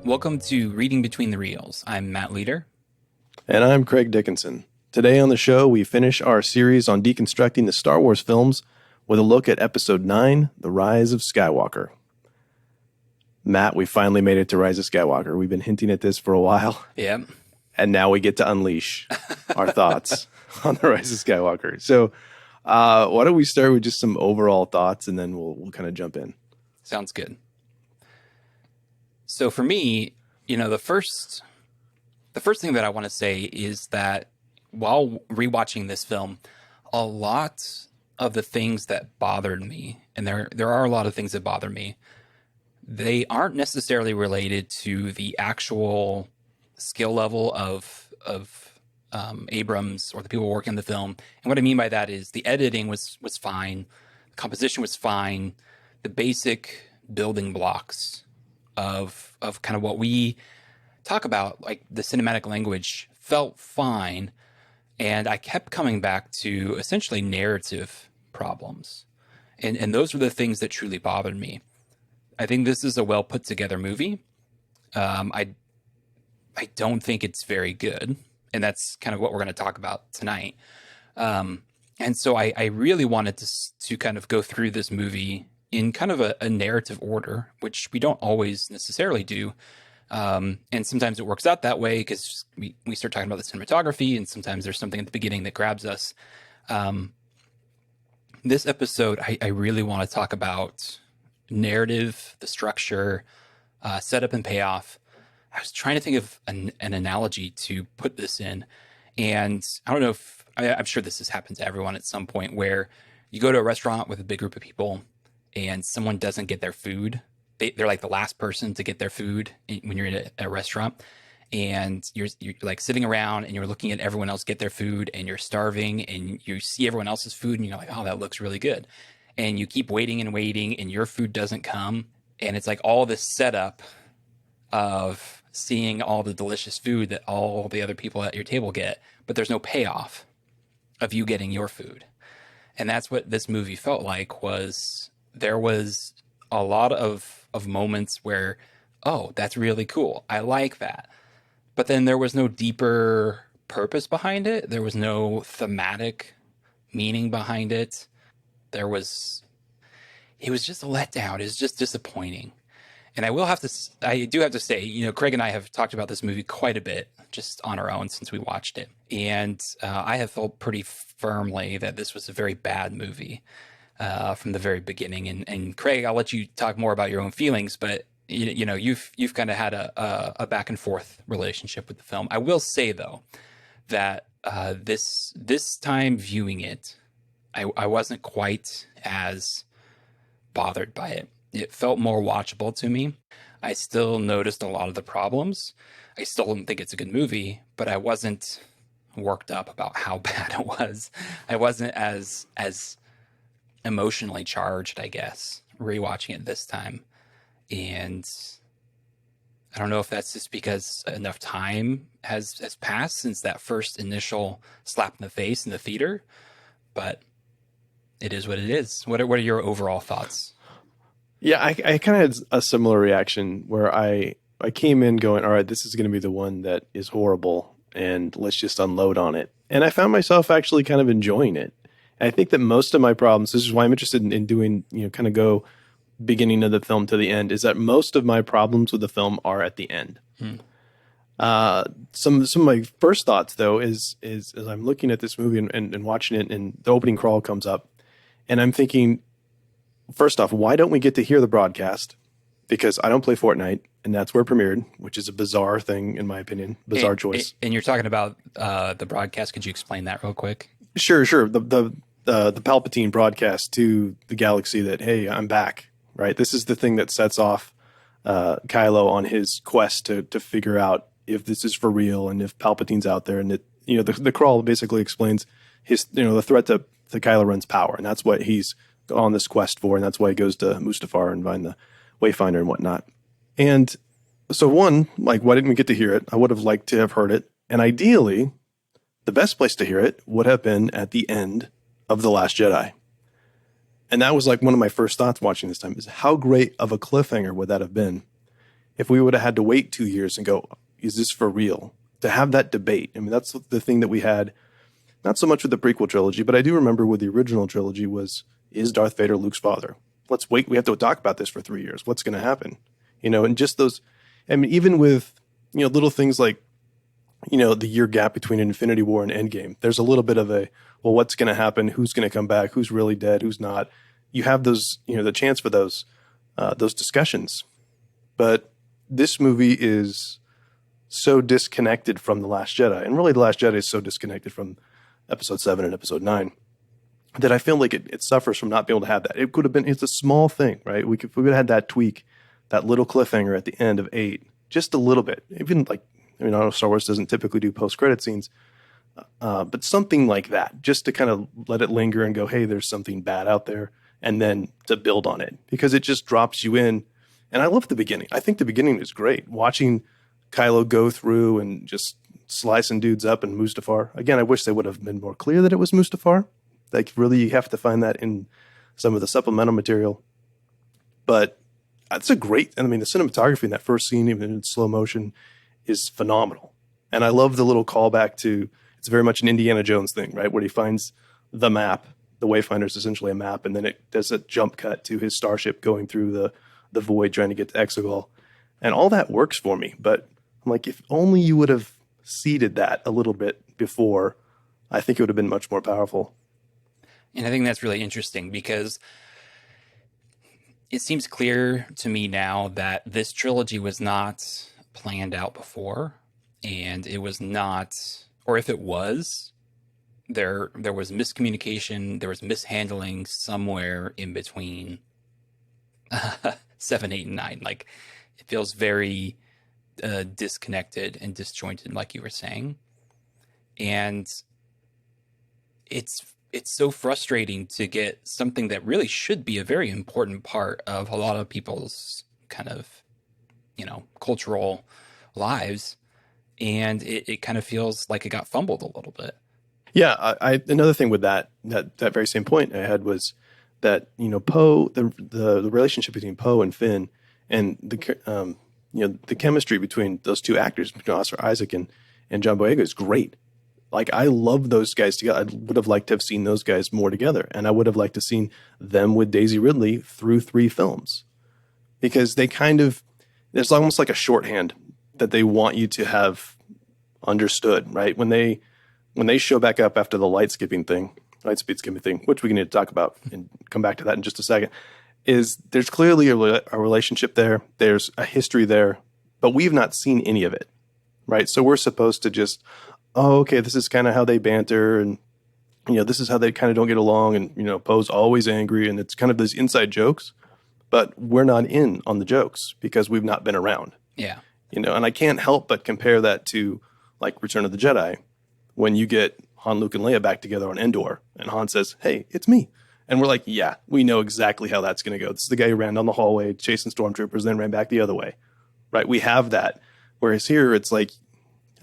Welcome to Reading Between the Reels. I'm Matt Leader. And I'm Craig Dickinson. Today on the show, we finish our series on deconstructing the Star Wars films with a look at Episode 9, The Rise of Skywalker. Matt, we finally made it to Rise of Skywalker. We've been hinting at this for a while. Yep. And now we get to unleash our thoughts on The Rise of Skywalker. So why don't we start with just some overall thoughts, and then we'll kind of jump in. Sounds good. So for me, the first thing that I want to say is that while rewatching this film, a lot of the things that bothered me, and there are a lot of things that bother me, they aren't necessarily related to the actual skill level of Abrams or the people working on the film. And what I mean by that is the editing was fine, the composition was fine, the basic building blocks of kind of what we talk about, like the cinematic language, felt fine. And I kept coming back to essentially narrative problems. And those were the things that truly bothered me. I think this is a well put together movie. I don't think it's very good. And that's kind of what we're going to talk about tonight. And so I really wanted to kind of go through this movie in kind of a narrative order, which we don't always necessarily do. And sometimes it works out that way because we start talking about the cinematography, and sometimes there's something at the beginning that grabs us. This episode, I really want to talk about narrative, the structure, setup and payoff. I was trying to think of an analogy to put this in. And I don't know if, I'm sure this has happened to everyone at some point, where you go to a restaurant with a big group of people and someone doesn't get their food. They're like the last person to get their food when you're in a restaurant, and you're like sitting around and you're looking at everyone else get their food, and you're starving, and you see everyone else's food and you're like, oh, that looks really good. And you keep waiting and waiting and your food doesn't come. And it's like all this setup of seeing all the delicious food that all the other people at your table get, but there's no payoff of you getting your food. And that's what this movie felt like. There was a lot of moments where, oh, that's really cool, I like that. But then there was no deeper purpose behind it. There was no thematic meaning behind it. It was just a letdown. It was just disappointing. And I do have to say, Craig and I have talked about this movie quite a bit just on our own since we watched it. And I have felt pretty firmly that this was a very bad movie from the very beginning. And Craig, I'll let you talk more about your own feelings, but you've kind of had a back and forth relationship with the film. I will say though that this time viewing it, I wasn't quite as bothered by it. It felt more watchable to me. I still noticed a lot of the problems. I still don't think it's a good movie, but I wasn't worked up about how bad it was. I wasn't as emotionally charged, I guess, rewatching it this time. And I don't know if that's just because enough time has passed since that first initial slap in the face in the theater, but it is what it is. What are your overall thoughts? Yeah, I kind of had a similar reaction where I came in going, all right, this is going to be the one that is horrible, and let's just unload on it. And I found myself actually kind of enjoying it. And I think that most of my problems, this is why I'm interested in doing, kind of go beginning of the film to the end, is that most of my problems with the film are at the end. Some of my first thoughts, though, is as I'm looking at this movie and watching it, and the opening crawl comes up, and I'm thinking, first off, why don't we get to hear the broadcast? Because I don't play Fortnite, and that's where it premiered, which is a bizarre thing, in my opinion. Bizarre choice. And you're talking about the broadcast. Could you explain that real quick? Sure. The Palpatine broadcast to the galaxy that, hey, I'm back, right? This is the thing that sets off Kylo on his quest to figure out if this is for real and if Palpatine's out there. And the crawl basically explains his, the threat to Kylo Ren's power, and that's what he's on this quest for, and that's why he goes to Mustafar and find the Wayfinder and whatnot. And so one, like, why didn't we get to hear it? I would have liked to have heard it. And ideally, the best place to hear it would have been at the end of The Last Jedi. And that was like one of my first thoughts watching this time, is how great of a cliffhanger would that have been if we would have had to wait 2 years and go, is this for real? To have that debate. I mean, that's the thing that we had, not so much with the prequel trilogy, but I do remember with the original trilogy was, is Darth Vader Luke's father? Let's wait. We have to talk about this for 3 years. What's going to happen? And just those, I mean, even with, little things like, the year gap between Infinity War and Endgame, there's a little bit of a, well, what's going to happen? Who's going to come back? Who's really dead? Who's not? You have those, the chance for those discussions. But this movie is so disconnected from The Last Jedi. And really, The Last Jedi is so disconnected from episode 7 and episode 9 that I feel like it suffers from not being able to have that. It could have been, it's a small thing, right? We would have had that tweak, that little cliffhanger at the end of 8, just a little bit. Even like, I know Star Wars doesn't typically do post-credit scenes, but something like that, just to kind of let it linger and go, hey, there's something bad out there, and then to build on it, because it just drops you in. And I love the beginning. I think the beginning is great. Watching Kylo go through and just slicing dudes up in Mustafar. Again, I wish they would have been more clear that it was Mustafar. Like, really, you have to find that in some of the supplemental material. But it's a great, I mean, the cinematography in that first scene, even in slow motion, is phenomenal. And I love the little callback to, it's very much an Indiana Jones thing, right? Where he finds the map. The Wayfinder is essentially a map, and then it does a jump cut to his starship going through the void trying to get to Exegol. And all that works for me. But I'm like, if only you would have seeded that a little bit before, I think it would have been much more powerful. And I think that's really interesting because it seems clear to me now that this trilogy was not planned out before, and it was not, or if it was, there was miscommunication, there was mishandling somewhere in between 7, 8, and 9. Like, it feels very disconnected and disjointed, like you were saying. And it's so frustrating to get something that really should be a very important part of a lot of people's kind of, cultural lives. And it kind of feels like it got fumbled a little bit. Yeah. I another thing with that very same point I had was that, Poe, the relationship between Poe and Finn, and the chemistry between those two actors, between Oscar Isaac and John Boyega, is great. Like, I love those guys together. I would have liked to have seen those guys more together. And I would have liked to have seen them with Daisy Ridley through 3 films. Because they kind of, it's almost like a shorthand that they want you to have understood, right? When they show back up after the light speed skipping thing, which we need to talk about and come back to that in just a second, is there's clearly a relationship there. There's a history there, but we've not seen any of it, right? So we're supposed to just, oh, okay, this is kind of how they banter, and this is how they kind of don't get along, and Poe's always angry, and it's kind of these inside jokes, but we're not in on the jokes because we've not been around. Yeah. And I can't help but compare that to like Return of the Jedi, when you get Han, Luke, and Leia back together on Endor, and Han says, "Hey, it's me." And we're like, yeah, we know exactly how that's going to go. This is the guy who ran down the hallway chasing stormtroopers, then ran back the other way, right? We have that. Whereas here, it's like,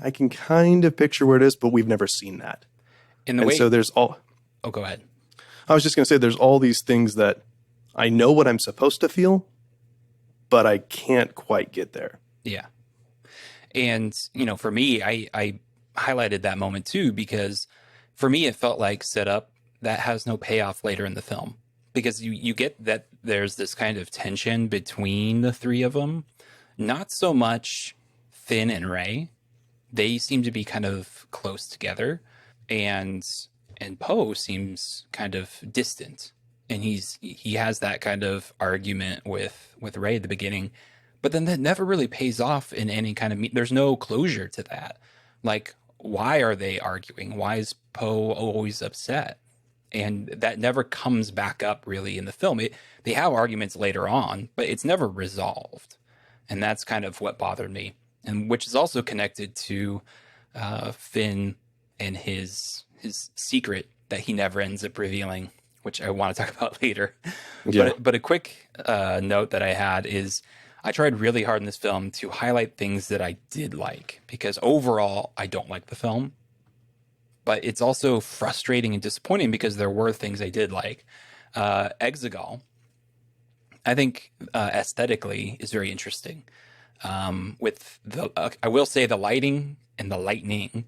I can kind of picture where it is, but we've never seen that. So there's all... Oh, go ahead. I was just going to say, there's all these things that I know what I'm supposed to feel, but I can't quite get there. Yeah. And, for me, I highlighted that moment too, because for me, it felt like setup that has no payoff later in the film, because you get that there's this kind of tension between the 3 of them. Not so much Finn and Rey. They seem to be kind of close together, and Poe seems kind of distant, and he has that kind of argument with Rey at the beginning, but then that never really pays off in any kind of there's no closure to that. Like, why are they arguing? Why is Poe always upset? And that never comes back up really in the film. They have arguments later on, but it's never resolved. And that's kind of what bothered me. And which is also connected to Finn and his secret that he never ends up revealing, which I want to talk about later. Yeah. But a quick note that I had is I tried really hard in this film to highlight things that I did like, because overall I don't like the film. But it's also frustrating and disappointing because there were things I did like. Exegol, I think aesthetically is very interesting. With the, I will say the lighting and the lightning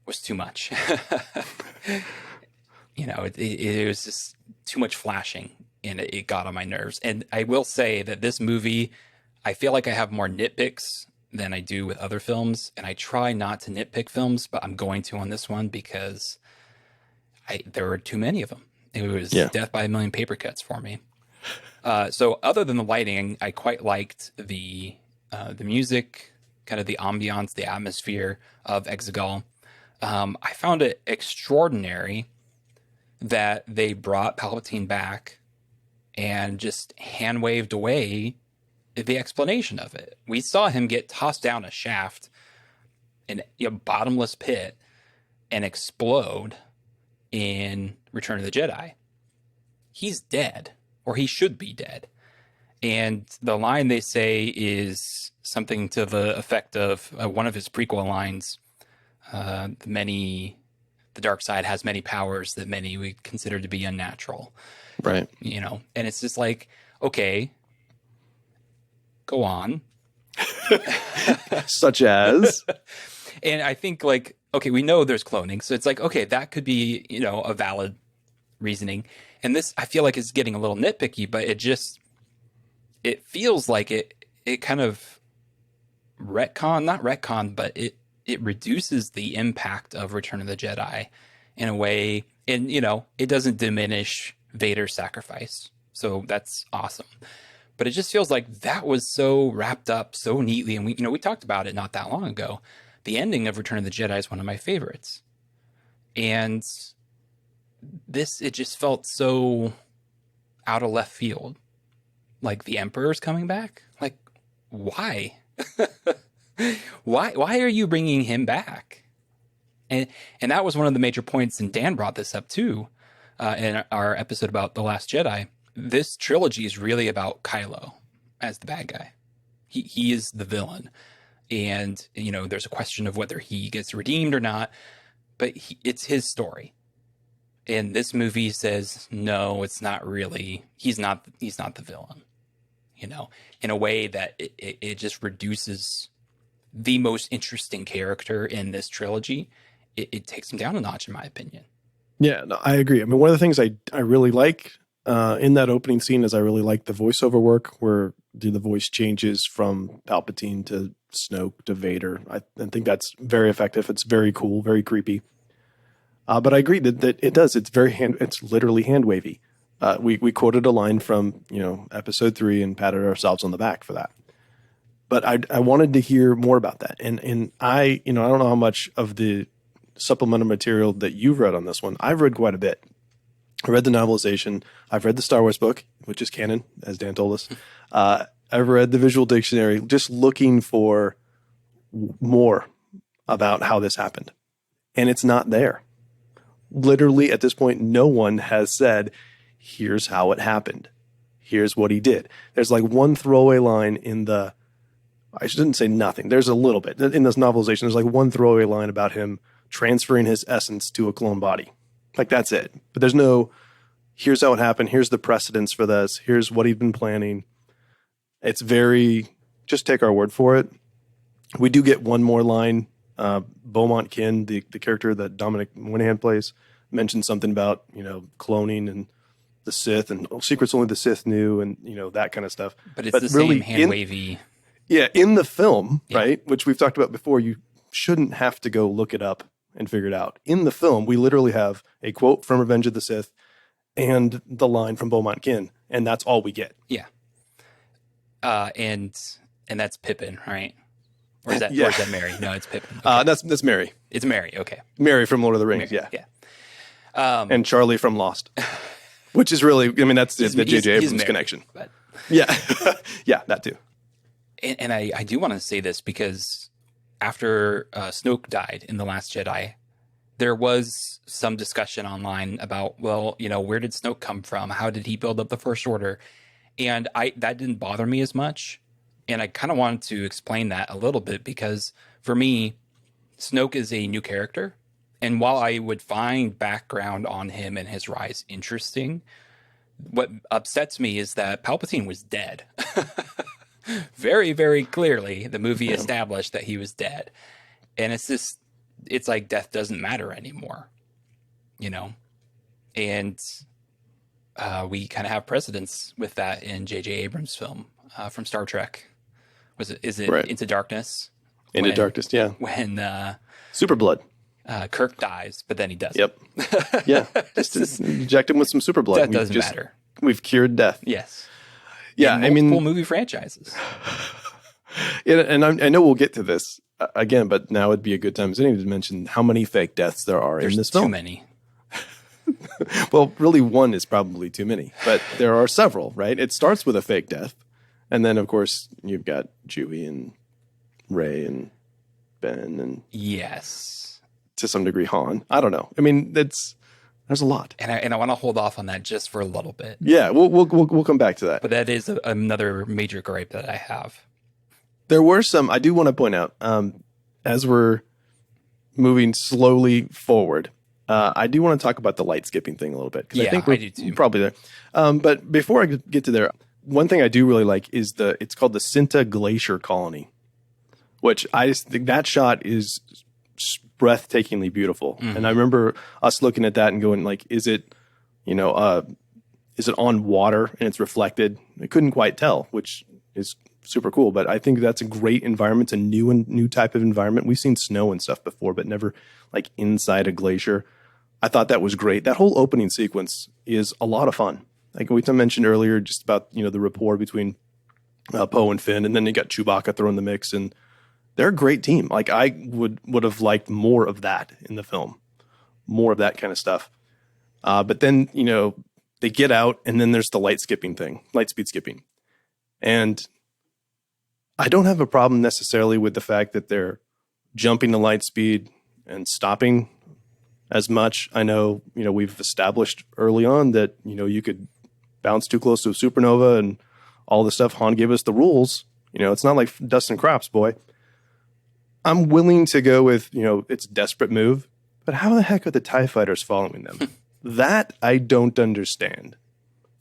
was too much. It was just too much flashing, and it got on my nerves. And I will say that this movie, I feel like I have more nitpicks than I do with other films, and I try not to nitpick films, but I'm going to on this one because there were too many of them. It was death by a million paper cuts for me. So other than the lighting, I quite liked the music, kind of the ambiance, the atmosphere of Exegol. I found it extraordinary that they brought Palpatine back and just hand waved away the explanation of it. We saw him get tossed down a shaft in a bottomless pit and explode in Return of the Jedi. He's dead, or he should be dead. And the line they say is something to the effect of one of his prequel lines, the dark side has many powers that many we consider to be unnatural. Right. And it's just like, okay, go on. Such as? And I think like, okay, we know there's cloning. So it's like, okay, that could be, a valid reasoning. And this, I feel like, is getting a little nitpicky, but it feels like it kind of not retcon, but it reduces the impact of Return of the Jedi in a way, and it doesn't diminish Vader's sacrifice. So that's awesome. But it just feels like that was so wrapped up so neatly, and we talked about it not that long ago. The ending of Return of the Jedi is one of my favorites. And it just felt so out of left field. Like the Emperor's coming back? Like, why? Why are you bringing him back? And that was one of the major points, and Dan brought this up too, in our episode about The Last Jedi. This trilogy is really about Kylo as the bad guy. He is the villain. And, there's a question of whether he gets redeemed or not, but it's his story. And this movie says, no, it's not really, he's not the villain, in a way that it just reduces the most interesting character in this trilogy. It takes him down a notch, in my opinion. Yeah, no, I agree. I mean, one of the things I really like in that opening scene is I really like the voiceover work where the voice changes from Palpatine to Snoke to Vader. I think that's very effective. It's very cool, very creepy. But I agree that it does. It's it's literally hand wavy. We quoted a line from episode 3 and patted ourselves on the back for that. But I wanted to hear more about that. And I don't know how much of the supplemental material that you've read on this one. I've read quite a bit. I read the novelization. I've read the Star Wars book, which is canon, as Dan told us. I've read the visual dictionary, just looking for more about how this happened. And it's not there. Literally, at this point, no one has said, here's how it happened. Here's what he did. There's like one throwaway line I shouldn't say nothing. There's a little bit. In this novelization, there's like one throwaway line about him transferring his essence to a clone body. Like, that's it. But there's no, here's how it happened. Here's the precedence for this. Here's what he'd been planning. It's very, just take our word for it. We do get one more line. Beaumont Kin, the character that Dominic Moynihan plays, mentioned something about, cloning and the Sith and secrets only the Sith knew and, that kind of stuff. But it's the really same hand-wavy. Yeah, in the film, right, which we've talked about before, you shouldn't have to go look it up and figure it out. In the film, we literally have a quote from Revenge of the Sith and the line from Beaumont Kin, and that's all we get. Yeah. And that's Pippin, right? Or is that Mary? No, it's Pippin. Okay. That's Mary. It's Mary, okay. Mary from Lord of the Rings, Mary, yeah. And Charlie from Lost, which is really, that's the J.J. Abrams connection. But. Yeah, yeah, that too. And I do want to say this because after Snoke died in The Last Jedi, there was some discussion online about, where did Snoke come from? How did he build up the First Order? And that didn't bother me as much. And I kind of wanted to explain that a little bit because for me, Snoke is a new character. And while I would find background on him and his rise interesting, what upsets me is that Palpatine was dead. Very, very clearly, the movie Yeah. established that he was dead. And it's like death doesn't matter anymore, you know? And we kind of have precedence with that in J.J. Abrams' film from Star Trek. Is it Right. Into Darkness? Into Darkness. Yeah. When Super blood. Kirk dies, but then he doesn't. Yep. Yeah. It's Just inject him with some super blood. Death doesn't matter. We've cured death. Yes. Yeah. In I multiple mean, movie franchises. and I know we'll get to this again, but now would be a good time as any to mention how many fake deaths there are in this Too film. many. Well, really, one is probably too many, but there are several, right? It starts with a fake death. And then, of course, you've got Chewie and Rey and Ben and Yes. to some degree Han. I don't know. I mean, there's a lot. And I want to hold off on that just for a little bit. Yeah, we'll come back to that. But that is another major gripe that I have. There were some. I do want to point out as we're moving slowly forward. I do want to talk about the light skipping thing a little bit because I think we're do too. probably there. But before I get to there, one thing I do really like is it's called the Cinta Glacier Colony, which I just think that shot is breathtakingly beautiful. Mm-hmm. And I remember us looking at that and going like, is it on water and it's reflected? I couldn't quite tell, which is super cool. But I think that's a great environment. It's a new type of environment. We've seen snow and stuff before, but never like inside a glacier. I thought that was great. That whole opening sequence is a lot of fun. Like we mentioned earlier, just about the rapport between Poe and Finn, and then you got Chewbacca thrown in the mix, and they're a great team. Like I would have liked more of that in the film, more of that kind of stuff. But then they get out, and then there's the light speed skipping, and I don't have a problem necessarily with the fact that they're jumping to light speed and stopping as much. I know, we've established early on that, you could bounce too close to a supernova and all the stuff. Han gave us the rules. It's not like dust and crops, boy. I'm willing to go with, it's a desperate move, but how the heck are the TIE fighters following them? That I don't understand.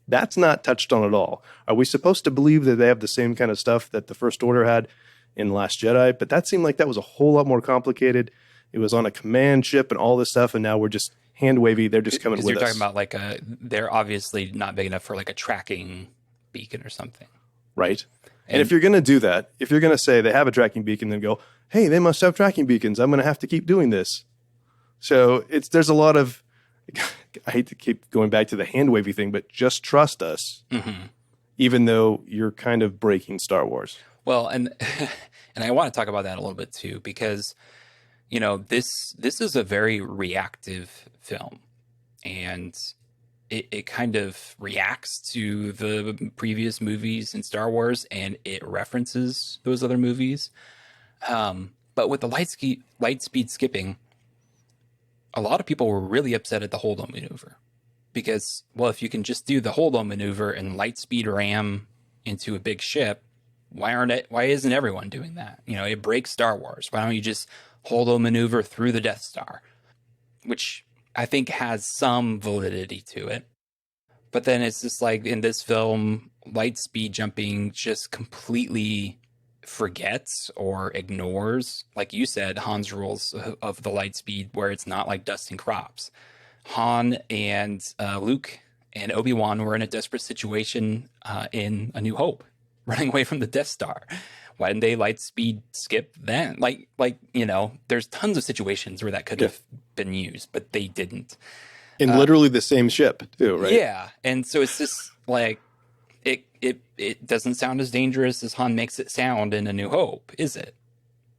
That's not touched on at all. Are we supposed to believe that they have the same kind of stuff that the First Order had in Last Jedi? But that seemed like that was a whole lot more complicated. It was on a command ship and all this stuff, and now we're just hand wavy. They're just coming with you're us. talking about they're obviously not big enough for like a tracking beacon or something. Right. And if you're going to do that, if you're going to say they have a tracking beacon, then go, hey, they must have tracking beacons. I'm going to have to keep doing this. So there's a lot of, I hate to keep going back to the hand wavy thing, but just trust us, even though you're kind of breaking Star Wars. Well, and I want to talk about that a little bit too, because this is a very reactive film, and it kind of reacts to the previous movies in Star Wars, and it references those other movies. But with the light speed skipping, a lot of people were really upset at the hold-on maneuver because, well, if you can just do the hold-on maneuver and light speed ram into a big ship, why isn't everyone doing that? It breaks Star Wars. Why don't you just hold-on maneuver through the Death Star? Which I think has some validity to it. But then it's just like in this film, light speed jumping just completely forgets or ignores, like you said, Han's rules of the light speed, where it's not like dust and crops. Han and Luke and Obi-Wan were in a desperate situation in A New Hope, running away from the Death Star. Why didn't they light speed skip then? There's tons of situations where that could have been used, but they didn't. In literally the same ship too, right? Yeah. And so it's just like, it doesn't sound as dangerous as Han makes it sound in A New Hope, is it?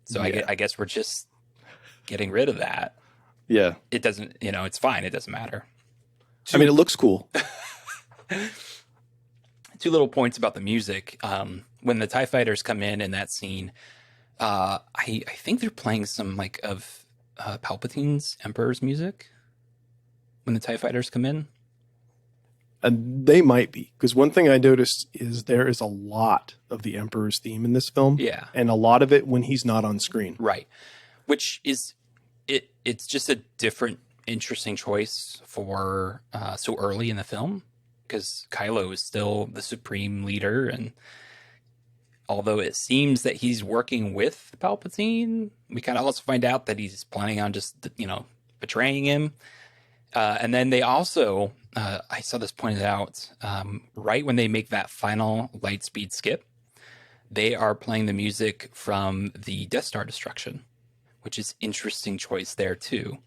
So Yeah. I guess we're just getting rid of that. Yeah. It doesn't, it's fine. It doesn't matter. I mean, it looks cool. Two little points about the music. When the TIE fighters come in that scene, I think they're playing some of Palpatine's Emperor's music when the TIE fighters come in. And they might be, because one thing I noticed is there is a lot of the Emperor's theme in this film. Yeah. And a lot of it when he's not on screen. Right. Which is, it's just a different, interesting choice for so early in the film, because Kylo is still the supreme leader, and although it seems that he's working with Palpatine, we kind of also find out that he's planning on just, betraying him. And then they also, I saw this pointed out, right when they make that final Lightspeed skip, they are playing the music from the Death Star destruction, which is interesting choice there too.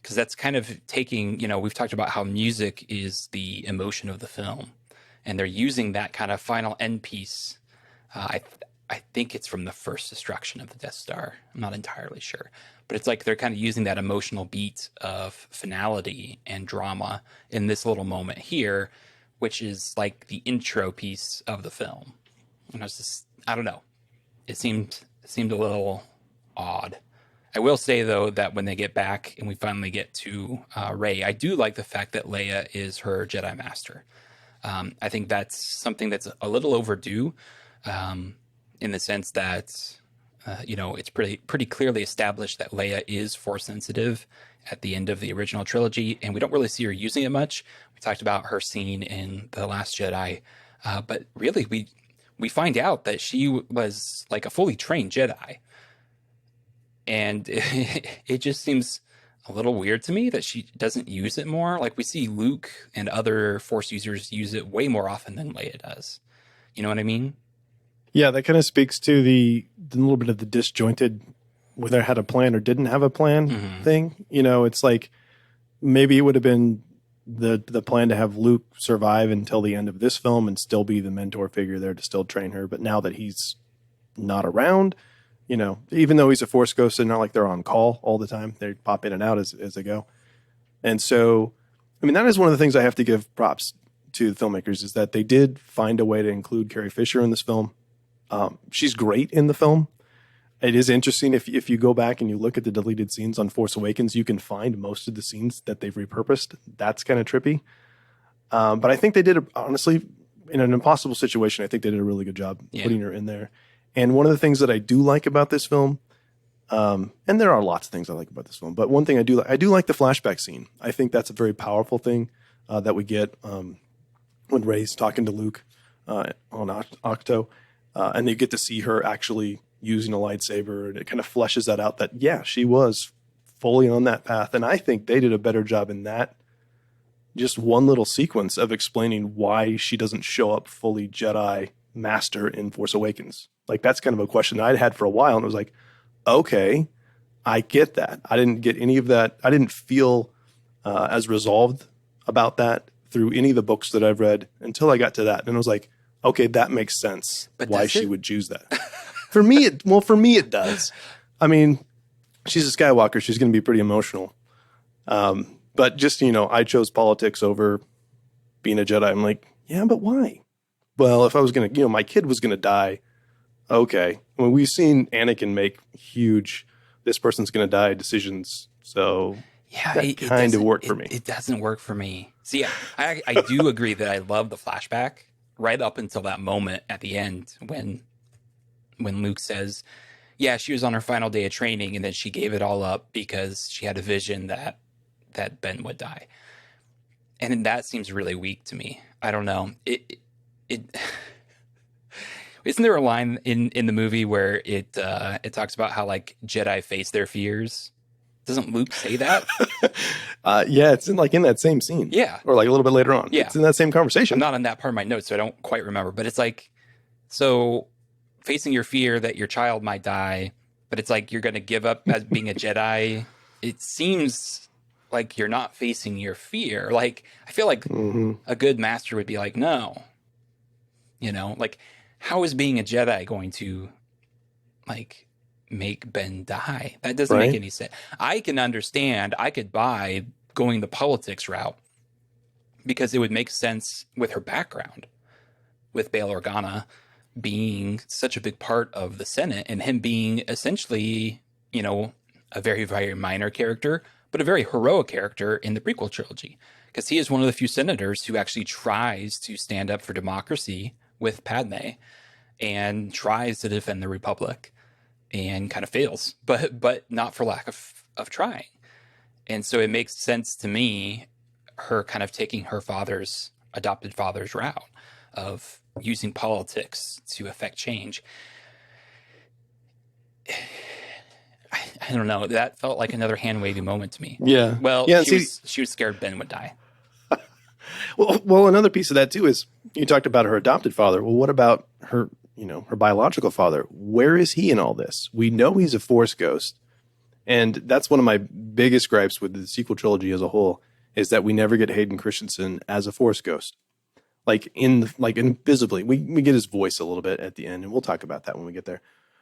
Because that's kind of taking, we've talked about how music is the emotion of the film. And they're using that kind of final end piece. I think it's from the first destruction of the Death Star. I'm not entirely sure. But it's like they're kind of using that emotional beat of finality and drama in this little moment here, which is like the intro piece of the film. And I was just, I don't know. It seemed a little odd. I will say, though, that when they get back and we finally get to Rey, I do like the fact that Leia is her Jedi Master. I think that's something that's a little overdue, in the sense that, it's pretty clearly established that Leia is Force sensitive at the end of the original trilogy, and we don't really see her using it much. We talked about her scene in The Last Jedi, but really we find out that she was like a fully trained Jedi. And it just seems a little weird to me that she doesn't use it more. Like we see Luke and other Force users use it way more often than Leia does. You know what I mean? Yeah, that kind of speaks to the little bit of the disjointed, whether had a plan or didn't have a plan thing. It's like maybe it would have been the plan to have Luke survive until the end of this film and still be the mentor figure there to still train her. But now that he's not around, even though he's a Force ghost, it's not like they're on call all the time. They pop in and out as they go. And so, that is one of the things I have to give props to the filmmakers is that they did find a way to include Carrie Fisher in this film. She's great in the film. It is interesting if you go back and you look at the deleted scenes on Force Awakens, you can find most of the scenes that they've repurposed. That's kind of trippy. But I think they did, honestly, in an impossible situation, I think they did a really good job putting her in there. And one of the things that I do like about this film, and there are lots of things I like about this film, but one thing I do like the flashback scene. I think that's a very powerful thing that we get when Rey's talking to Luke on Octo, and you get to see her actually using a lightsaber, and it kind of fleshes that out that, yeah, she was fully on that path. And I think they did a better job in that just one little sequence of explaining why she doesn't show up fully Jedi Master in Force Awakens. Like, that's kind of a question that I'd had for a while, and it was like, okay, I get that. I didn't get any of that. I didn't feel as resolved about that through any of the books that I've read until I got to that. And I was like, okay, that makes sense. But why she would choose that. For me, it does. She's a Skywalker. She's going to be pretty emotional. But just, I chose politics over being a Jedi. I'm like, yeah, but why? Well, if I was going to, my kid was going to die. Okay. We've seen Anakin make huge, this person's going to die decisions. So yeah, that kind of worked for me. It doesn't work for me. See, I do agree that I love the flashback right up until that moment at the end when Luke says, yeah, she was on her final day of training and then she gave it all up because she had a vision that Ben would die. And that seems really weak to me. I don't know. It isn't there a line in the movie where it talks about how like Jedi face their fears? Doesn't Luke say that? Yeah, it's in that same scene. Yeah. Or like a little bit later on. Yeah. It's in that same conversation. I'm not on that part of my notes, so I don't quite remember. But it's like, so facing your fear that your child might die, but it's like you're going to give up as being a Jedi. It seems like you're not facing your fear. Like, I feel like a good master would be like, no. Like, how is being a Jedi going to, like, make Ben die? That doesn't make any sense. I can understand. I could buy going the politics route because it would make sense with her background, with Bail Organa being such a big part of the Senate and him being essentially, a very, very minor character, but a very heroic character in the prequel trilogy, because he is one of the few senators who actually tries to stand up for democracy with Padme and tries to defend the Republic and kind of fails, but not for lack of trying. And so it makes sense to me, her kind of taking her adopted father's route of using politics to affect change. I don't know. That felt like another hand wavy moment to me. Yeah. Well, Yeah. she was scared Ben would die. Well, another piece of that too is you talked about her adopted father. Well, what about her, her biological father? Where is he in all this? We know he's a Force ghost. And that's one of my biggest gripes with the sequel trilogy as a whole is that we never get Hayden Christensen as a Force ghost. Like invisibly. We get his voice a little bit at the end, and we'll talk about that when we get there.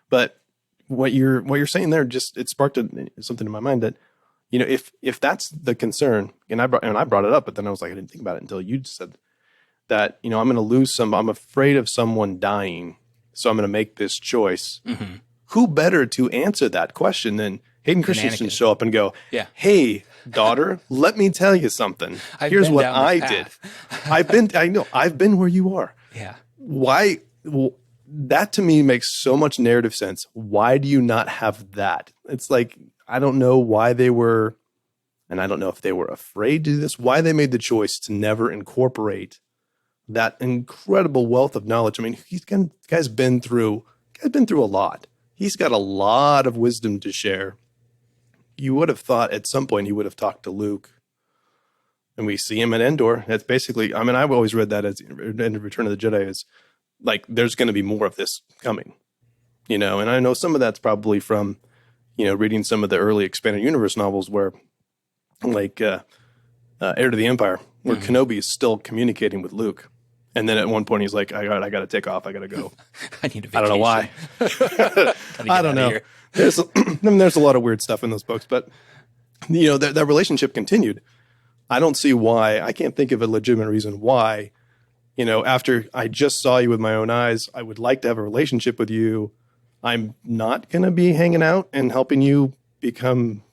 But what you're saying there it sparked something in my mind that, if that's the concern, and I brought it up, but then I was like, I didn't think about it until you said that, I'm going to lose I'm afraid of someone dying, so I'm going to make this choice. Mm-hmm. Who better to answer that question than Hayden Christensen show up and go, yeah, hey, daughter, let me tell you something. Here's what I did. I've been where you are. Yeah. Why? Well, that to me makes so much narrative sense. Why do you not have that? It's like, I don't know why they were, and I don't know if they were afraid to do this, why they made the choice to never incorporate that incredible wealth of knowledge. I mean, guy's been through a lot. He's got a lot of wisdom to share. You would have thought at some point he would have talked to Luke. And we see him at Endor. That's basically, I mean, I've always read that as Return of the Jedi as like, there's going to be more of this coming, and I know some of that's probably from, reading some of the early expanded universe novels where like Heir to the Empire, where Kenobi is still communicating with Luke. And then at one point he's like, I got to take off. I got to go. I need a vacation. I don't know why. I don't know. There's a lot of weird stuff in those books, but that relationship continued. I don't see why. I can't think of a legitimate reason why, after I just saw you with my own eyes, I would like to have a relationship with you. I'm not going to be hanging out and helping you become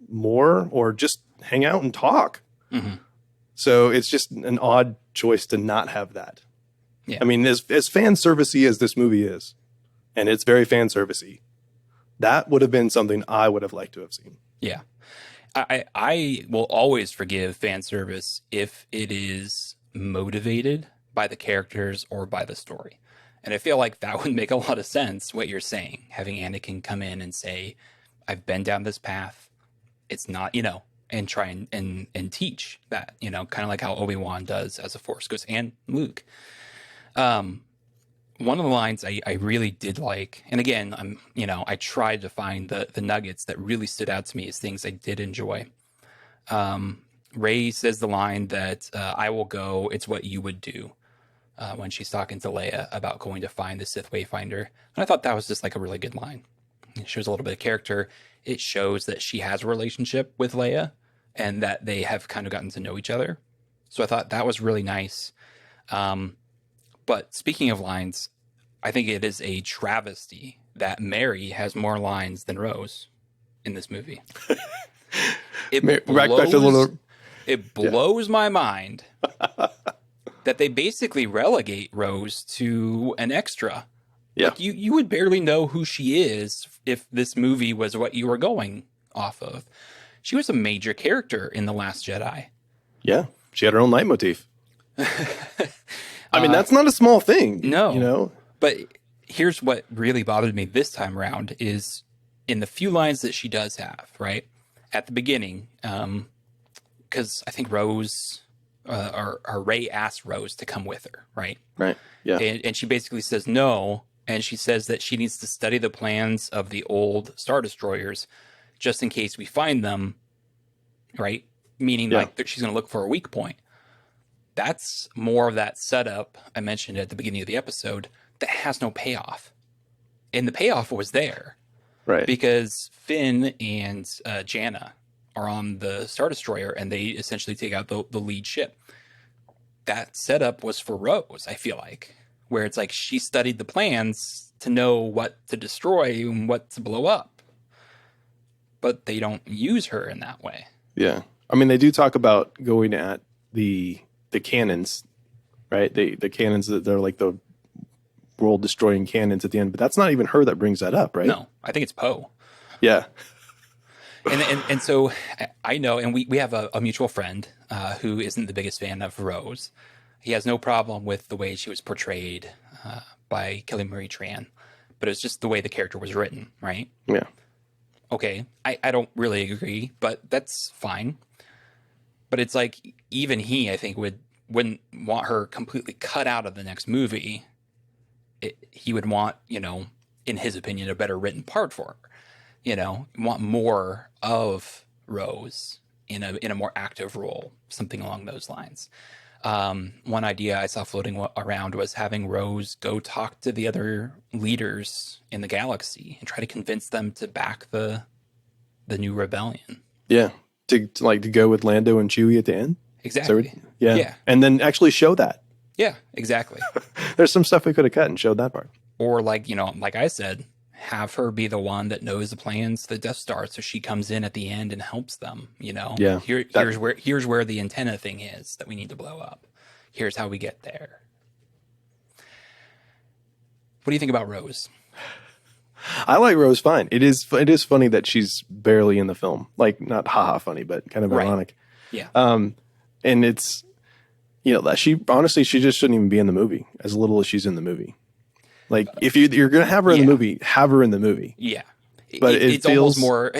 more or just hang out and talk. Mm-hmm. So it's just an odd choice to not have that. Yeah. I mean, as fan servicey as this movie is, and it's very fan servicey, that would have been something I would have liked to have seen. Yeah. I will always forgive fan service if it is motivated by the characters or by the story. And I feel like that would make a lot of sense, what you're saying, having Anakin come in and say, I've been down this path. It's not, and try and teach that, kind of like how Obi-Wan does as a Force ghost, and Luke. One of the lines I really did like, and again, I tried to find the nuggets that really stood out to me as things I did enjoy. Rey says the line that I will go, it's what you would do, when she's talking to Leia about going to find the Sith Wayfinder. And I thought that was just like a really good line. It shows a little bit of character. It shows that she has a relationship with Leia and that they have kind of gotten to know each other. So I thought that was really nice. But speaking of lines, I think it is a travesty that Mary has more lines than Rose in this movie. It blows my mind that they basically relegate Rose to an extra. Yeah. Like you would barely know who she is if this movie was what you were going off of. She was a major character in The Last Jedi. Yeah. She had her own leitmotif. I mean, that's not a small thing. No. But here's what really bothered me this time around is in the few lines that she does have, right? At the beginning, because I think Rose, or Rey asked Rose to come with her, right? Right, yeah. And she basically says no, and she says that she needs to study the plans of the old Star Destroyers just in case we find them, right? Meaning like she's going to look for a weak point. That's more of that setup I mentioned at the beginning of the episode that has no payoff. And the payoff was there. Right. Because Finn and Janna are on the Star Destroyer and they essentially take out the lead ship. That setup was for Rose, I feel like. Where it's like she studied the plans to know what to destroy and what to blow up. But they don't use her in that way. Yeah. I mean, they do talk about going at the cannons, right? The cannons that they're like the world destroying cannons at the end, but that's not even her that brings that up, right? No, I think it's Poe. Yeah. and so I know, and we have a mutual friend who isn't the biggest fan of Rose. He has no problem with the way she was portrayed by Kelly Marie Tran, but it's just the way the character was written, right? Yeah. Okay, I don't really agree, but that's fine. But it's like even he, I think, wouldn't want her completely cut out of the next movie. He would want, in his opinion, a better written part for her. Want more of Rose in a more active role, something along those lines. One idea I saw floating around was having Rose go talk to the other leaders in the galaxy and try to convince them to back the new rebellion. Yeah. To go with Lando and Chewie at the end. Exactly. Yeah. Yeah. And then actually show that. Yeah, exactly. There's some stuff we could have cut and showed that part. Or like I said, have her be the one that knows the plans to the Death Star, so she comes in at the end and helps them. Yeah. Here's where the antenna thing is that we need to blow up. Here's how we get there. What do you think about Rose? I like Rose fine. It is funny that she's barely in the film. Like, not haha funny, but kind of ironic. Yeah. And it's, that she just shouldn't even be in the movie as little as she's in the movie. Like, if you're going to have her in the movie, have her in the movie. Yeah. But it's almost more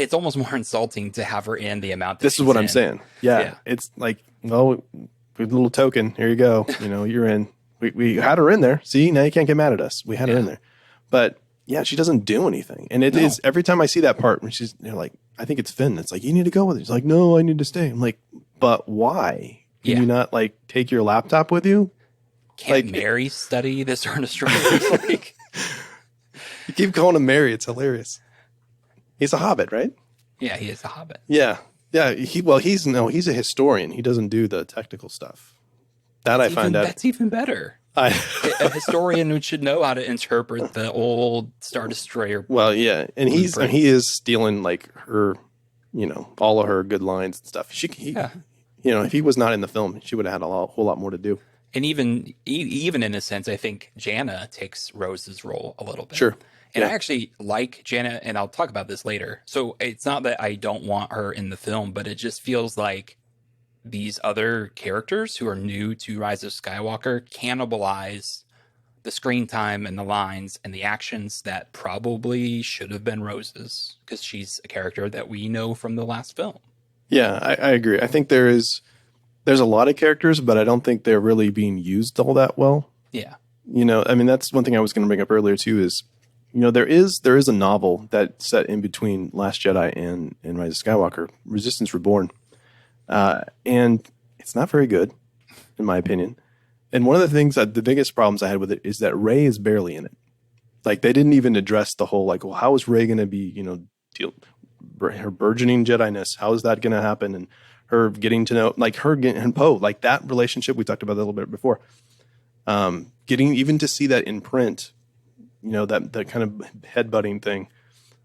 insulting to have her in the amount that this is what I'm saying. Yeah. It's like, well, a little token. Here you go. You're in. We had her in there. See, now you can't get mad at us. We had her in there. But yeah, she doesn't do anything. And it is every time I see that part when she's like, I think it's Finn. It's like, you need to go with her. She's like, no, I need to stay. I'm like, but why? Can you not take your laptop with you? Can't Mary study the Star Destroyer? You keep calling him Mary. It's hilarious. He's a hobbit, right? Yeah, he is a hobbit. Yeah. Yeah. He's a historian. He doesn't do the technical stuff. That's even better. A historian who should know how to interpret the old Star Destroyer. Well, yeah. And he is stealing her, all of her good lines and stuff. If he was not in the film, she would have had a whole lot more to do. And even in a sense, I think Jana takes Rose's role a little bit. Sure. And I actually like Jana, and I'll talk about this later. So it's not that I don't want her in the film, but it just feels like these other characters who are new to Rise of Skywalker cannibalize the screen time and the lines and the actions that probably should have been Rose's, because she's a character that we know from the last film. Yeah, I agree. I think there's a lot of characters, but I don't think they're really being used all that well. Yeah. That's one thing I was going to bring up earlier too is, there is a novel that's set in between Last Jedi and Rise of Skywalker, Resistance Reborn. And it's not very good, in my opinion. And one of the things the biggest problems I had with it is that Rey is barely in it. Like, they didn't even address the whole, well, how is Rey going to be, her burgeoning Jedi-ness? How is that going to happen? And her getting to know, her and Poe, that relationship, we talked about that a little bit before. Getting even to see that in print, that kind of headbutting thing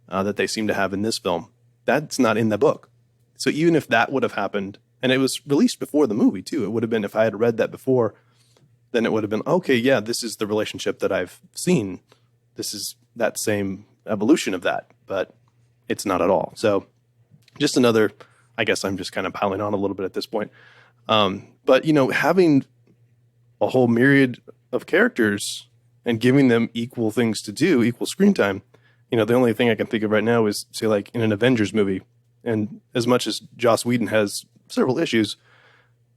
that they seem to have in this film, that's not in the book. So even if that would have happened, and it was released before the movie too, it would have been, if I had read that before, then it would have been, okay, yeah, this is the relationship that I've seen. This is that same evolution of that, but it's not at all. So just another, I guess I'm just kind of piling on a little bit at this point. But, having a whole myriad of characters and giving them equal things to do, equal screen time, the only thing I can think of right now is, say, in an Avengers movie. And as much as Joss Whedon has several issues,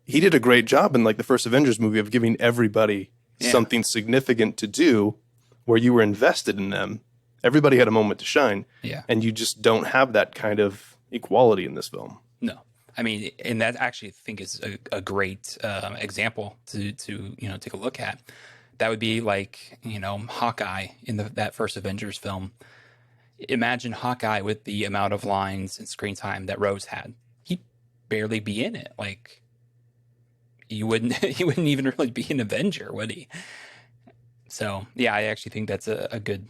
he did a great job in the first Avengers movie of giving everybody something significant to do where you were invested in them. Everybody had a moment to shine. Yeah. And you just don't have that kind of equality in this film. No. I mean, and that actually I think is a great example to take a look at. That would be Hawkeye in that first Avengers film. Imagine Hawkeye with the amount of lines and screen time that Rose had. He'd barely be in it. He wouldn't even really be an Avenger, would he? So yeah, I actually think that's a good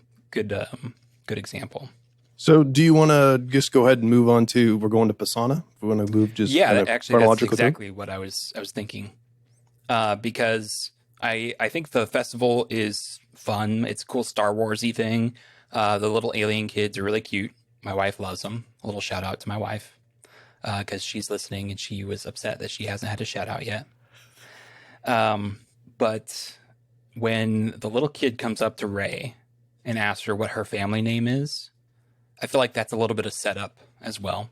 example. So do you want to just go ahead and move on to, we're going to Pisana? We want to move just actually that's exactly what I was thinking. Because I think the festival is fun. It's a cool Star Wars-y thing. The little alien kids are really cute. My wife loves them. A little shout out to my wife because she's listening and she was upset that she hasn't had a shout out yet. But when the little kid comes up to Rey and asks her what her family name is, I feel like that's a little bit of setup as well.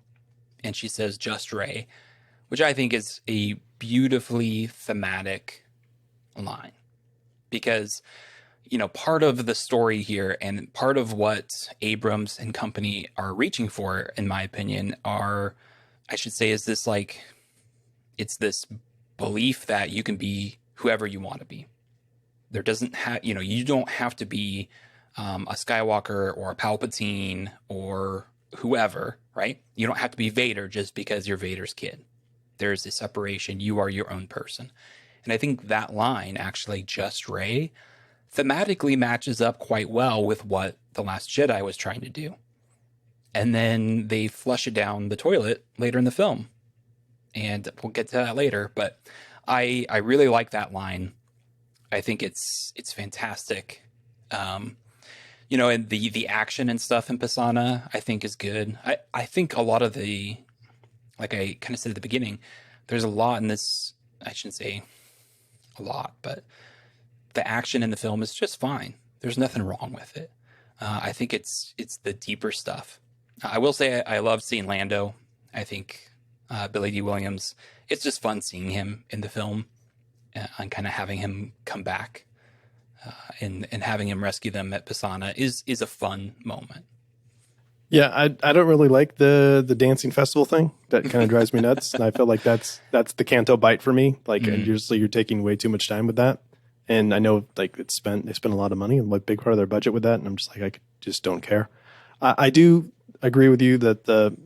And she says, just Rey, which I think is a beautifully thematic line. Because, part of the story here and part of what Abrams and company are reaching for, in my opinion, is this it's this belief that you can be whoever you want to be. There doesn't have, you don't have to be a Skywalker or a Palpatine or whoever, right? You don't have to be Vader just because you're Vader's kid. There's a separation. You are your own person. And I think that line, actually, just Rey, thematically matches up quite well with what The Last Jedi was trying to do. And then they flush it down the toilet later in the film. And we'll get to that later. But I really like that line. I think it's fantastic. And the action and stuff in Pisana, I think, is good. I think a lot of like I kind of said at the beginning, there's a lot in this. I shouldn't say a lot, but the action in the film is just fine. There's nothing wrong with it. I think it's the deeper stuff. I will say I love seeing Lando. I think Billy D. Williams, it's just fun seeing him in the film and kind of having him come back and having him rescue them at Pisana is a fun moment. Yeah, I don't really like the dancing festival thing. That kind of drives me nuts. And I feel like that's the Canto bite for me. Like, you're taking way too much time with that. And I know like they spent a lot of money and like big part of their budget with that. And I'm just like, just don't care. I do agree with you that the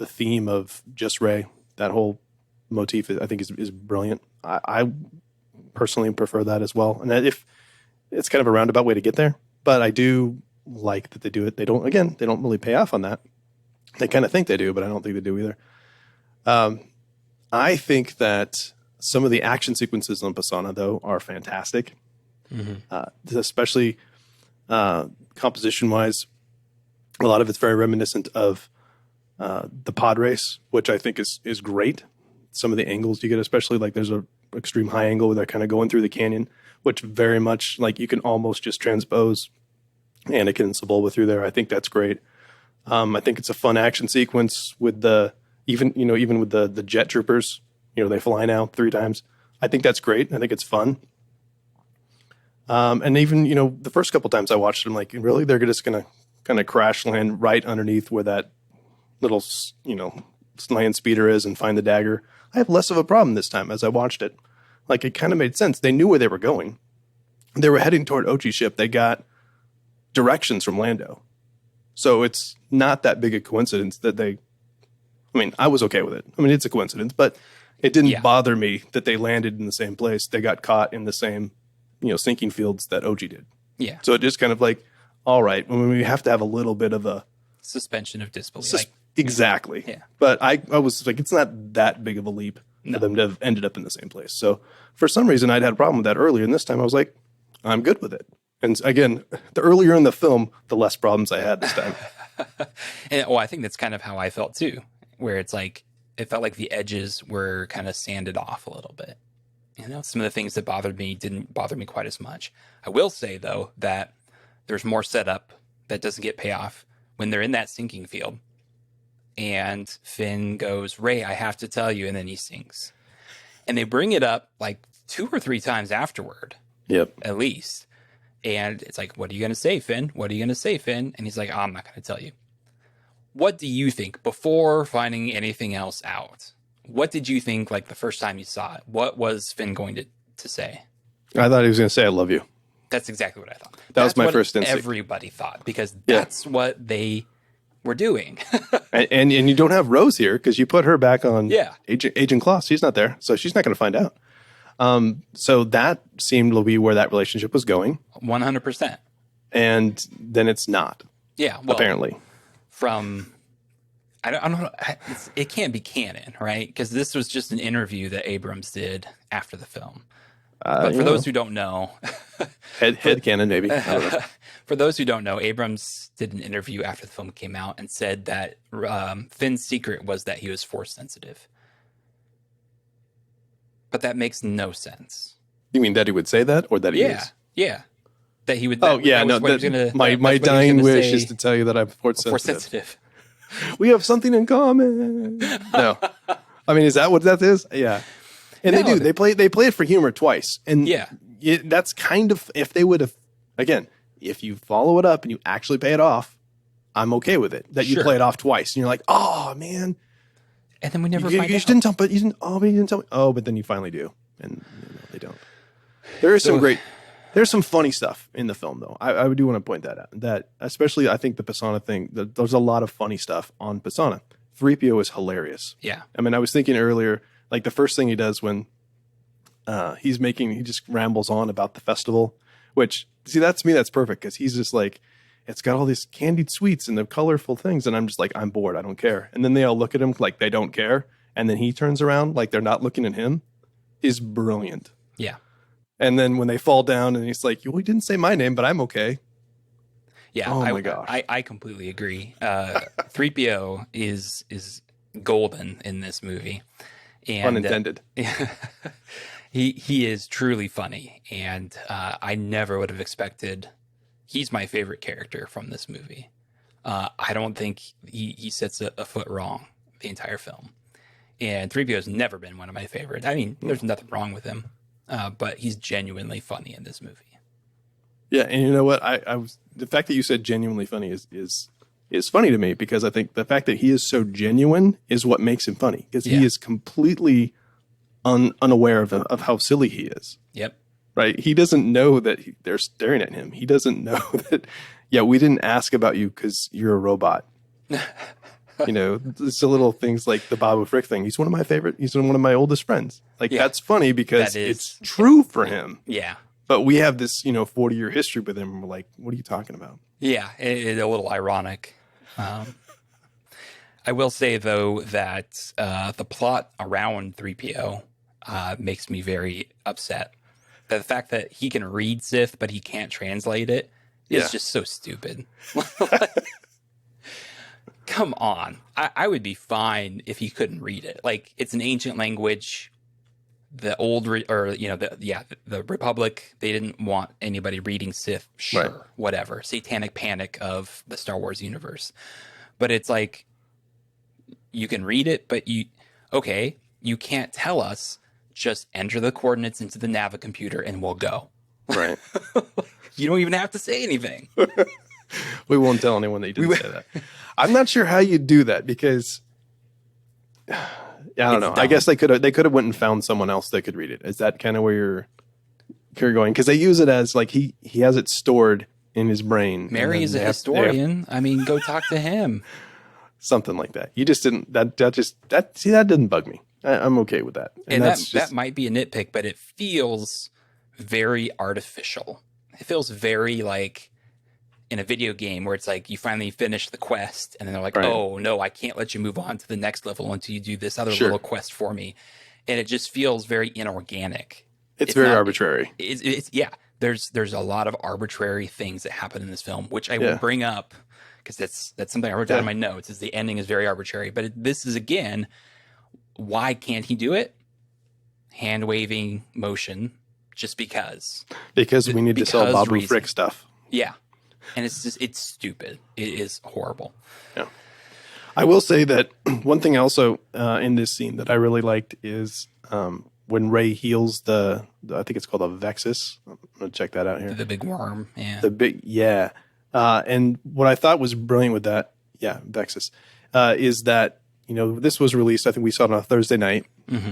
theme of just Rey, that whole motif, I think is brilliant. I personally prefer that as well. And if it's kind of a roundabout way to get there, but I do like that they do it. They don't really pay off on that. They kind of think they do, but I don't think they do either. I think that some of the action sequences on Pisana, though, are fantastic. Especially composition-wise. A lot of it's very reminiscent of the pod race, which I think is great. Some of the angles you get, especially like there's a extreme high angle where they're kind of going through the canyon, which very much like you can almost just transpose Anakin and Sebulba through there. I think that's great. I think it's a fun action sequence with even with the jet troopers. They fly now 3 times. I think that's great. I think it's fun. And even the first couple times I watched it, I'm like, really, they're just gonna kind of crash land right underneath where that little land speeder is and find the dagger. I have less of a problem this time as I watched it. Like, it kind of made sense. They knew where they were going. They were heading toward Ochi's ship. They got directions from Lando. So it's not that big a coincidence that I was okay with it. It's a coincidence, but it didn't bother me that they landed in the same place. They got caught in the same, sinking fields that Ochi did. Yeah. So it just kind of like, all right, we have to have a little bit of a suspension of disbelief. Exactly. Yeah. But I was like, it's not that big of a leap for them to have ended up in the same place. So for some reason, I'd had a problem with that earlier. And this time I was like, I'm good with it. And again, the earlier in the film, the less problems I had this time. I think that's kind of how I felt too, where it's like, it felt like the edges were kind of sanded off a little bit. Some of the things that bothered me didn't bother me quite as much. I will say, though, that there's more setup that doesn't get payoff when they're in that sinking field. And Finn goes, Rey, I have to tell you. And then he sinks. And they bring it up like 2 or 3 times afterward. Yep. At least. And it's like, what are you going to say, Finn? What are you going to say, Finn? And he's like, I'm not going to tell you. What do you think before finding anything else out? What did you think like the first time you saw it? What was Finn going to say? I thought he was going to say, I love you. That's exactly what I thought. That was my first instinct. Everybody thought, because that's what they were doing. and you don't have Rose here because you put her back on Agent Kloss. She's not there, so she's not going to find out. So that seemed to be where that relationship was going. 100%. And then it's not. Yeah. Well, apparently. I don't know. It can't be canon, right? Because this was just an interview that Abrams did after the film. But for those who don't know, head canon maybe. I don't know. For those who don't know, Abrams did an interview after the film came out and said that Finn's secret was that he was force sensitive. But that makes no sense. You mean that he would say that, or that he Yeah, is? yeah. That he would. Oh That, yeah, that no. was what he was gonna. My That's what he was dying gonna wish say is to tell you that I'm force Force sensitive. sensitive. We have something in common. No, I mean, is that what that is? Yeah, and they No, do. They play it for humor twice, and Yeah. that's kind of, if they would have, again, if you follow it up and you actually pay it off, I'm okay with it. That you Sure. play it off twice, and you're like, oh man, And then we never you find just out. didn't tell, but you didn't. Oh, but you didn't tell me. Oh, but then you finally do, and they don't. There is some So- great. There's some funny stuff in the film, though. I do want to point that out. That especially, I think the Pisana thing. There's a lot of funny stuff on Pisana. 3PO is hilarious. Yeah. I mean, I was thinking earlier, like the first thing he does when he just rambles on about the festival, which, see, that's me, that's perfect, because he's just like, it's got all these candied sweets and the colorful things, and I'm just like, I'm bored, I don't care. And then they all look at him like they don't care, and then he turns around like they're not looking at him, is brilliant. Yeah. And then when they fall down and he's like, well, he didn't say my name, but I'm okay. Yeah. Oh my gosh. I completely agree. 3PO is golden in this movie. And Unintended. he is truly funny, and I never would have expected. He's my favorite character from this movie. I don't think he sets a foot wrong the entire film, and 3PO has never been one of my favorites. I mean, there's nothing wrong with him, but he's genuinely funny in this movie. Yeah, and you know what? I was, the fact that you said genuinely funny is funny to me, because I think the fact that he is so genuine is what makes him funny, because Yeah. he is completely unaware of how silly he is. Yep. Right? He doesn't know that they're staring at him. He doesn't know that. Yeah, we didn't ask about you because you're a robot. You know, it's the little things like the Babu Frick thing. He's one of my favorite. He's one of my oldest friends. Like, Yeah. that's funny because That is- it's true for him. Yeah. But we have this, 40-year history with him. And we're like, what are you talking about? Yeah, it's a little ironic. I will say, though, that the plot around 3PO makes me very upset. The fact that he can read Sith, but he can't translate it is Yeah. just so stupid. Come on. I would be fine if he couldn't read it. Like, it's an ancient language. The old, the Republic, they didn't want anybody reading Sith. Sure, Right. whatever. Satanic panic of the Star Wars universe. But it's like, you can read it, but you can't tell us. Just enter the coordinates into the Navicomputer and we'll go. Right. You don't even have to say anything. We won't tell anyone that you didn't say that. I'm not sure how you do that, because I don't know. I dumb. guess they could have went and found someone else that could read it. Is that kind of where you're going? Because they use it as like he has it stored in his brain. and Mary then is a they have historian. I mean, go talk to him. something like that. You just didn't. That didn't bug me. I'm okay with that. And that's that might be a nitpick, but it feels very artificial. It feels very like in a video game where it's like you finally finish the quest and then they're like, Right. oh no, I can't let you move on to the next level until you do this other Sure. little quest for me. And it just feels very inorganic. it's very not- arbitrary. It's there's a lot of arbitrary things that happen in this film, which I Yeah. will bring up because that's something I wrote down in my notes, is the ending is very arbitrary. But this is, again, why can't he do it? Hand waving motion, just because. Because we need to sell because Babu reason. Frick stuff. Yeah. And it's stupid. It is horrible. Yeah. I will say that one thing also in this scene that I really liked is when Rey heals the I think it's called a Vexus. I'm going to check that out here. The big worm. Yeah. The big, yeah. And what I thought was brilliant with that, Vexus, is that, this was released, I think we saw it on a Thursday night,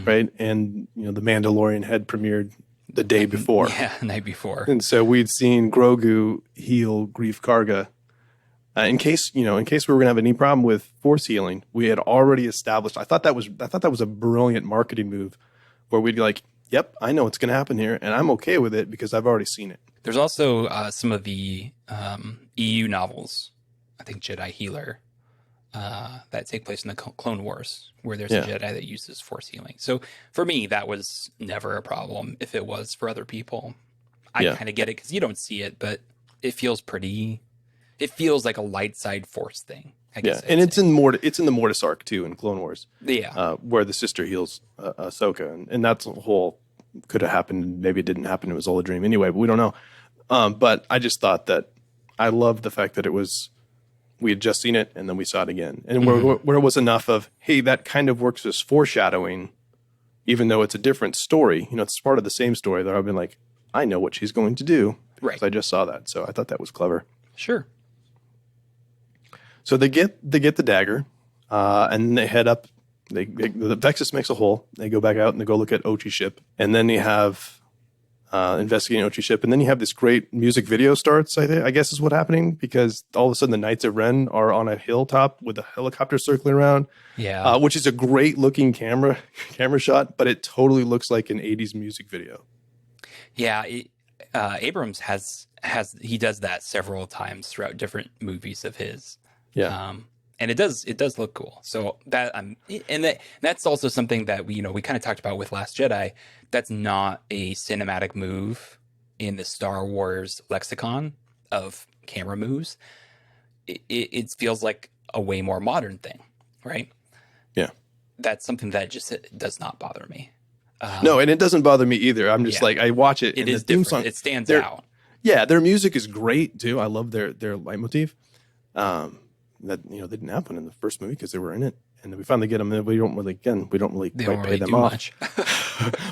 right? And, the Mandalorian had premiered the day before. Yeah, the night before. And so we'd seen Grogu heal Grief Karga. In case we were going to have any problem with force healing, we had already established. I thought that was a brilliant marketing move, where we'd be like, "Yep, I know what's going to happen here, and I'm okay with it because I've already seen it." There's also some of the EU novels, I think Jedi Healer, that take place in the Clone Wars, where there's a Jedi that uses force healing. So for me, that was never a problem. If it was for other people, I kind of get it because you don't see it, but it feels pretty. It feels like a light side force thing. I guess and it's in the Mortis arc too in Clone Wars. Yeah. Where the sister heals Ahsoka, and that's a whole could have happened. Maybe it didn't happen. It was all a dream anyway, but we don't know. But I just thought that I loved the fact that we had just seen it and then we saw it again. And where it was enough of, hey, that kind of works as foreshadowing, even though it's a different story. It's part of the same story that I've been like, I know what she's going to do. Right. I just saw that. So I thought that was clever. Sure. So they get the dagger, and they head up. The Vexus makes a hole. They go back out and they go look at Ochi's ship, and then you have investigating Ochi's ship, and then you have this great music video starts. I guess is what's happening, because all of a sudden the Knights of Ren are on a hilltop with a helicopter circling around. Yeah, which is a great looking camera shot, but it totally looks like an '80s music video. Yeah, Abrams he does that several times throughout different movies of his. Yeah. And it does look cool. So that's also something that we kind of talked about with Last Jedi. That's not a cinematic move in the Star Wars lexicon of camera moves. It feels like a way more modern thing, right? Yeah. That's something that just does not bother me. No, and it doesn't bother me either. I'm just like, I watch it. It is different. Song, it stands out. Yeah, their music is great too. I love their leitmotif. That they didn't have one in the first movie because they were in it, and then we finally get them. And we don't really quite pay them off. Much.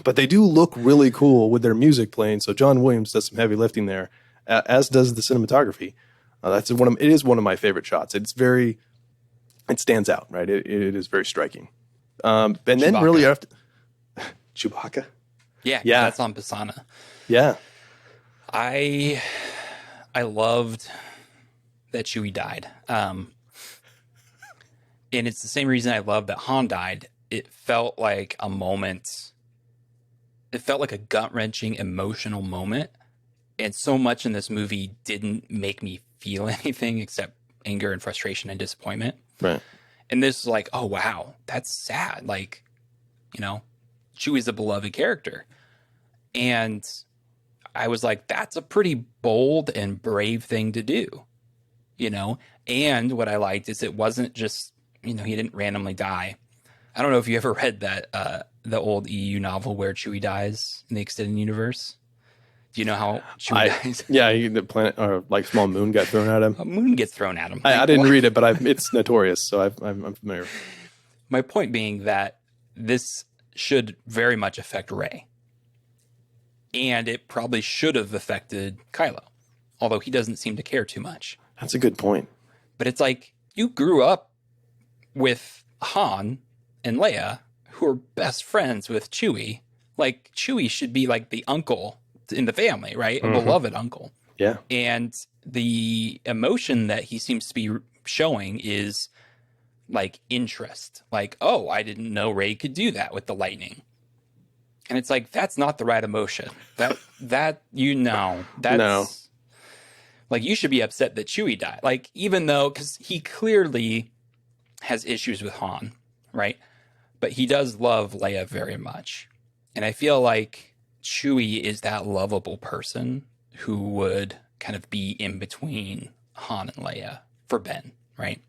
But they do look really cool with their music playing. So John Williams does some heavy lifting there, as does the cinematography. It is one of my favorite shots. It stands out, right? It is very striking. And Chewbacca. Then really after Chewbacca, yeah, that's on Pisana. Yeah, I loved that Chewie died. And it's the same reason I love that Han died. It felt like a moment. It felt like a gut-wrenching emotional moment. And so much in this movie didn't make me feel anything except anger and frustration and disappointment. Right. And this is like, oh, wow, that's sad. Like, Chewie's a beloved character. And I was like, that's a pretty bold and brave thing to do. And what I liked is it wasn't just, he didn't randomly die. I don't know if you ever read that, the old EU novel where Chewie dies in the extended universe. Do you know how Chewie dies? Yeah, the planet or like small moon got thrown at him. A moon gets thrown at him. I didn't read it, but it's notorious, so I'm familiar. My point being that this should very much affect Rey. And it probably should have affected Kylo, although he doesn't seem to care too much. That's a good point. But it's like, you grew up with Han and Leia, who are best friends with Chewie. Like, Chewie should be like the uncle in the family, right? A beloved uncle. Yeah. And the emotion that he seems to be showing is like interest. Like, oh, I didn't know Rey could do that with the lightning. And it's like, that's not the right emotion. That's No. Like, you should be upset that Chewie died. Like, even though, because he clearly has issues with Han, right? But he does love Leia very much. And I feel like Chewie is that lovable person who would kind of be in between Han and Leia for Ben, right?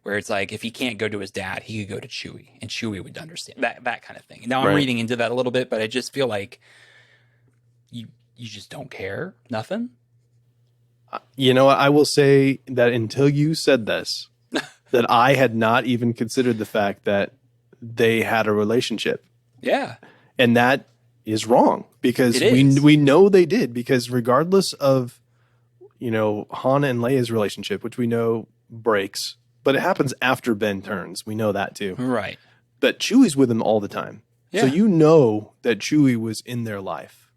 Where it's like, if he can't go to his dad, he could go to Chewie, and Chewie would understand that kind of thing. Now, I'm reading into that a little bit, but I just feel like you just don't care, nothing. I will say that until you said this, that I had not even considered the fact that they had a relationship. Yeah. And that is wrong, because we know they did, because regardless of, Han and Leia's relationship, which we know breaks, but it happens after Ben turns. We know that too. Right. But Chewie's with him all the time. Yeah. So you know that Chewie was in their life.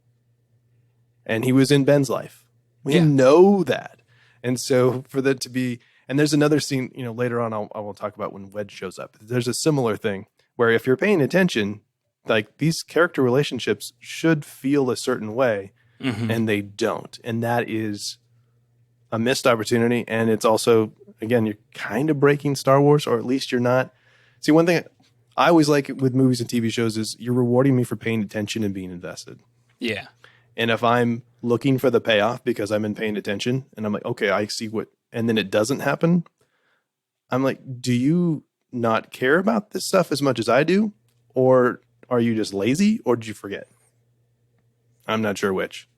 And he was in Ben's life. We know that. And so for that to be, and there's another scene, later on I will talk about when Wedge shows up. There's a similar thing where if you're paying attention, like, these character relationships should feel a certain way, and they don't. And that is a missed opportunity. And it's also, again, you're kind of breaking Star Wars, or at least you're not. See, one thing I always like with movies and TV shows is you're rewarding me for paying attention and being invested. Yeah. And if I'm looking for the payoff because I'm in paying attention and I'm like, okay, I see what, and then it doesn't happen, I'm like, do you not care about this stuff as much as I do? Or are you just lazy, or did you forget? I'm not sure which.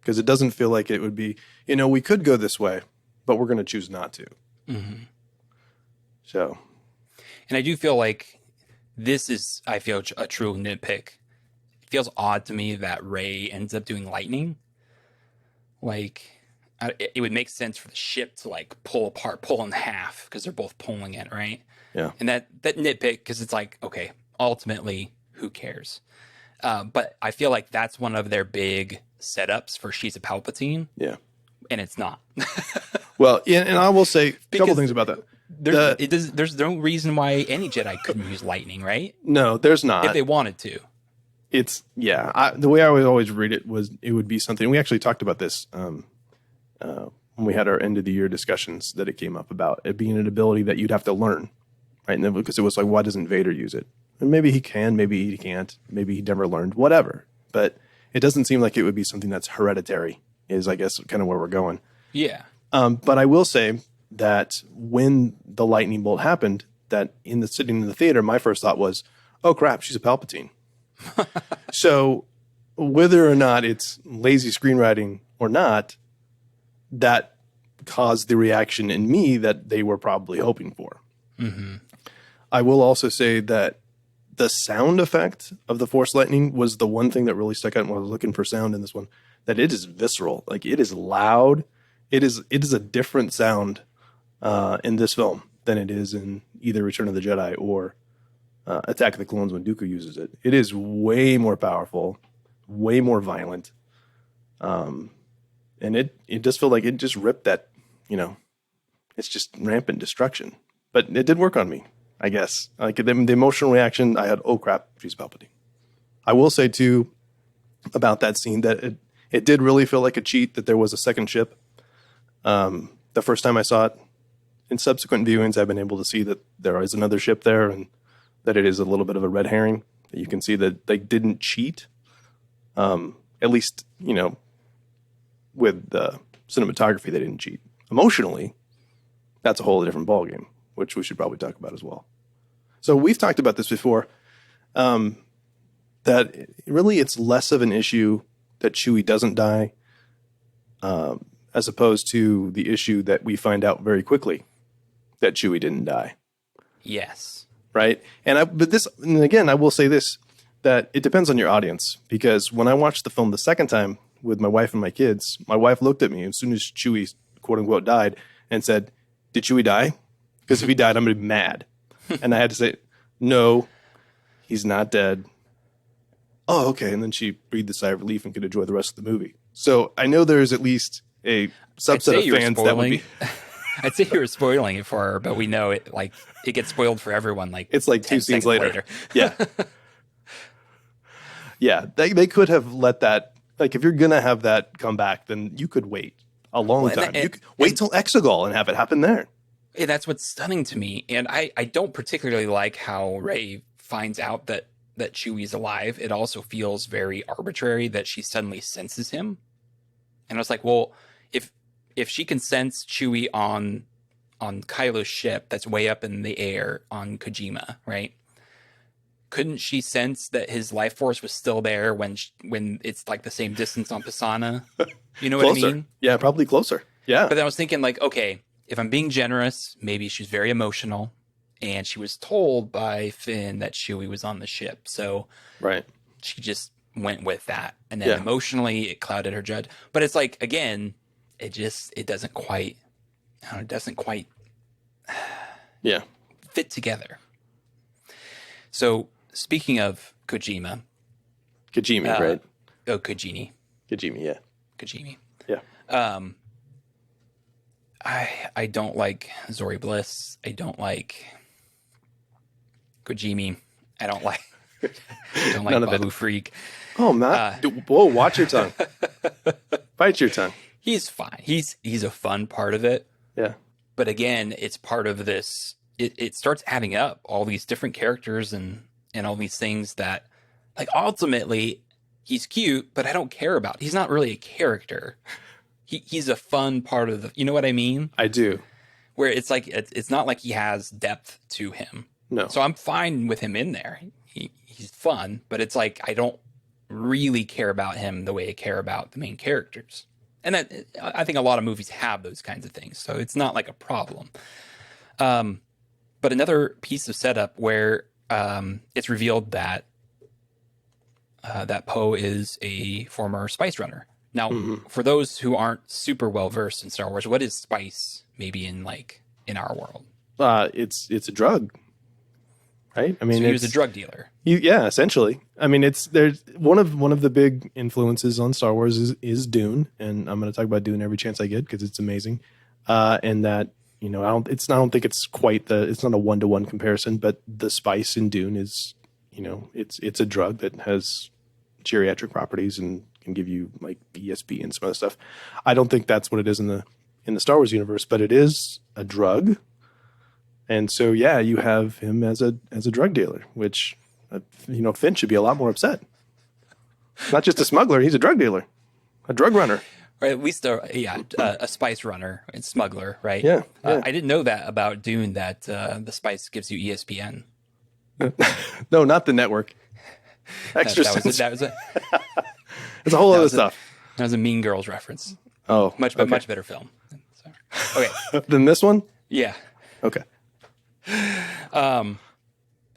Because it doesn't feel like it would be, we could go this way, but we're going to choose not to. Mm-hmm. So. And I do feel like this is, I feel, a true nitpick. It feels odd to me that Rey ends up doing lightning. Like, it would make sense for the ship to like pull apart, pull in half, because they're both pulling it, right? Yeah. And that nitpick, because it's like, okay, ultimately, who cares? But I feel like that's one of their big setups for she's a Palpatine. Yeah. And it's not. Well, and I will say a couple things about that. There's no reason why any Jedi couldn't use lightning, right? No, there's not. If they wanted to. It's, the way I would always read it was it would be something. We actually talked about this when we had our end of the year discussions, that it came up about it being an ability that you'd have to learn, right? And then, because it was like, why doesn't Vader use it? And maybe he can, maybe he can't, maybe he never learned, whatever. But it doesn't seem like it would be something that's hereditary, is I guess kind of where we're going. Yeah. But I will say that when the lightning bolt happened, that sitting in the theater, my first thought was, oh crap, she's a Palpatine. So whether or not it's lazy screenwriting or not, that caused the reaction in me that they were probably hoping for. Mm-hmm. I will also say that the sound effect of the Force lightning was the one thing that really stuck out when I was looking for sound in this one, that it is visceral. Like, it is loud. It is a different sound in this film than it is in either Return of the Jedi or Attack of the Clones when Dooku uses it. It is way more powerful, way more violent. And it does feel like it just ripped that, it's just rampant destruction. But it did work on me, I guess. Like, the emotional reaction, I had, oh crap, she's Palpatine. I will say too about that scene that it did really feel like a cheat that there was a second ship. The first time I saw it, in subsequent viewings, I've been able to see that there is another ship there, and that it is a little bit of a red herring. That you can see that they didn't cheat. At least, with the cinematography, they didn't cheat. Emotionally, that's a whole different ballgame, which we should probably talk about as well. So we've talked about this before, that really it's less of an issue that Chewie doesn't die, as opposed to the issue that we find out very quickly that Chewie didn't die. Yes. Right. And again, I will say this, that it depends on your audience, because when I watched the film the second time with my wife and my kids, my wife looked at me as soon as Chewie, quote unquote, died and said, did Chewie die? Because if he died, I'm going to be mad. And I had to say, no, he's not dead. Oh, okay. And then she breathed a sigh of relief and could enjoy the rest of the movie. So I know there's at least a subset of fans that would be. I'd say you were spoiling it for her, but we know it gets spoiled for everyone. Like, it's like 2 scenes later. Yeah. Yeah. They could have let that, like, if you're going to have that come back, then you could wait a long time. You could wait till Exegol and have it happen there. And that's what's stunning to me. And I don't particularly like how Rey finds out that Chewie's alive. It also feels very arbitrary that she suddenly senses him. And I was like, well, if she can sense Chewie on Kylo's ship that's way up in the air on Kojima, right? Couldn't she sense that his life force was still there when it's like the same distance on Pisana? You know what I mean? Yeah, probably closer. Yeah. But then I was thinking, like, okay, if I'm being generous, maybe she's very emotional, and she was told by Finn that Chewie was on the ship. So right, she just went with that. And then emotionally it clouded her judge. But it's like, again, it doesn't quite fit together. So speaking of Kojima, right? Oh, Kojimi, yeah. Kojimi. Yeah. I don't like Zori Bliss. I don't like Kojimi. I don't like Babu Freak. Oh, Matt. Whoa, watch your tongue. Bite your tongue. He's fine. He's a fun part of it. Yeah. But again, it's part of this. It starts adding up, all these different characters and all these things that, like, ultimately he's cute, but I don't care about. He's not really a character. He's a fun part of the, you know what I mean? I do. Where it's like, it's not like he has depth to him. No. So I'm fine with him in there. He's fun, but it's like, I don't really care about him the way I care about the main characters. And that, I think a lot of movies have those kinds of things, so it's not like a problem. But another piece of setup where it's revealed that that Poe is a former spice runner. Now, for those who aren't super well versed in Star Wars, what is spice? Maybe in our world, it's a drug, right? I mean, so he was a drug dealer. Yeah, essentially. I mean, there's one of the big influences on Star Wars is Dune, and I'm going to talk about Dune every chance I get because it's amazing. And that, I don't think it's it's not a 1-to-1 comparison, but the spice in Dune is, it's a drug that has geriatric properties and can give you like ESP and some other stuff. I don't think that's what it is in the Star Wars universe, but it is a drug. And so, yeah, you have him as a drug dealer, which, Finn should be a lot more upset. Not just a smuggler, he's a drug dealer, a drug runner. Or at least a spice runner and smuggler, right? Yeah. I didn't know that about Dune, that the spice gives you ESPN. No, not the network. Extra that was a it's a whole other stuff. That was a Mean Girls reference. Oh, much better film. So, okay. Than this one? Yeah. Okay.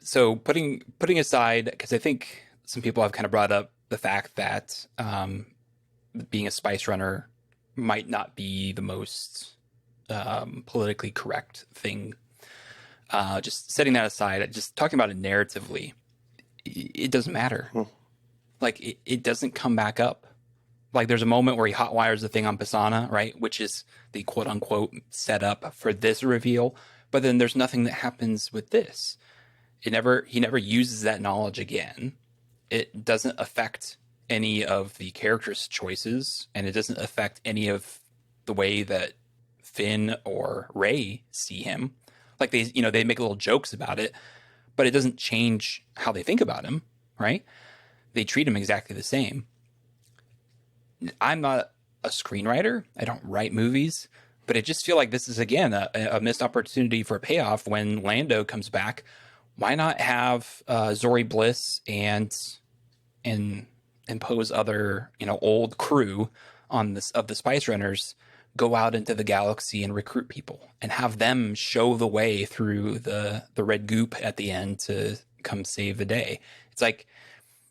So putting aside, because I think some people have kind of brought up the fact that being a spice runner might not be the most politically correct thing. Just setting that aside, just talking about it narratively, it doesn't matter. Like, it doesn't come back up. Like, there's a moment where he hotwires the thing on Pisana, right? Which is the quote unquote setup for this reveal. But then there's nothing that happens with this. He never uses that knowledge again. It doesn't affect any of the characters' choices, and it doesn't affect any of the way that Finn or Rey see him. Like, they make little jokes about it, but it doesn't change how they think about him, right? They treat him exactly the same. I'm not a screenwriter. I don't write movies, but I just feel like this is, again, a missed opportunity for a payoff when Lando comes back. Why not have Zori Bliss and Poe's other, old crew of the Spice Runners go out into the galaxy and recruit people and have them show the way through the red goop at the end to come save the day. It's like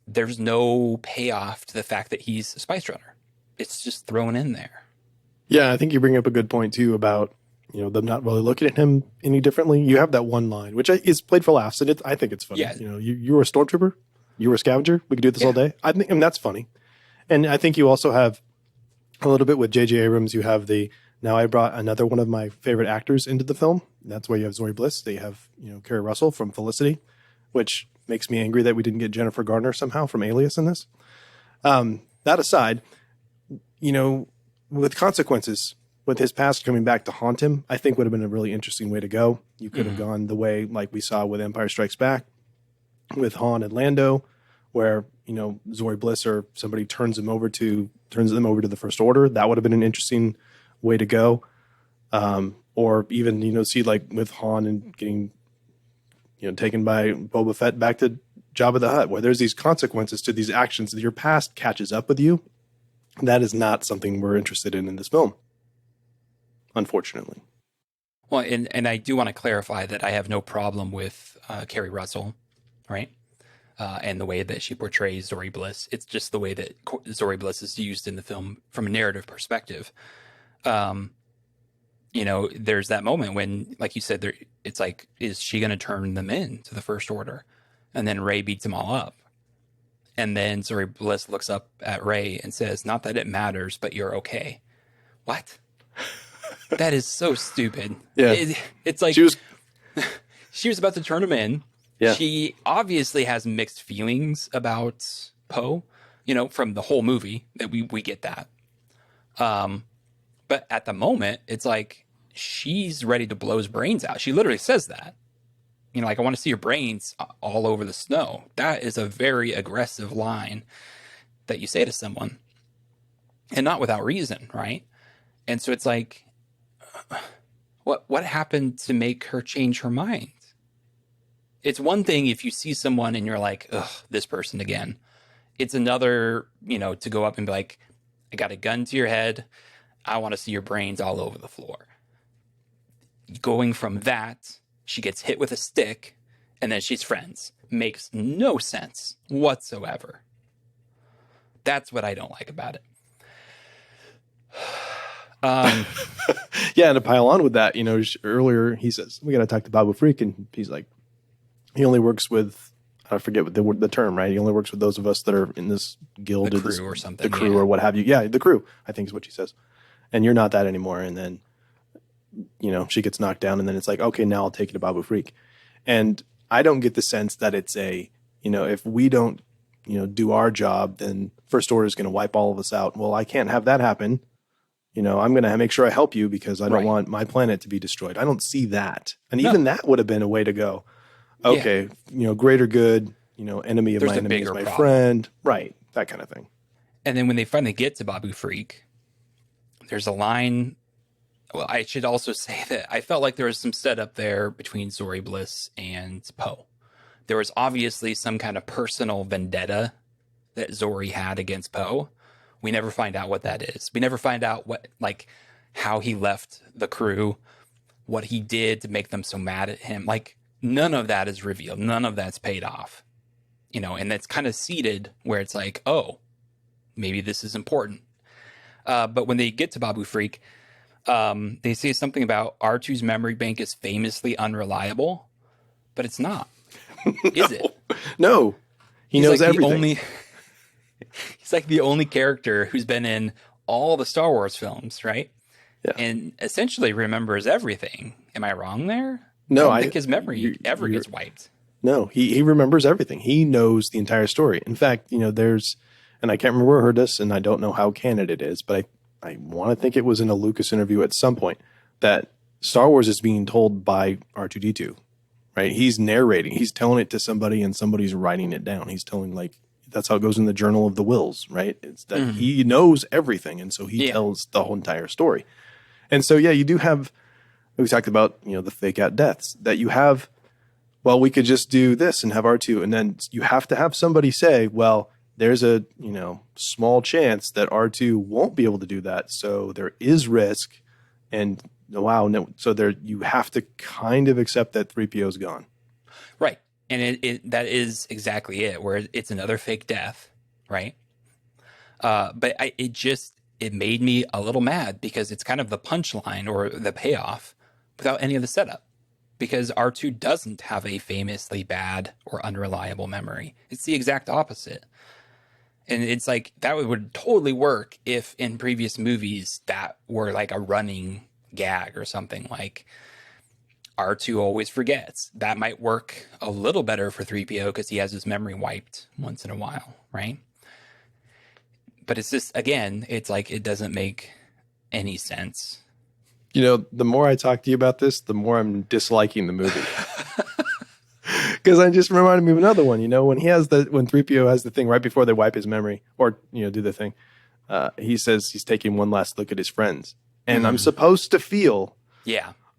there's no payoff to the fact that he's a Spice Runner. It's just thrown in there. Yeah, I think you bring up a good point too about them not really looking at him any differently. You have that one line, which is played for laughs, and I think it's funny. Yeah. You were a stormtrooper, you were a scavenger. We could do this all day. I think, that's funny, and I think you also have a little bit with J.J. Abrams. You have now I brought another one of my favorite actors into the film. That's where you have Zori Bliss. They have Kerry Russell from Felicity, which makes me angry that we didn't get Jennifer Garner somehow from Alias in this. That aside, with consequences, with his past coming back to haunt him, I think would have been a really interesting way to go. You could have gone the way like we saw with Empire Strikes Back, with Han and Lando, where Zori Bliss or somebody turns them over to the First Order. That would have been an interesting way to go. Or even see like with Han and getting taken by Boba Fett back to Jabba the Hutt, where there's these consequences to these actions that your past catches up with you. That is not something we're interested in this film, unfortunately. Well, and I do want to clarify that I have no problem with Kerry Russell, right? And the way that she portrays Zori Bliss. It's just the way that Zori Bliss is used in the film from a narrative perspective. There's that moment when, like you said, it's like, is she going to turn them in to the First Order? And then Rey beats them all up. And then Zori Bliss looks up at Rey and says, "Not that it matters, but you're okay." What? That is so stupid. Yeah. It's like she was about to turn him in. Yeah. She obviously has mixed feelings about Poe, from the whole movie that we get that. But at the moment, it's like she's ready to blow his brains out. She literally says that. Like, "I want to see your brains all over the snow." That is a very aggressive line that you say to someone, and not without reason, right? And so it's like, what happened to make her change her mind? It's one thing if you see someone and you're like, "Ugh, this person again." it's another, to go up and be like, I got a gun to your head. I want to see your brains all over the floor. Going from that, she gets hit with a stick, and then she's friends. Makes no sense whatsoever. That's what I don't like about it. Yeah, and to pile on with that, earlier he says, we got to talk to Babu Freak, and he's like, he only works with, I forget the term, right? He only works with those of us that are in this guild, the or crew or something. the crew or what have you. Yeah, the crew, I think is what she says. And you're not that anymore. And then, she gets knocked down, and then it's like, okay, now I'll take you to Babu Freak. And I don't get the sense that it's if we don't, do our job, then First Order is going to wipe all of us out. Well, I can't have that happen. I'm going to make sure I help you because I don't want my planet to be destroyed. I don't see that. And even that would have been a way to go. Okay, greater good, enemy of my enemy is my friend. Right, that kind of thing. And then when they finally get to Babu Freak, there's a line. Well, I should also say that I felt like there was some setup there between Zori Bliss and Poe. There was obviously some kind of personal vendetta that Zori had against Poe. We never find out what that is. We never find out how he left the crew, what he did to make them so mad at him. None of that is revealed. None of that's paid off. And that's kind of seeded where it's like, oh, maybe this is important. But when they get to Babu Freak, they say something about R2's memory bank is famously unreliable, but it's not. Is it? No. He knows everything. He's like the only character who's been in all the Star Wars films, right? Yeah. And essentially remembers everything. Am I wrong there? No, I don't think his memory ever gets wiped. No, he remembers everything. He knows the entire story. In fact, there's, and I can't remember where I heard this, and I don't know how canon it is, but I want to think it was in a Lucas interview at some point that Star Wars is being told by R2-D2, right? He's narrating. He's telling it to somebody, and somebody's writing it down. He's telling, that's how it goes in the Journal of the Wills, right? It's that he knows everything, and so he tells the whole entire story. And so, you do have, we talked about, the fake out deaths, that you have, well, we could just do this and have R2, and then you have to have somebody say, well, there's a, small chance that R2 won't be able to do that, so there is risk, and so you have to kind of accept that 3PO is gone. Right. And that is exactly it, where it's another fake death, right? But it made me a little mad because it's kind of the punchline or the payoff without any of the setup. Because R2 doesn't have a famously bad or unreliable memory. It's the exact opposite. And it's like, that would totally work if in previous movies that were like a running gag or something, like R2 always forgets. That might work a little better for 3PO because he has his memory wiped once in a while, right? But it's just, again, it's like it doesn't make any sense. The more I talk to you about this, the more I'm disliking the movie. Because I just reminded me of another one. When when 3PO has the thing right before they wipe his memory or do the thing, he says he's taking one last look at his friends, and I'm supposed to feel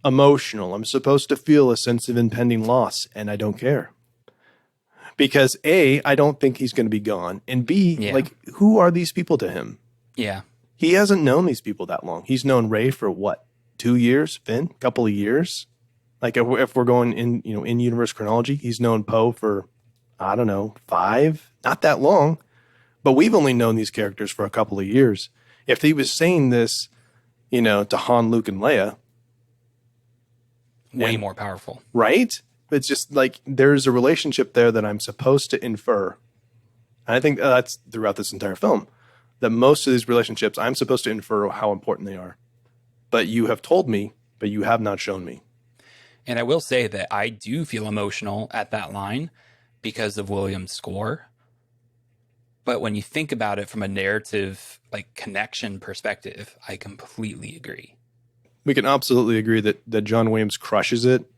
emotional. I'm supposed to feel a sense of impending loss, and I don't care. Because A, I don't think he's going to be gone, and B, who are these people to him? Yeah, he hasn't known these people that long. He's known Rey for what, 2 years? Finn, couple of years. If we're going in, in universe chronology, he's known Poe for, I don't know, 5, not that long, but we've only known these characters for a couple of years. If he was saying this, to Han, Luke, and Leia, way more powerful, right? It's just like there's a relationship there that I'm supposed to infer. And I think that's throughout this entire film, that most of these relationships I'm supposed to infer how important they are. But you have told me, but you have not shown me. And I will say that I do feel emotional at that line because of Williams' score. But when you think about it from a narrative, connection perspective, I completely agree. We can absolutely agree that John Williams crushes it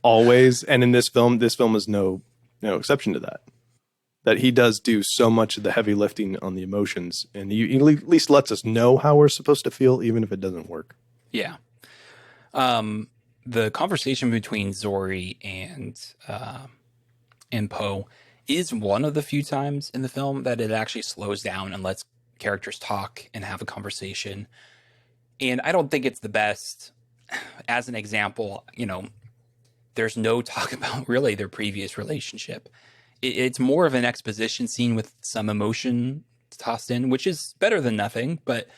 always. And in this film is no exception to that. That he does do so much of the heavy lifting on the emotions, and he at least lets us know how we're supposed to feel, even if it doesn't work. Yeah. The conversation between Zori and Poe is one of the few times in the film that it actually slows down and lets characters talk and have a conversation. And I don't think it's the best. As an example, there's no talk about really their previous relationship. It's more of an exposition scene with some emotion tossed in, which is better than nothing. But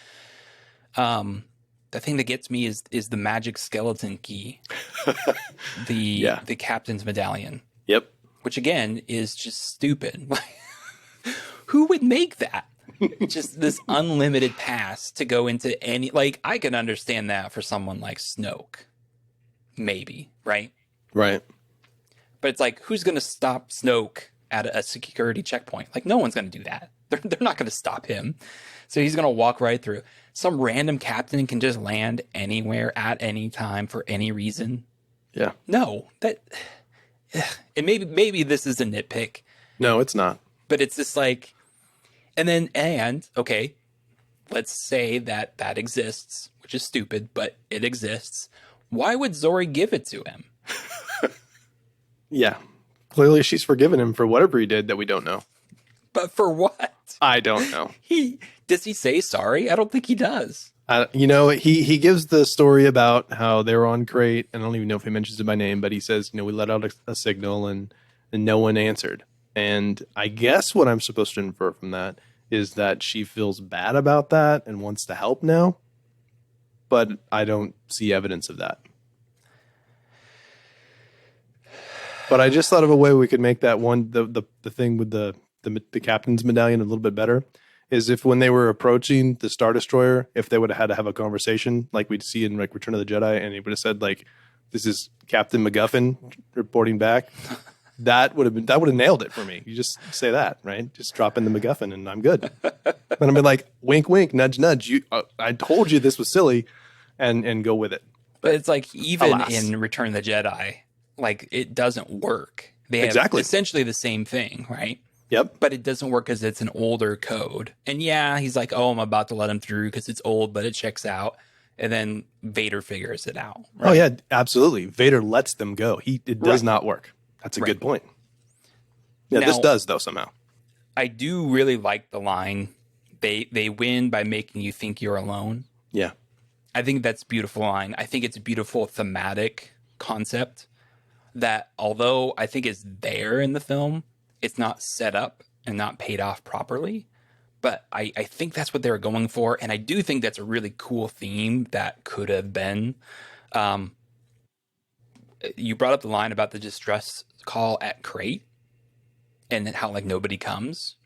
the thing that gets me is the magic skeleton key, the captain's medallion. Yep. Which again is just stupid. Who would make that? Just this unlimited pass to go into any, like, I can understand that for someone like Snoke. Maybe, right? Right. But it's like, who's going to stop Snoke at a security checkpoint? Like, no one's going to do that. They're not going to stop him. So he's going to walk right through. Some random captain can just land anywhere at any time for any reason. Yeah. No, and maybe this is a nitpick. No, it's not. But it's just like, okay, let's say that exists, which is stupid, but it exists. Why would Zori give it to him? Yeah. Clearly she's forgiven him for whatever he did that we don't know. But for what? I don't know. Does he say sorry? I don't think he does. He gives the story about how they were on Crate, and I don't even know if he mentions it by name, but he says, we let out a signal and no one answered. And I guess what I'm supposed to infer from that is that she feels bad about that and wants to help now, but I don't see evidence of that. But I just thought of a way we could make that one, the thing with the captain's medallion a little bit better. Is if when they were approaching the Star Destroyer, if they would have had to have a conversation like we'd see in like Return of the Jedi, and he would have said like, "This is Captain MacGuffin reporting back," that would have nailed it for me. You just say that, right? Just drop in the MacGuffin, and I'm good. And I'd be like, "Wink, wink, nudge, nudge." I told you this was silly, and go with it. But it's like even in Return of the Jedi, like it doesn't work. They have essentially the same thing, right? Yep. But it doesn't work because it's an older code. And yeah, he's like, oh, I'm about to let him through because it's old, but it checks out. And then Vader figures it out. Right? Oh, yeah, absolutely. Vader lets them go. It does not work. That's a good point. Yeah, now, this does, though, somehow. I do really like the line, they win by making you think you're alone. Yeah. I think that's a beautiful line. I think it's a beautiful thematic concept that, although I think is there in the film, it's not set up and not paid off properly, but I think that's what they were going for. And I do think that's a really cool theme that could have been. You brought up the line about the distress call at Crate and how like nobody comes.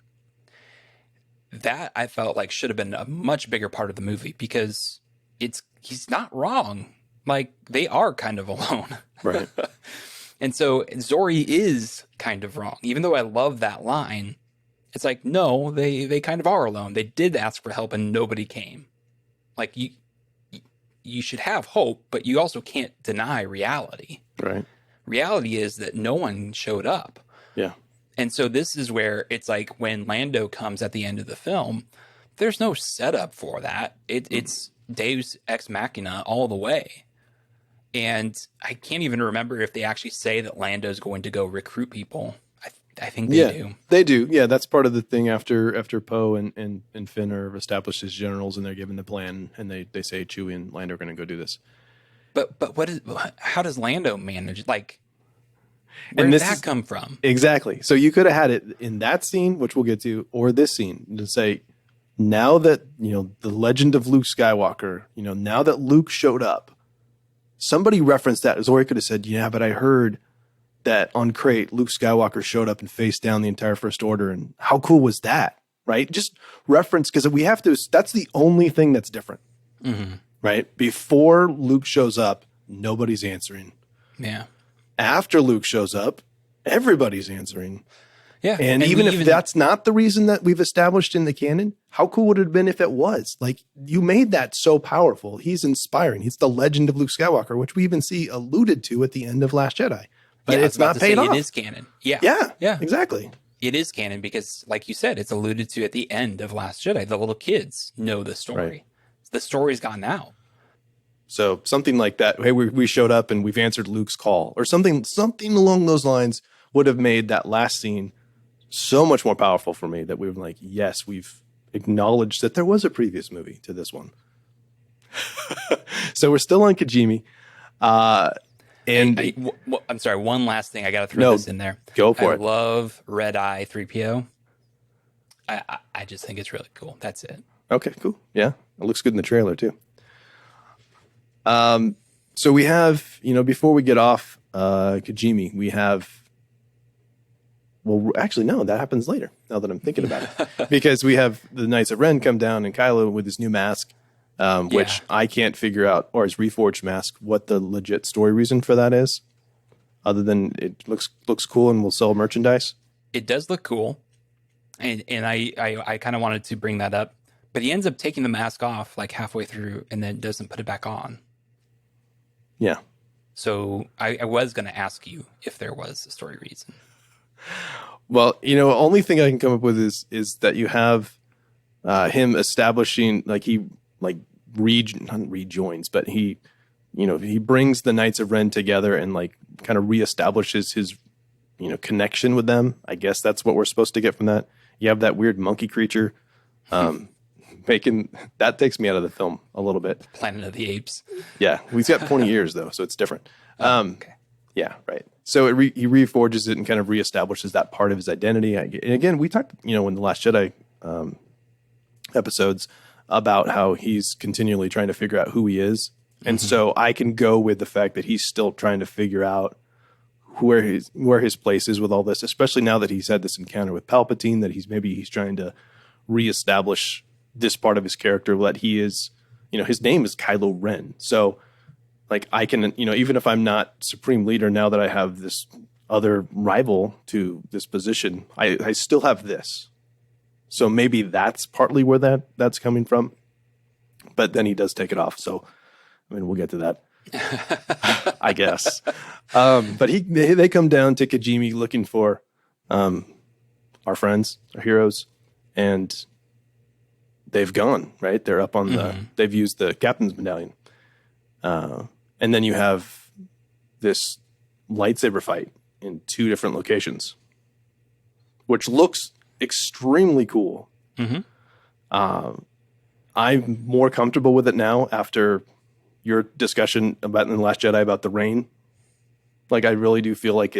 That I felt like should have been a much bigger part of the movie because he's not wrong. Like they are kind of alone. Right. And so Zori is kind of wrong. Even though I love that line, it's like, no, they kind of are alone. They did ask for help and nobody came. Like you should have hope, but you also can't deny reality. Right. Reality is that no one showed up. Yeah. And so this is where it's like when Lando comes at the end of the film, there's no setup for that. It's Deus Ex Machina all the way. And I can't even remember if they actually say that Lando's going to go recruit people. I think they do. They do. Yeah, that's part of the thing after Poe and Finn are established as generals and they're given the plan and they say Chewie and Lando are going to go do this. But how does Lando manage? Like, where did that come from? Exactly. So you could have had it in that scene, which we'll get to, or this scene to say, now that, the legend of Luke Skywalker, now that Luke showed up, somebody referenced that. Zori could have said, yeah, but I heard that on Crate, Luke Skywalker showed up and faced down the entire First Order. And how cool was that? Right? Just reference, because we have to, that's the only thing that's different. Mm-hmm. Right? Before Luke shows up, nobody's answering. Yeah. After Luke shows up, everybody's answering. Yeah. And even if that's not the reason that we've established in the canon, how cool would it have been if it was? Like, you made that so powerful. He's inspiring. He's the legend of Luke Skywalker, which we even see alluded to at the end of Last Jedi. But it's not paid off. It is canon. Yeah. Yeah, exactly. It is canon because, like you said, it's alluded to at the end of Last Jedi. The little kids know the story. Right. The story's gone out. So something like that. Hey, we showed up and we've answered Luke's call, or something along those lines would have made that last scene so much more powerful for me that we were like, yes, we've acknowledged that there was a previous movie to this one. So we're still on Kijimi. And I'm sorry, one last thing. I got to throw no, this in there. go for I it. love Red Eye 3PO. I just think it's really cool. That's it. Okay, cool. Yeah, it looks good in the trailer too. So we have, before we get off Kijimi, we have. Well, actually, no, that happens later. Now that I'm thinking about it, because we have the Knights of Ren come down and Kylo with his new mask, which I can't figure out, or his reforged mask, what the legit story reason for that is, other than it looks cool and will sell merchandise. It does look cool, and I kind of wanted to bring that up, but he ends up taking the mask off like halfway through and then doesn't put it back on. Yeah. So I was going to ask you if there was a story reason. Well, only thing I can come up with is that you have him establishing, like he not rejoins, but he brings the Knights of Ren together and like kind of reestablishes his connection with them. I guess that's what we're supposed to get from that. You have that weird monkey creature, making that takes me out of the film a little bit. Planet of the Apes. Yeah, he's got pointy ears though, so it's different. Okay. Yeah, right. So he reforges it and kind of reestablishes that part of his identity. And again, we talked, in the Last Jedi episodes about how he's continually trying to figure out who he is. And so I can go with the fact that he's still trying to figure out where his place is with all this, especially now that he's had this encounter with Palpatine, that he's trying to reestablish this part of his character, that he is, his name is Kylo Ren. So like I can, even if I'm not Supreme Leader, now that I have this other rival to this position, I still have this. So maybe that's partly where that's coming from. But then he does take it off. So, I mean, we'll get to that, I guess. But they come down to Kijimi looking for our friends, our heroes, and they've gone, right? They're up on they've used the captain's medallion. And then you have this lightsaber fight in 2 different locations, which looks extremely cool. I'm more comfortable with it now after your discussion about in The Last Jedi about the rain. Like, I really do feel like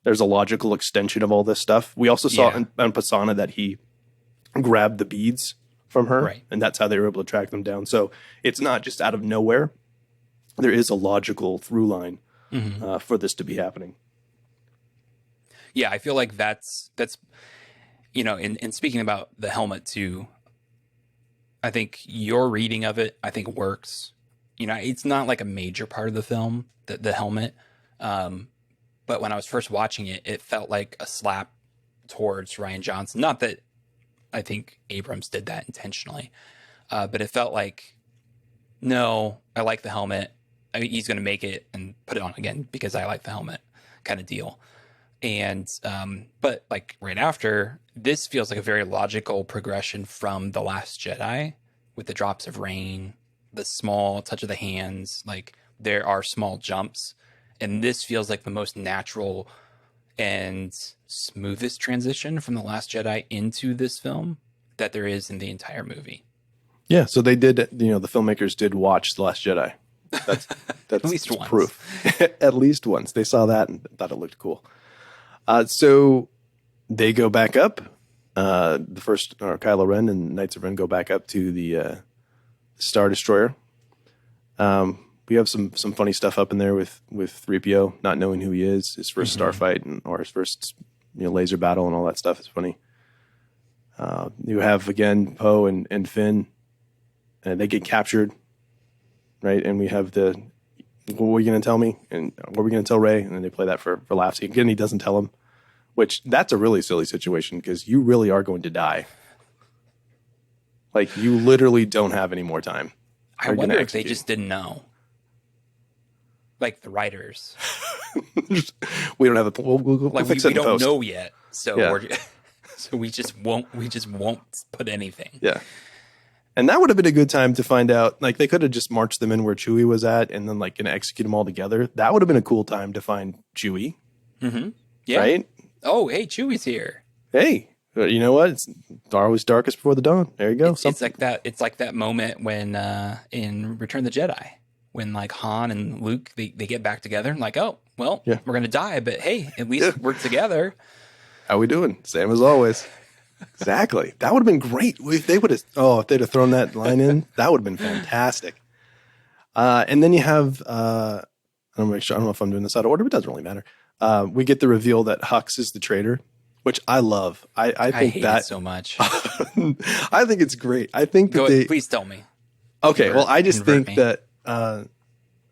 there's a logical extension of all this stuff. We also saw on Pasana that he grabbed the beads from her, right, and that's how they were able to track them down. So it's not just out of nowhere. There is a logical through line for this to be happening. Yeah, I feel like that's in speaking about the helmet too, I think your reading of it, I think works. It's not like a major part of the film, the helmet. But when I was first watching it, it felt like a slap towards Rian Johnson. Not that I think Abrams did that intentionally, but it felt like, no, I like the helmet. I mean, he's going to make it and put it on again because I like the helmet kind of deal. And, but like right after, this feels like a very logical progression from The Last Jedi with the drops of rain, the small touch of the hands, like there are small jumps. And this feels like the most natural and smoothest transition from The Last Jedi into this film that there is in the entire movie. Yeah. So they did, the filmmakers did watch The Last Jedi. That's at least once. Proof. At least once. They saw that and thought it looked cool. So they go back up. The first, or Kylo Ren and Knights of Ren go back up to the Star Destroyer. We have some funny stuff up in there with 3PO not knowing who he is, his first starfight or his first laser battle and all that stuff is funny. You have again Poe and Finn, and they get captured, right? And we have what were you going to tell me? And what were we going to tell Rey? And then they play that for laughs. Again, he doesn't tell him, which that's a really silly situation because you really are going to die. Like, you literally don't have any more time. I wonder if they just didn't know. Like the writers. We don't have we'll fix it in we don't post. know yet. So Yeah. so we just won't put anything. Yeah. And that would have been a good time to find out. Like, they could have just marched them in where Chewie was at and then like gonna execute them all together. That would have been a cool time to find Chewie. Mm-hmm. Yeah. Right? Oh, hey, Chewie's here. Hey, you know what? It's always darkest before the dawn. There you go. It's like that. It's like that moment when in Return of the Jedi, when like Han and Luke they get back together and like, oh well, Yeah. we're gonna die, but hey, at Yeah. least we're together. How we doing? Same as always. Exactly. That would have been great if they would have. Oh, if they'd have thrown that line in, that would have been fantastic. And then you have. I'm make sure. I don't know if I'm doing this out of order, but it doesn't really matter. We get the reveal that Hux is the traitor, which I love. I I think hate that it so much. I think it's great. I think that they. Please tell me. Okay, well, I just Convert think me. that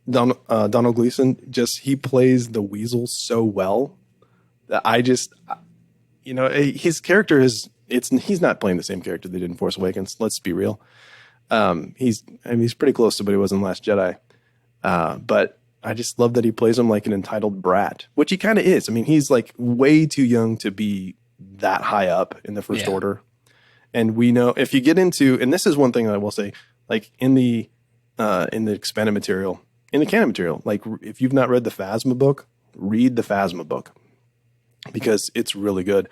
Donald Gleason he plays the weasel so well that I just, his character he's not playing the same character they did in Force Awakens. Let's be real. He's pretty close to what he was in Last Jedi. But I just love that he plays him like an entitled brat, which he kind of is. I mean, he's like way too young to be that high up in the First Order. And we know if you get into, and this is one thing that I will say, like in the expanded material, in the canon material, like if you've not read the Phasma book, read the Phasma book because it's really good.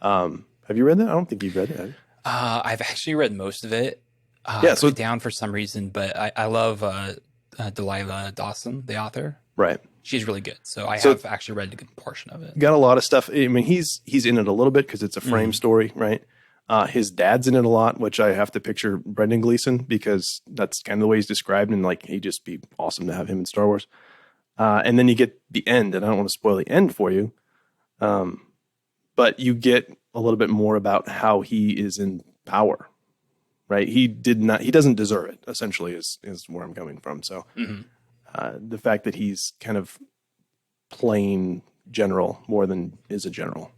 Have you read that? I don't think you've read it. I've actually read most of it. Yeah, I so put it down for some reason, but I love Delilah Dawson, the author. right. She's really good. So I have actually read a good portion of it. Got a lot of stuff. I mean, he's in it a little bit because it's a frame story, right? His dad's in it a lot, which I have to picture Brendan Gleeson because that's kind of the way he's described, and like he'd just be awesome to have him in Star Wars. And then you get the end, and I don't want to spoil the end for you, but you get a little bit more about how he is in power, right? He doesn't deserve it. Essentially, is where I'm coming from. So the fact that he's kind of plain general more than is a general.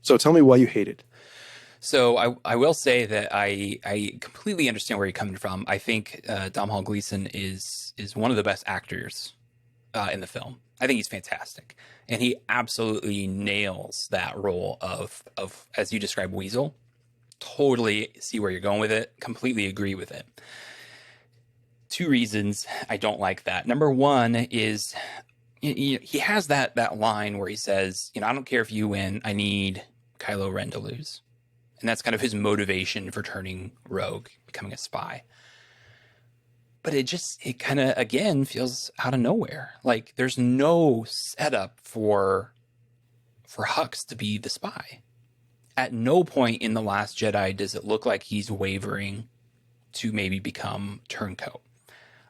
So tell me why you hate it. So I will say that I completely understand where you're coming from. I think Domhnall Gleeson is one of the best actors in the film. I think he's fantastic, and he absolutely nails that role of as you describe Weasel. Totally see where you're going with it. Completely agree with it. Two reasons I don't like that. Number one is he has that line where he says, I don't care if you win. I need Kylo Ren to lose. And that's kind of his motivation for turning rogue, becoming a spy. But it kind of, again, feels out of nowhere. Like there's no setup for Hux to be the spy. At no point in The Last Jedi does it look like he's wavering to maybe become turncoat.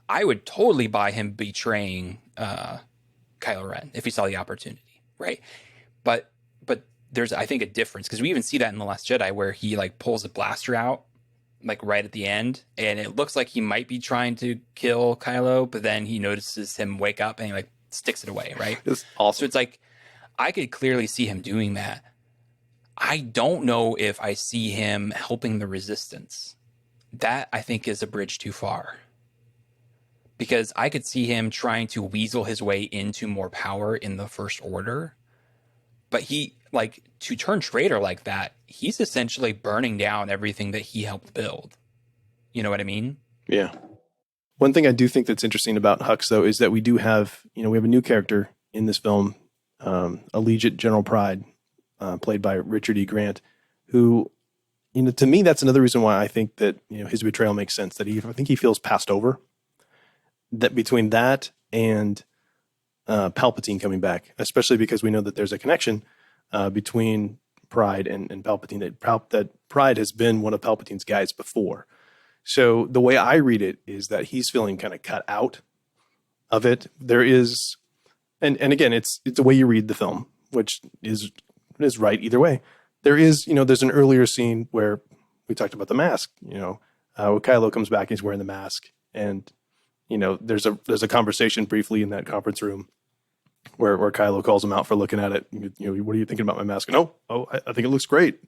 I would totally buy him betraying Kylo Ren if he saw the opportunity, right? But there's, I think, a difference because we even see that in The Last Jedi where he like pulls a blaster out like right at the end, and it looks like he might be trying to kill Kylo, but then he notices him wake up and he like sticks it away, right? It's awesome. So it's like I could clearly see him doing that. I don't know if I see him helping the Resistance. That I think is a bridge too far. Because I could see him trying to weasel his way into more power in the First Order. But he, like, to turn traitor like that, he's essentially burning down everything that he helped build. You know what I mean? Yeah. One thing I do think that's interesting about Hux, though, is that we do have, we have a new character in this film, Allegiant General Pride, played by Richard E. Grant, who, to me, that's another reason why I think that, his betrayal makes sense, that I think he feels passed over. That between that and Palpatine coming back, especially because we know that there's a connection between Pride and Palpatine, that Pride has been one of Palpatine's guys before. So the way I read it is that he's feeling kind of cut out of it. There is, and again, it's the way you read the film, which is right either way. There is, there's an earlier scene where we talked about the mask, where Kylo comes back, he's wearing the mask, and there's a conversation briefly in that conference room where Kylo calls him out for looking at it. What are you thinking about my mask? And, I think it looks great.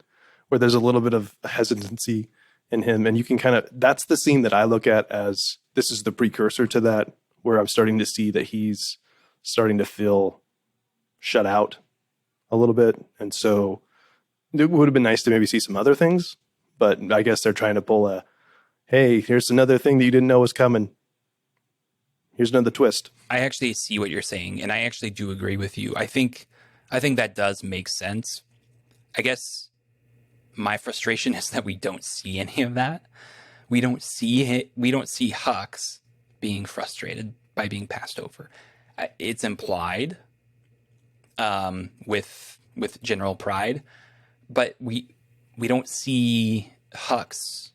Where there's a little bit of hesitancy in him, and you can that's the scene that I look at as this is the precursor to that, where I'm starting to see that he's starting to feel shut out a little bit. And so it would have been nice to maybe see some other things, but I guess they're trying to pull hey, here's another thing that you didn't know was coming. Here's another twist. I actually see what you're saying, and I actually do agree with you. I think that does make sense I guess my frustration is that we don't see any of that. We don't see Hux being frustrated by being passed over. It's implied with General Pride, but we don't see Hux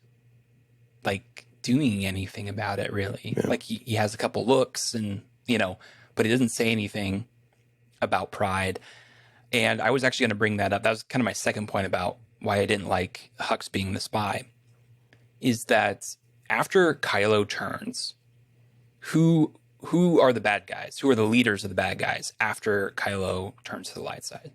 like doing anything about it really. Yeah. Like he has a couple looks and but he doesn't say anything about Pride. And I was actually going to bring that up. That was kind of my second point about why I didn't like Hux being the spy, is that after Kylo turns, who are the bad guys? Who are the leaders of the bad guys after Kylo turns to the light side?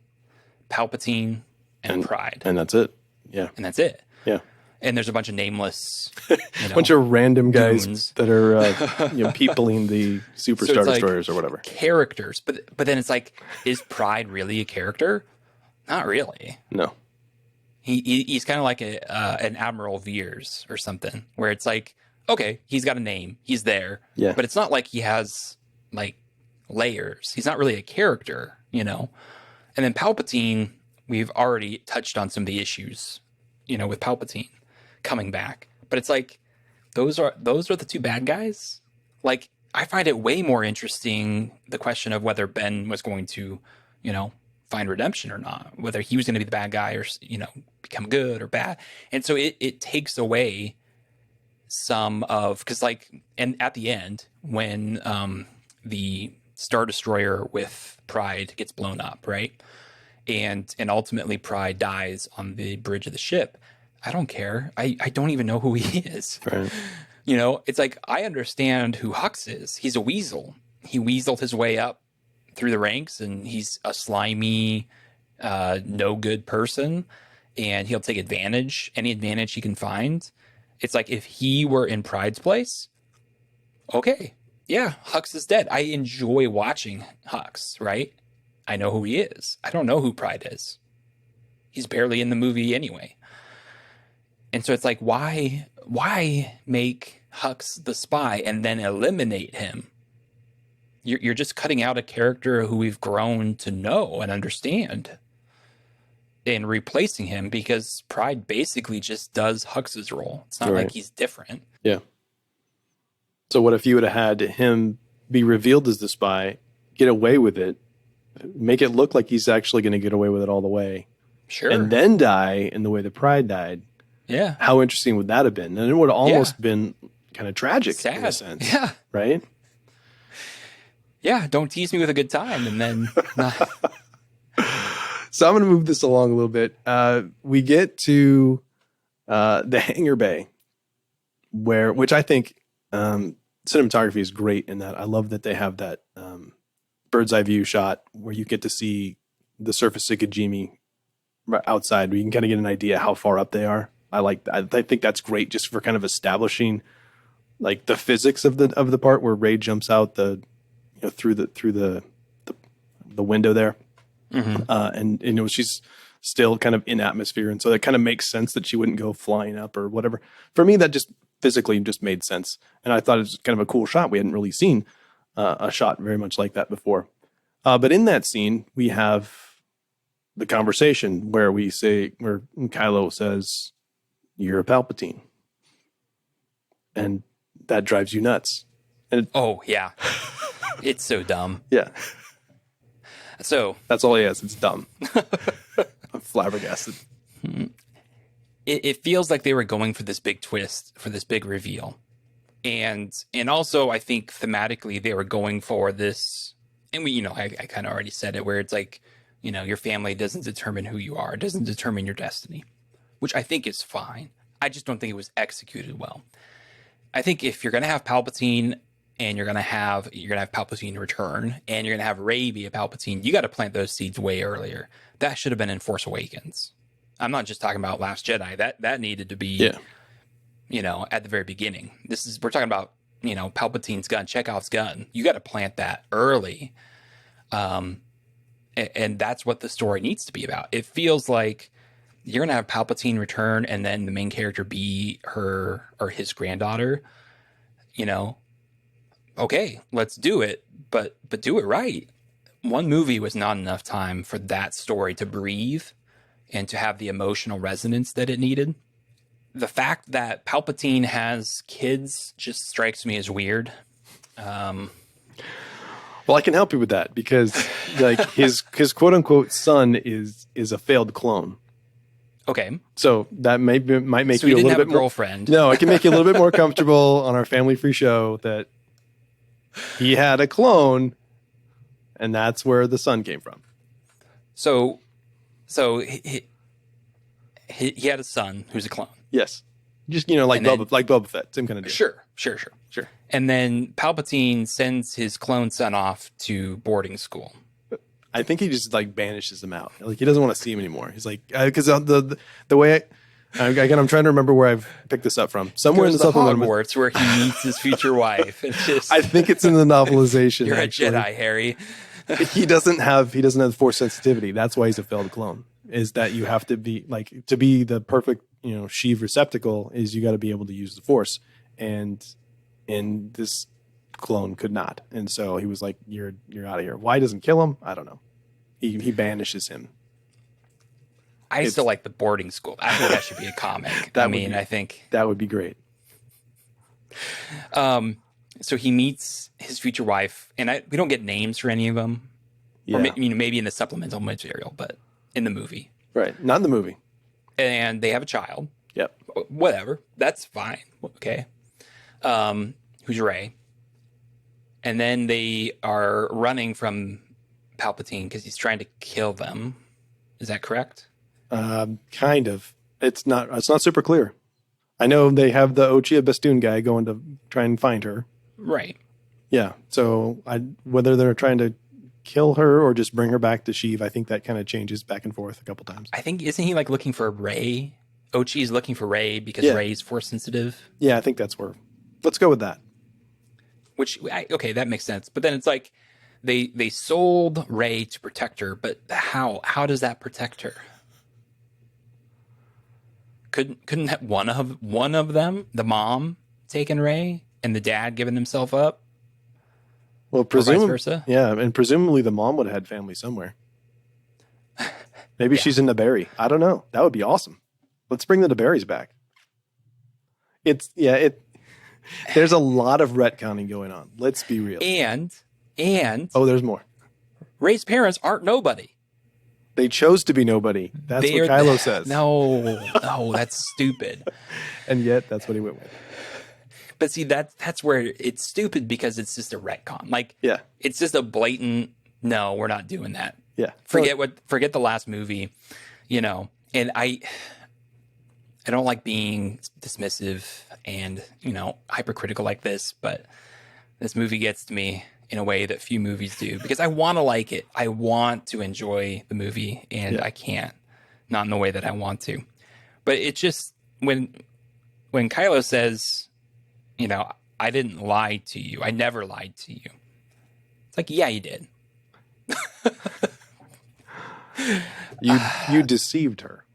Palpatine and Pride. And that's it. Yeah. And that's it. Yeah. And there's a bunch of nameless, a bunch of random guys goons that are, peopling the Super Star Destroyers or whatever. Characters. But then it's like, is Pride really a character? Not really. No. He's kind of like an Admiral Veers or something, where it's like, okay, he's got a name, he's there, yeah, but it's not like he has like layers. He's not really a character, And then Palpatine, we've already touched on some of the issues, with Palpatine coming back, but it's like those are the two bad guys. Like, I find it way more interesting the question of whether Ben was going to, find redemption or not, whether he was going to be the bad guy or, become good or bad. And so it takes away some of, because and at the end, when the Star Destroyer with Pride gets blown up, right? And ultimately Pride dies on the bridge of the ship. I don't care. I don't even know who he is. Right. It's like, I understand who Hux is. He's a weasel. He weaseled his way up through the ranks, and he's a slimy, no good person, and he'll take any advantage he can find. It's like, if he were in Pride's place, okay, yeah, Hux is dead. I enjoy watching Hux, right? I know who he is. I don't know who Pride is. He's barely in the movie anyway. And so it's like, why make Hux the spy and then eliminate him? You're just cutting out a character who we've grown to know and understand and replacing him, because Pride basically just does Hux's role. It's not like he's different. Yeah. So what if you would have had him be revealed as the spy, get away with it, make it look like he's actually going to get away with it all the way, sure, and then die in the way that Pride died? Yeah. How interesting would that have been? And it would have almost been kind of tragic. Sad. In a sense. Yeah. Right? Yeah, don't tease me with a good time and then not. So I'm going to move this along a little bit. We get to the hangar bay, which I think cinematography is great in that. I love that they have that bird's eye view shot where you get to see the surface of Kijimi outside. We can kind of get an idea how far up they are. I think that's great just for kind of establishing like the physics of the part where Rey jumps out through the window there. Mm-hmm. And she's still kind of in atmosphere, and so it kind of makes sense that she wouldn't go flying up or whatever. For me, that just physically just made sense, and I thought it was kind of a cool shot. We hadn't really seen a shot very much like that before. But in that scene, we have the conversation where Kylo says, "You're a Palpatine," and that drives you nuts. And oh yeah, it's so dumb. Yeah. So that's all he has. It's dumb. I'm flabbergasted. It feels like they were going for this big twist, for this big reveal. And also I think thematically they were going for this, and I kind of already said it, where it's like, your family doesn't determine who you are. It doesn't determine your destiny, which I think is fine. I just don't think it was executed well. I think if you're going to have Palpatine, and you're gonna have Palpatine return, and you're gonna have Rey be a Palpatine, you got to plant those seeds way earlier. That should have been in Force Awakens. I'm not just talking about Last Jedi. That needed to be, at the very beginning. We're talking about, Palpatine's gun, Chekhov's gun. You got to plant that early, and that's what the story needs to be about. It feels like you're gonna have Palpatine return, and then the main character be her or his granddaughter. Okay, let's do it, but do it right. One movie was not enough time for that story to breathe and to have the emotional resonance that it needed. The fact that Palpatine has kids just strikes me as weird. Well, I can help you with that because like his quote unquote son is a failed clone. Okay. So that might make So you he a didn't little have bit a girlfriend. No, it can make you a little bit more comfortable on our family free show that he had a clone, and that's where the son came from. So he had a son who's a clone. Yes, just like Boba Fett, same kind of deal. Sure. And then Palpatine sends his clone son off to boarding school. I think he just like banishes him out. Like he doesn't want to see him anymore. He's like because the way again, I'm trying to remember where I've picked this up from. Somewhere in the supplement, Hogwarts, where he meets his future wife. It's just, I think it's in the novelization. You're actually. a Jedi, Harry. He doesn't have force sensitivity. That's why he's a failed clone. Is that you have to be like to be the perfect Sheev receptacle is you got to be able to use the force, and this clone could not, and so he was like, "You're out of here." Why doesn't kill him? I don't know. He banishes him. I still like the boarding school. I think that should be a comic. I think that would be great. So he meets his future wife, and we don't get names for any of them. Yeah. Or maybe in the supplemental material, but in the movie. Right. Not in the movie. And they have a child. Yep. Whatever. That's fine. Okay. Who's Rey. And then they are running from Palpatine because he's trying to kill them. Is that correct? Kind of. It's not super clear. I know they have the Ochia Bestoon guy going to try and find her. Right. Yeah. So whether they're trying to kill her or just bring her back to Sheev, I think that kind of changes back and forth a couple times. I think, isn't he like looking for Rey? Ochi's looking for Rey because Rey's force sensitive. Yeah, I think that's where. Let's go with that. Okay, that makes sense. But then it's like they sold Rey to protect her, but how? How does that protect her? Couldn't one of them, the mom, taken Rey and the dad given himself up? Well, vice versa. Yeah, and presumably the mom would have had family somewhere. Maybe she's in Naberi. I don't know. That would be awesome. Let's bring the Naberis back. There's a lot of retconning going on. Let's be real. And there's more. Rey's parents aren't nobody. They chose to be nobody. That's what Kylo says. No, that's stupid. And yet that's what he went with. But see, that's where it's stupid because it's just a retcon. Like, it's just a blatant, no, we're not doing that. Yeah. Forget the last movie, and I don't like being dismissive and, hypercritical like this, but this movie gets to me in a way that few movies do because I want to like it. I want to enjoy the movie and I can't, not in the way that I want to. But it's just when Kylo says, I didn't lie to you. I never lied to you. It's like, yeah, you did. You deceived her.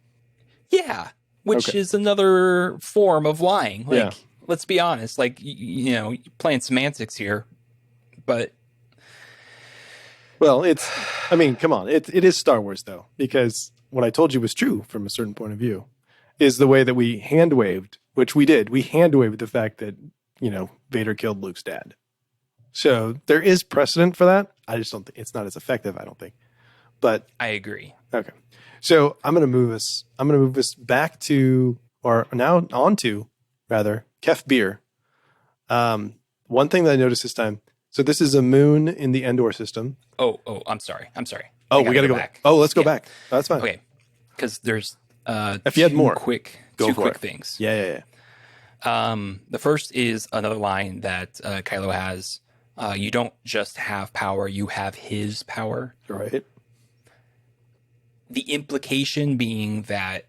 Yeah. Which is another form of lying. Like, let's be honest. Like, you're playing semantics here, but. Well, come on. It is Star Wars, though, because what I told you was true from a certain point of view is the way that we hand waved, which we did. We hand waved the fact that, Vader killed Luke's dad. So there is precedent for that. I just don't think it's not as effective, I don't think. But I agree. Okay. So I'm going to move us back to, or now on to, rather, Kef Bir. One thing that I noticed this time. So this is a moon in the Endor system. Oh, I'm sorry. Oh, we got to go back. Oh, let's go back. Oh, that's fine. Okay. Because there's if you had more, two quick things. Yeah. The first is another line that Kylo has. You don't just have power, you have his power. Right. The implication being that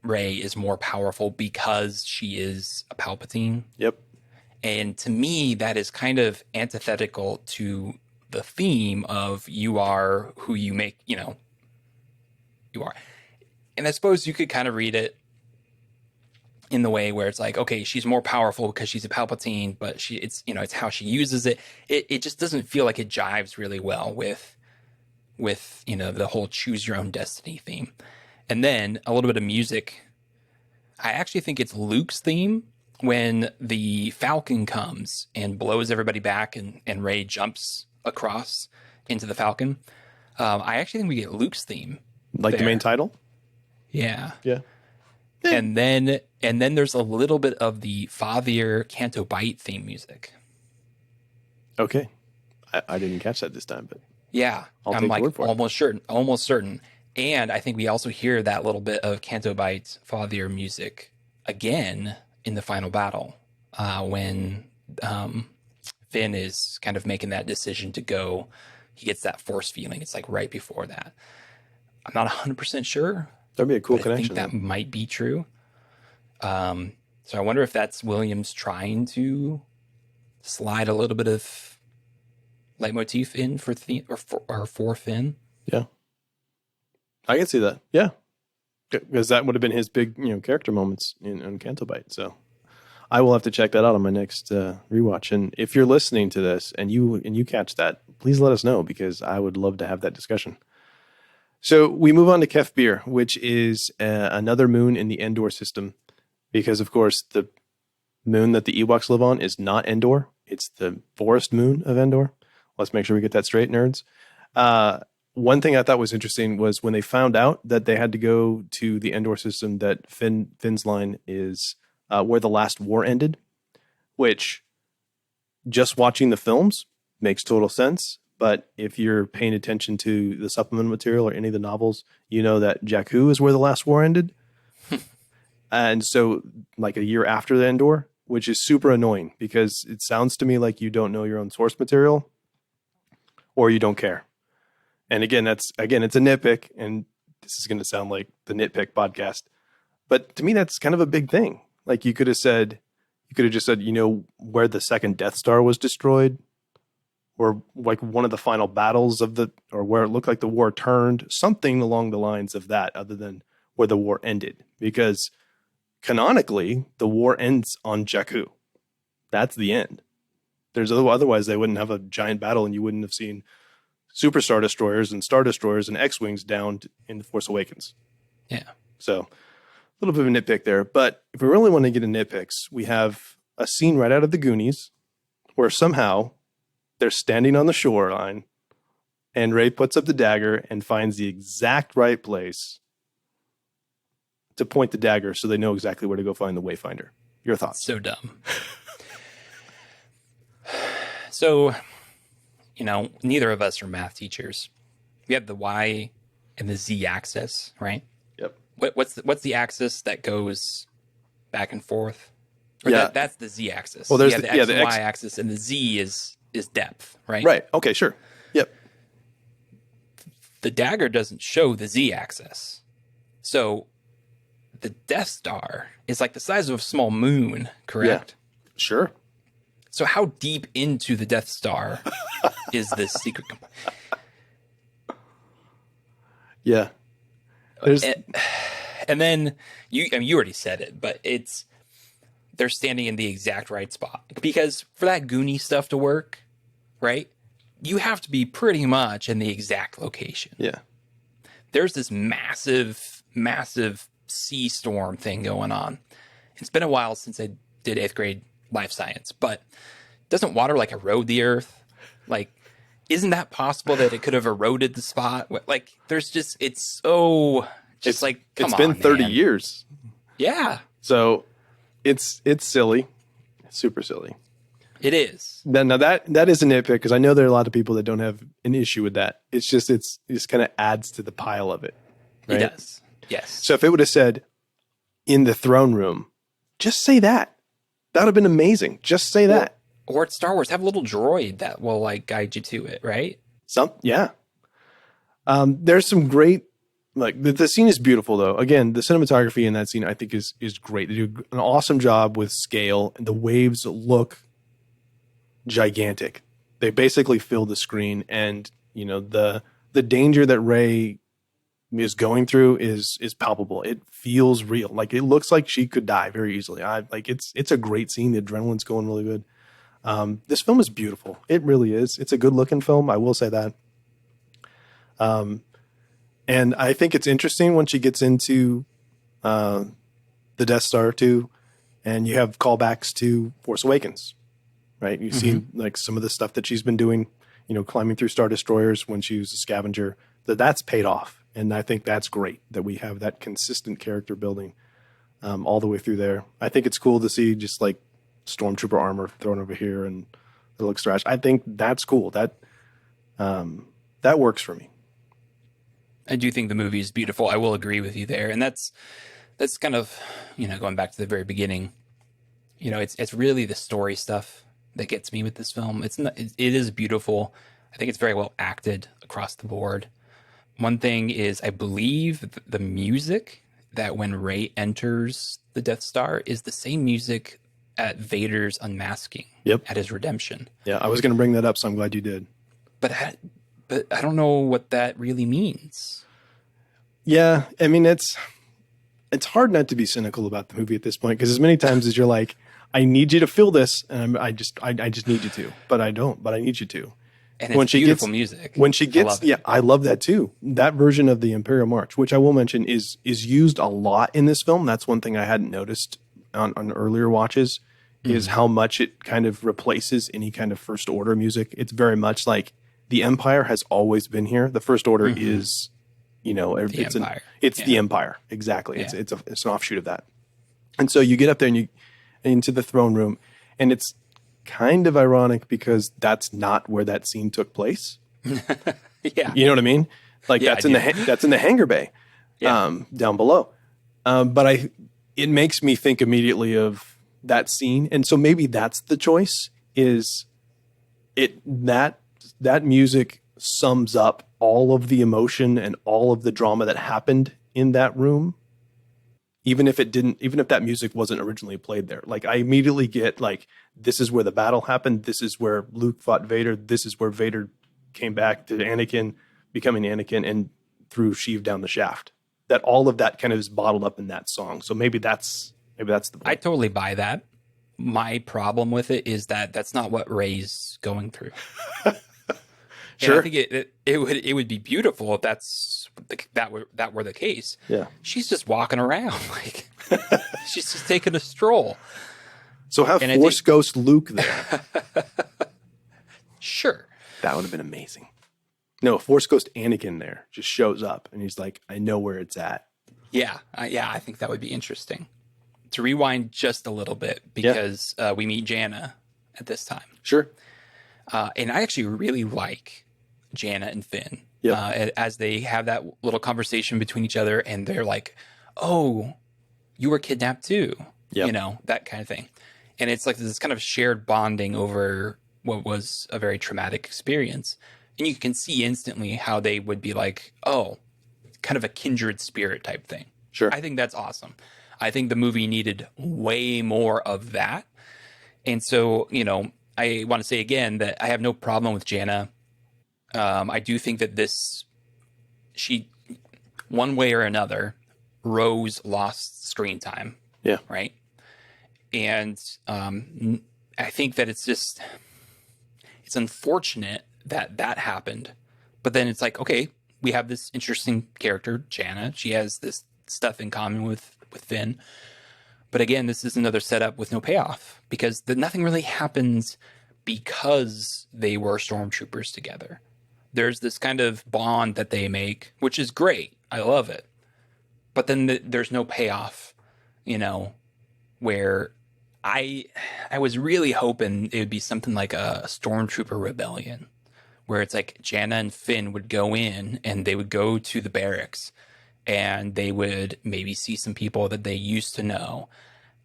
Rey is more powerful because she is a Palpatine. Yep. And to me, that is kind of antithetical to the theme of you are who you make, you are. And I suppose you could kind of read it in the way where it's like, okay, she's more powerful because she's a Palpatine, but it's how she uses it. It just doesn't feel like it jives really well with with, you know, the whole choose your own destiny theme. And then a little bit of music. I actually think it's Luke's theme when the Falcon comes and blows everybody back and Rey jumps across into the Falcon. I actually think we get Luke's theme. Like there. the main title? Yeah. Yeah. And then there's a little bit of the Fathier Canto Bight theme music. Okay. I didn't catch that this time, but Yeah. I'll I'm take like your word for it. almost certain. And I think we also hear that little bit of Canto Bight Fathier music again in the final battle when Finn is kind of making that decision to go. He gets that force feeling. It's like right before that. I'm not 100% sure. That'd be a cool I connection. think that might be true. So I wonder if that's Williams trying to slide a little bit of leitmotif in for Finn. Yeah. I can see that. Yeah. Because that would have been his big, character moments in Canto Bight. So I will have to check that out on my next rewatch. And if you're listening to this and you catch that, please let us know, because I would love to have that discussion. So we move on to Kef Bir, which is another moon in the Endor system, because of course the moon that the Ewoks live on is not Endor. It's the forest moon of Endor. Let's make sure we get that straight, nerds. One thing I thought was interesting was when they found out that they had to go to the Endor system, that Finn's line is where the last war ended, which just watching the films makes total sense. But if you're paying attention to the supplement material or any of the novels, you know that Jakku is where the last war ended. And so like a year after the Endor, which is super annoying because it sounds to me like you don't know your own source material or you don't care. And again, it's a nitpick, and this is going to sound like the nitpick podcast, but to me, that's kind of a big thing. Like you could have just said, where the second Death Star was destroyed, or like one of the final battles or where it looked like the war turned, something along the lines of that, other than where the war ended, because canonically the war ends on Jakku. That's the end. Otherwise they wouldn't have a giant battle, and you wouldn't have seen Super Star Destroyers and Star Destroyers and X-Wings down in The Force Awakens. Yeah. So a little bit of a nitpick there. But if we really want to get into nitpicks, we have a scene right out of the Goonies where somehow they're standing on the shoreline and Rey puts up the dagger and finds the exact right place to point the dagger so they know exactly where to go find the Wayfinder. Your thoughts? So dumb. So, neither of us are math teachers. We have the Y and the Z axis, right? Yep. What's the axis that goes back and forth? Or Yeah. That's the Z axis. Well, there's the the X and X Y axis, and the Z is depth, right? Right. Okay, sure. Yep. The dagger doesn't show the Z axis. So the Death Star is like the size of a small moon, correct? Yeah. Sure. So how deep into the Death Star is this secret? Yeah. And then you already said it, but they're standing in the exact right spot, because for that Goonie stuff to work, right? You have to be pretty much in the exact location. Yeah. There's this massive sea storm thing going on. It's been a while since I did 8th grade life science, but doesn't water like erode the earth? Like, isn't that possible that it could have eroded the spot? Like, it's like, come on, it's been 30 man. years. Yeah. So it's silly. Super silly. It is. Now that is a nitpick, because I know there are a lot of people that don't have an issue with that. It's just kind of adds to the pile of it. Right? It does. Yes. So if it would have said in the throne room, just say that. That would have been amazing. Just say that. Or at Star Wars, have a little droid that will like guide you to it, right? Yeah. There's some great, like the scene is beautiful though. Again, the cinematography in that scene I think is great. They do an awesome job with scale, and the waves look gigantic. They basically fill the screen, and the danger that Rey is going through is palpable. It feels real. Like it looks like she could die very easily. It's a great scene. The adrenaline's going really good. This film is beautiful. It really is. It's a good looking film. I will say that. And I think it's interesting when she gets into the Death Star too, and you have callbacks to Force Awakens, right? You see like some of the stuff that she's been doing, climbing through Star Destroyers when she was a scavenger, that's paid off. And I think that's great that we have that consistent character building all the way through there. I think it's cool to see just like Stormtrooper armor thrown over here and it looks trash. I think that's cool. That works for me. I do think the movie is beautiful. I will agree with you there. And that's kind of, going back to the very beginning, it's really the story stuff that gets me with this film. It is beautiful. I think it's very well acted across the board. One thing is, I believe the music that when Rey enters the Death Star is the same music at Vader's unmasking. Yep. At his redemption. Yeah, I was going to bring that up, so I'm glad you did. But I don't know what that really means. Yeah, I mean, it's hard not to be cynical about the movie at this point, because as many times as you're like, I need you to feel this, and I just need you to, but I don't, but I need you to. And it's beautiful music. When she gets, I love that too. That version of the Imperial March, which I will mention is used a lot in this film. That's one thing I hadn't noticed on earlier watches, is how much it kind of replaces any kind of First Order music. It's very much like the Empire has always been here. The First Order is, it's Empire. The Empire. Exactly. Yeah. It's an offshoot of that. And so you get up there and into the throne room, and it's kind of ironic because that's not where that scene took place. Yeah. You know what I mean? Like that's in the hangar bay, down below. But it makes me think immediately of that scene. And so maybe that's the choice, is that music sums up all of the emotion and all of the drama that happened in that room. Even if that music wasn't originally played there. Like, I immediately get like, this is where the battle happened. This is where Luke fought Vader. This is where Vader came back to Anakin, becoming Anakin, and threw Sheev down the shaft. That all of that kind of is bottled up in that song. So maybe that's the point. I totally buy that. My problem with it is that that's not what Rey's going through. Sure. And I think it would be beautiful if that were the case. Yeah. She's just walking around like she's just taking a stroll. So have Force Ghost Luke there. Sure. That would have been amazing. No, Force Ghost Anakin there just shows up and he's like, I know where it's at. Yeah. I think that would be interesting. To rewind just a little bit, because we meet Jannah at this time. Sure. And I actually really like Jannah and Finn as they have that little conversation between each other, and they're like, oh, you were kidnapped too. Yep. That kind of thing. And it's like this kind of shared bonding over what was a very traumatic experience. And you can see instantly how they would be like, oh, kind of a kindred spirit type thing. Sure. I think that's awesome. I think the movie needed way more of that. And so, I want to say again that I have no problem with Jannah. I do think that she, one way or another, Rose lost screen time. Yeah. Right. And I think that it's unfortunate that happened. But then it's like, okay, we have this interesting character, Jannah. She has this stuff in common with Finn. But again, this is another setup with no payoff, because nothing really happens because they were stormtroopers together. There's this kind of bond that they make, which is great. I love it. But then there's no payoff, where I was really hoping it would be something like a stormtrooper rebellion, where it's like Jannah and Finn would go in and they would go to the barracks and they would maybe see some people that they used to know,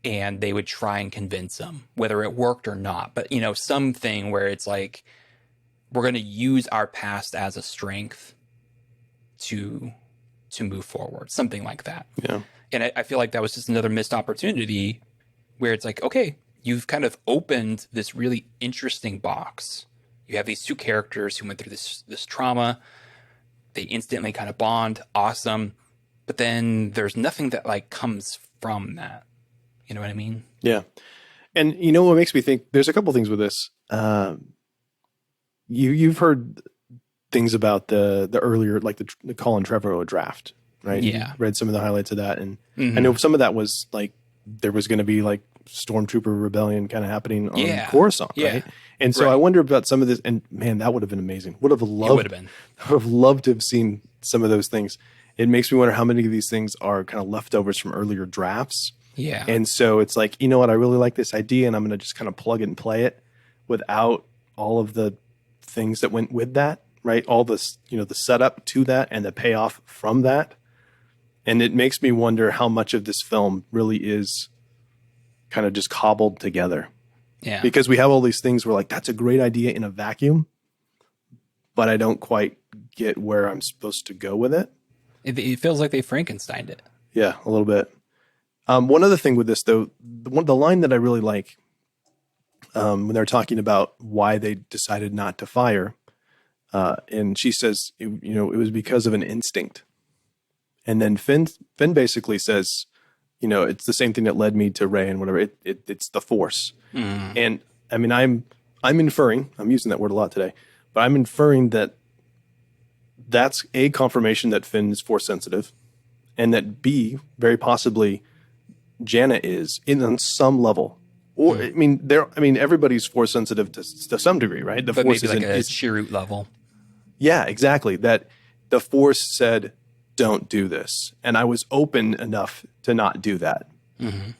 and they would try and convince them, whether it worked or not. But, something where it's like, we're going to use our past as a strength to move forward, something like that. Yeah. And I feel like that was just another missed opportunity, where it's like, okay, you've kind of opened this really interesting box. You have these two characters who went through this trauma. They instantly kind of bond. Awesome. But then there's nothing that like comes from that. You know what I mean? Yeah. And what makes me think, there's a couple things with this. You've heard things about the earlier, like the Colin Trevorrow draft, right? Yeah. Read some of the highlights of that, and Mhm. I know some of that was like there was going to be like Stormtrooper rebellion kind of happening on Yeah. Coruscant, Yeah. right? And so I wonder about some of this, and man, that would have been amazing. It would have been. I would have loved to have seen some of those things. It makes me wonder how many of these things are kind of leftovers from earlier drafts. Yeah. And so it's like, you know what, I really like this idea, and I'm going to just kind of plug it and play it without all of the things that went with that, right? All this, you know, the setup to that and the payoff from that. And it makes me wonder how much of this film really is kind of just cobbled together. Yeah. Because we have all these things where like, that's a great idea in a vacuum, but I don't quite get where I'm supposed to go with it. It feels like they Frankensteined it. Yeah, a little bit. One other thing with this, though, the line that I really like when they're talking about why they decided not to fire, and she says, you know, it was because of an instinct. And then Finn basically says, you know, it's the same thing that led me to Rey and whatever. It's the Force. Mm. And I mean, I'm inferring, I'm using that word a lot today, but I'm inferring that that's a confirmation that Finn is Force sensitive, and that B, very possibly, Janna is on some level. Or I mean, everybody's Force sensitive to some degree, right? The But Force maybe like a is Chirrut level. yeah, exactly. That the Force said, "Don't do this," and I was open enough to not do that. Mm-hmm.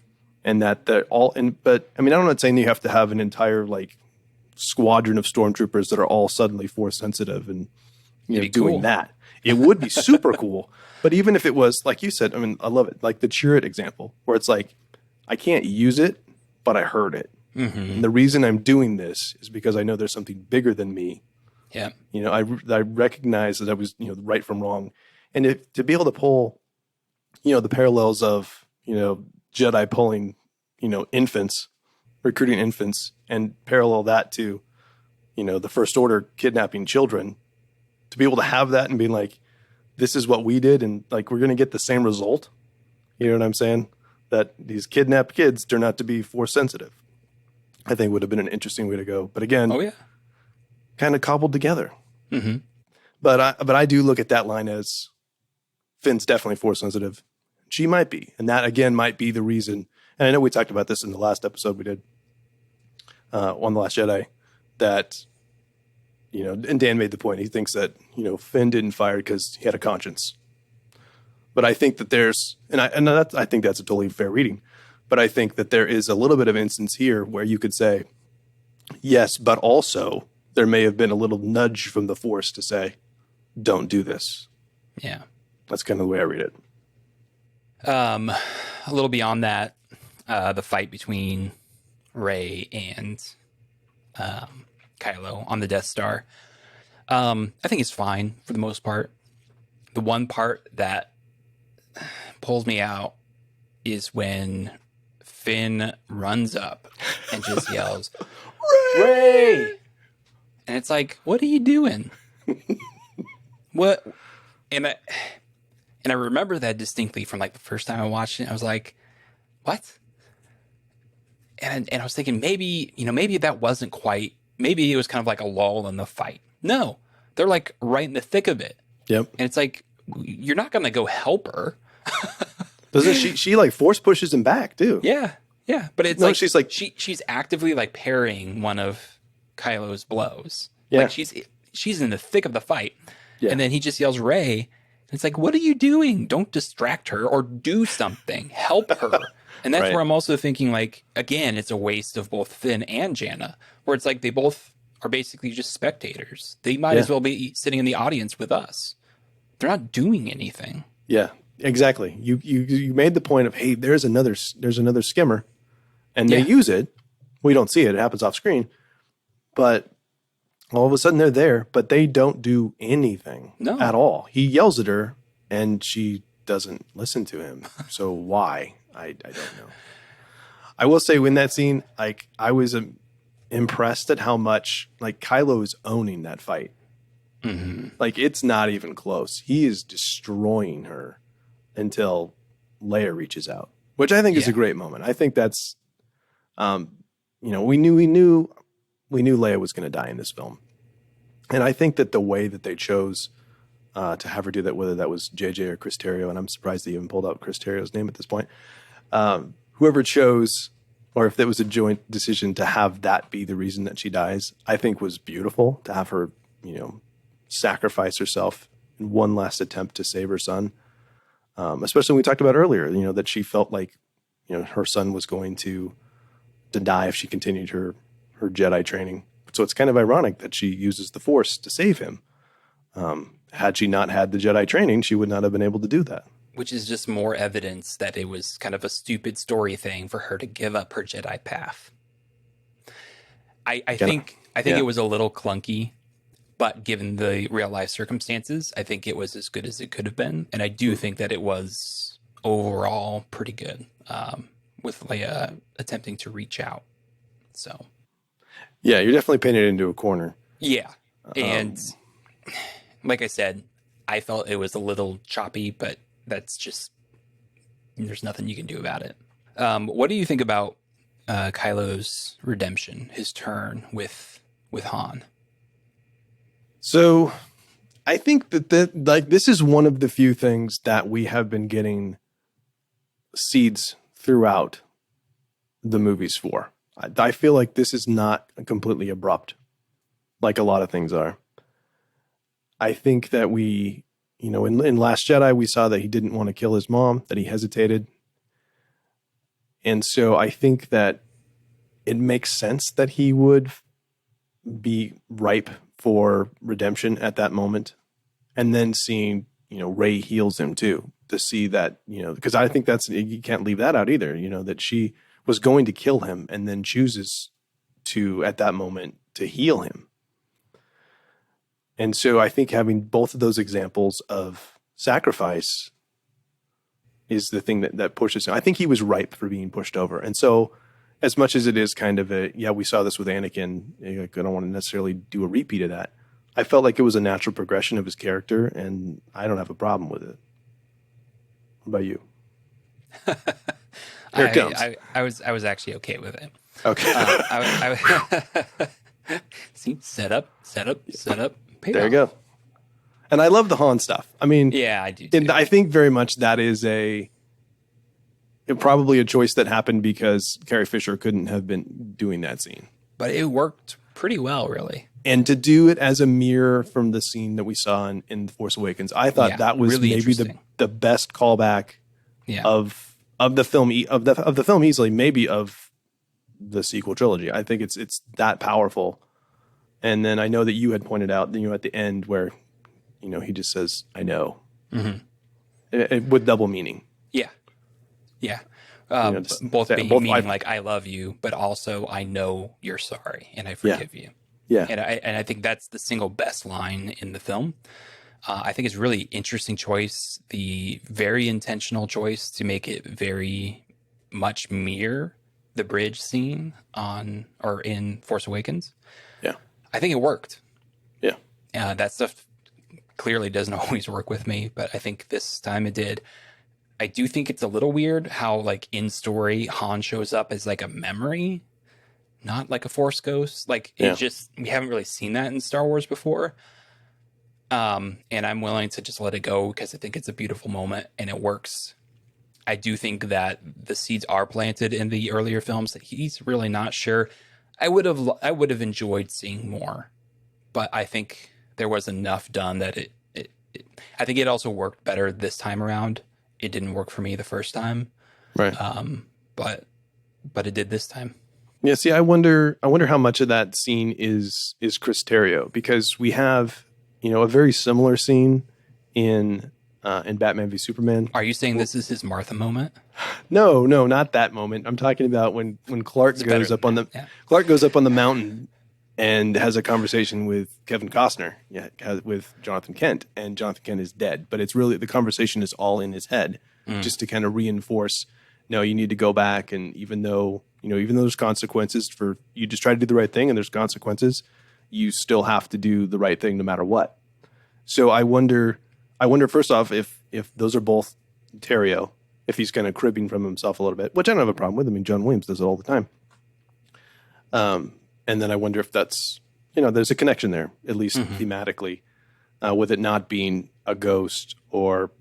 And that they're all in. But I mean, I'm not saying you have to have an entire like squadron of stormtroopers that are all suddenly Force sensitive and you know doing cool. that. It would be super cool. But even if it was like you said, I mean, I love it. Like the Chirrut example, where it's like I can't use it, but I heard it. Mm-hmm. And the reason I'm doing this is because I know there's something bigger than me. Yeah. You know, I recognize that I was, you know, right from wrong. And to be able to pull, you know, the parallels of, you know, Jedi pulling, you know, infants, recruiting infants, and parallel that to, you know, the First Order kidnapping children, to be able to have that and be like, this is what we did, and like we're going to get the same result. You know what I'm saying? That these kidnapped kids turn out to be Force sensitive. I think would have been an interesting way to go. But again, Oh yeah. kind of cobbled together. Mm-hmm. But I do look at that line as Finn's definitely Force sensitive. She might be, and that again might be the reason. And I know we talked about this in the last episode we did on The Last Jedi, that you know, and Dan made the point. He thinks that you know Finn didn't fire because he had a conscience. But I think that there's, I think that's a totally fair reading. But I think that there is a little bit of instance here where you could say, yes, but also there may have been a little nudge from the Force to say, don't do this. Yeah. That's kind of the way I read it. A little beyond that, the fight between Rey and Kylo on the Death Star, I think it's fine for the most part. The one part that pulls me out is when Finn runs up and just yells, Rey! And it's like, what are you doing? What? And I remember that distinctly from like the first time I watched it. I was like, what? And I was thinking maybe that wasn't quite, maybe it was kind of like a lull in the fight. No, they're like right in the thick of it. Yep. And it's like, you're not going to go help her. Doesn't she like Force pushes him back too? Yeah. Yeah. But it's No, like, she's like, she's actively like parrying one of Kylo's blows. Yeah. Like she's in the thick of the fight. Yeah. And then he just yells, Rey. It's like, what are you doing? Don't distract her or do something. Help her. And that's Right. where I'm also thinking, like, again, it's a waste of both Finn and Janna, where it's like they both are basically just spectators. They might as well be sitting in the audience with us. They're not doing anything. Yeah, exactly. You made the point of, hey, there's another skimmer, and they use it. We don't see it. It happens off screen. But all of a sudden they're there, but they don't do anything at all. He yells at her, and she doesn't listen to him. So why? I don't know. I will say in that scene, like I was impressed at how much like Kylo is owning that fight. Mm-hmm. Like it's not even close. He is destroying her until Leia reaches out, which I think is a great moment. I think that's, you know, we knew Leia was going to die in this film. And I think that the way that they chose to have her do that, whether that was JJ or Chris Terrio, and I'm surprised they even pulled out Chris Terrio's name at this point, whoever chose, or if it was a joint decision to have that be the reason that she dies, I think was beautiful to have her, sacrifice herself in one last attempt to save her son. Especially when we talked about earlier, that she felt like, her son was going to die if she continued her Jedi training. So it's kind of ironic that she uses the Force to save him. Had she not had the Jedi training, she would not have been able to do that. Which is just more evidence that it was kind of a stupid story thing for her to give up her Jedi path. I think it was a little clunky, but given the real life circumstances, I think it was as good as it could have been. And I do think that it was overall pretty good, with Leia attempting to reach out. So, yeah, you're definitely painted into a corner. Yeah. And like I said, I felt it was a little choppy, but that's just, there's nothing you can do about it. What do you think about Kylo's redemption, his turn with Han? So I think that this is one of the few things that we have been getting seeds throughout the movies for. I feel like this is not completely abrupt, like a lot of things are. I think that we, in Last Jedi, we saw that he didn't want to kill his mom, that he hesitated. And so I think that it makes sense that he would be ripe for redemption at that moment. And then seeing, Rey heals him too, to see that, because I think you can't leave that out either, that she was going to kill him and then chooses to, at that moment, to heal him. And so I think having both of those examples of sacrifice is the thing that pushes him. I think he was ripe for being pushed over. And so as much as it is kind of we saw this with Anakin, I don't want to necessarily do a repeat of that. I felt like it was a natural progression of his character, and I don't have a problem with it. What about you? Here it comes. I was actually okay with it. Okay. See, set up. Payoff. There you go. And I love the Han stuff. I mean, yeah, I do too. And I think very much that is probably a choice that happened because Carrie Fisher couldn't have been doing that scene. But it worked pretty well, really. And to do it as a mirror from the scene that we saw in The Force Awakens, I thought that was really maybe the best callback of the film easily, maybe of the sequel trilogy. I think it's that powerful. And then I know that you had pointed out, at the end where, he just says, "I know," with double meaning. Yeah. Both meaning like I love you, but also I know you're sorry and I forgive you. Yeah. And I think that's the single best line in the film. I think it's a really interesting choice. The very intentional choice to make it very much mirror the bridge scene in Force Awakens. Yeah. I think it worked. Yeah. That stuff clearly doesn't always work with me, but I think this time it did. I do think it's a little weird how, like, in story, Han shows up as like a memory, not like a Force ghost. Like, we haven't really seen that in Star Wars before. And I'm willing to just let it go because I think it's a beautiful moment and it works. I do think that the seeds are planted in the earlier films that he's really not sure. I would have enjoyed seeing more, but I think there was enough done that I think it also worked better this time around. It didn't work for me the first time, right? But it did this time. Yeah. See, I wonder how much of that scene is Chris Terrio, because we have a very similar scene in Batman v Superman. Are you saying this is his Martha moment? No, not that moment. I'm talking about when Clark goes up on the mountain and has a conversation with Kevin Costner, with Jonathan Kent, and Jonathan Kent is dead. But it's really, the conversation is all in his head, just to kind of reinforce, no, you need to go back, and even though there's consequences for you, just try to do the right thing, and there's consequences, you still have to do the right thing no matter what. So I wonder first off if those are both Terrio, if he's kind of cribbing from himself a little bit, which I don't have a problem with. I mean, John Williams does it all the time. And then I wonder if that's there's a connection there, at least thematically, with it not being a ghost or,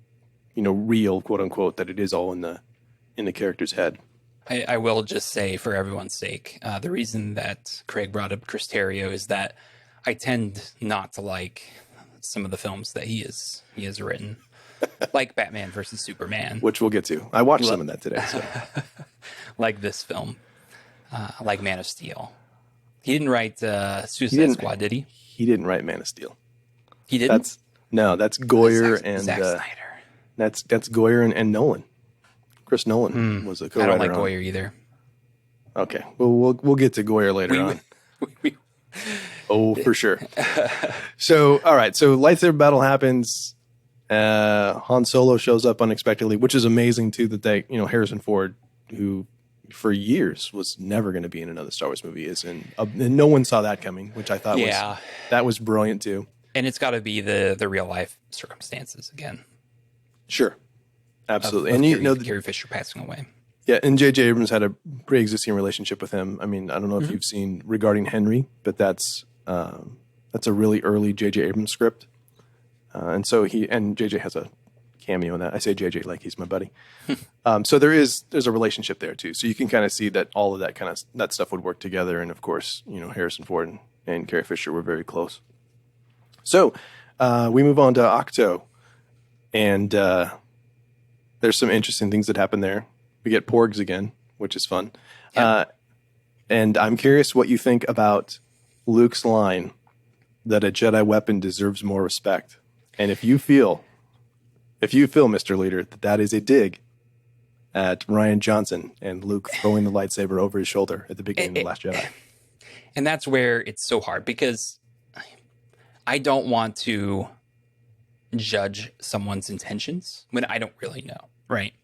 real, quote unquote, that it is all in the character's head. I will just say, for everyone's sake, the reason that Craig brought up Chris Terrio is that I tend not to like some of the films that he has written, like Batman versus Superman, Which we'll get to. I watched some of that today. So. like this film, like Man of Steel. He didn't write Suicide Squad, did he? He didn't write Man of Steel. He didn't? That's Goyer and Zack Snyder. That's Goyer and Nolan. Chris Nolan was a co-writer. I don't like Goyer either. Okay, well we'll get to Goyer later on. Oh, for sure. So, all right. So, lightsaber battle happens. Han Solo shows up unexpectedly, which is amazing too. That they, Harrison Ford, who for years was never going to be in another Star Wars movie, and no one saw that coming, which I thought was brilliant too. And it's got to be the real life circumstances again. Sure, absolutely. And Carrie Fisher passing away. Yeah, and J.J. Abrams had a pre-existing relationship with him. I mean, I don't know if you've seen Regarding Henry, but that's a really early J.J. Abrams script. And so J.J. has a cameo in that. I say J.J. like he's my buddy. So there's a relationship there too. So you can kind of see that all of that stuff would work together. And of course, Harrison Ford and Carrie Fisher were very close. So we move on to Octo, and there's some interesting things that happen there. We get Porgs again, which is fun. Yep. And I'm curious what you think about Luke's line that a Jedi weapon deserves more respect. And if you feel, Mr. Leader, that is a dig at Rian Johnson and Luke throwing the lightsaber over his shoulder at the beginning of The Last Jedi. And that's where it's so hard, because I don't want to judge someone's intentions when I don't really know, right?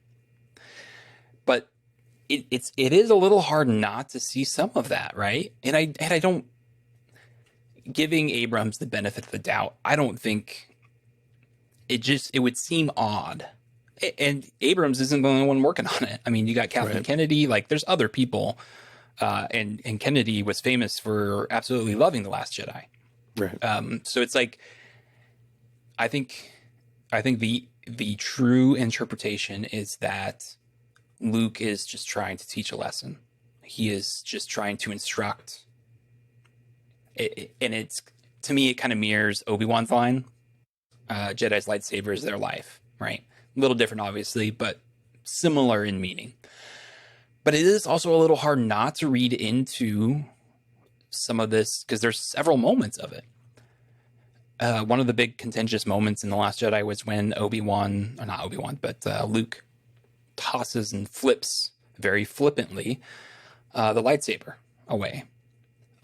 But it is a little hard not to see some of that, right? And I don't, giving Abrams the benefit of the doubt, I don't think it would seem odd. And Abrams isn't the only one working on it. I mean, you got Kathleen Kennedy, like there's other people, and Kennedy was famous for absolutely loving The Last Jedi. Right. So it's like, I think the true interpretation is that Luke is just trying to teach a lesson. He is just trying to instruct. And it's, to me, it kind of mirrors Obi-Wan's line, Jedi's lightsaber is their life, right? A little different, obviously, but similar in meaning. But it is also a little hard not to read into some of this, because there's several moments of it. One of the big contentious moments in The Last Jedi was when Luke tosses and flips very flippantly the lightsaber away.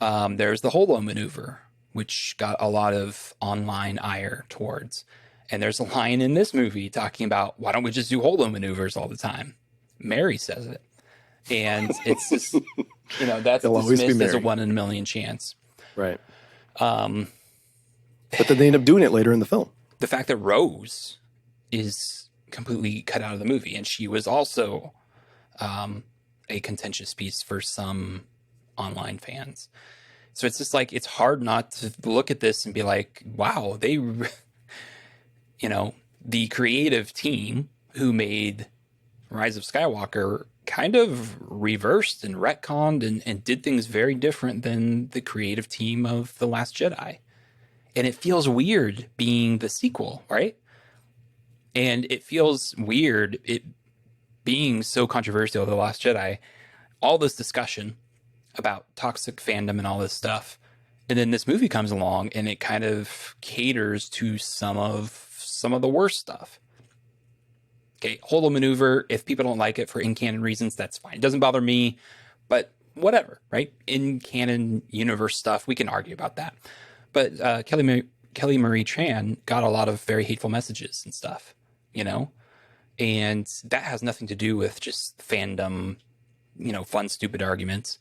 There's the holo maneuver, which got a lot of online ire towards. And there's a line in this movie talking about, why don't we just do holo maneuvers all the time? Mary says it. And it's just, that's dismissed as a 1 in a million chance. Right. But then they end up doing it later in the film. The fact that Rose is completely cut out of the movie, and she was also a contentious piece for some online fans. So it's just like, it's hard not to look at this and be like, wow, the creative team who made Rise of Skywalker kind of reversed and retconned and did things very different than the creative team of The Last Jedi. And it feels weird being the sequel, right? And it feels weird it being so controversial, The Last Jedi, all this discussion about toxic fandom and all this stuff. And then this movie comes along and it kind of caters to some of the worst stuff. Okay, holo maneuver, if people don't like it for in-canon reasons, that's fine. It doesn't bother me, but whatever, right? In-canon universe stuff, we can argue about that. But Kelly Marie Tran got a lot of very hateful messages and stuff, and that has nothing to do with just fandom, fun, stupid arguments.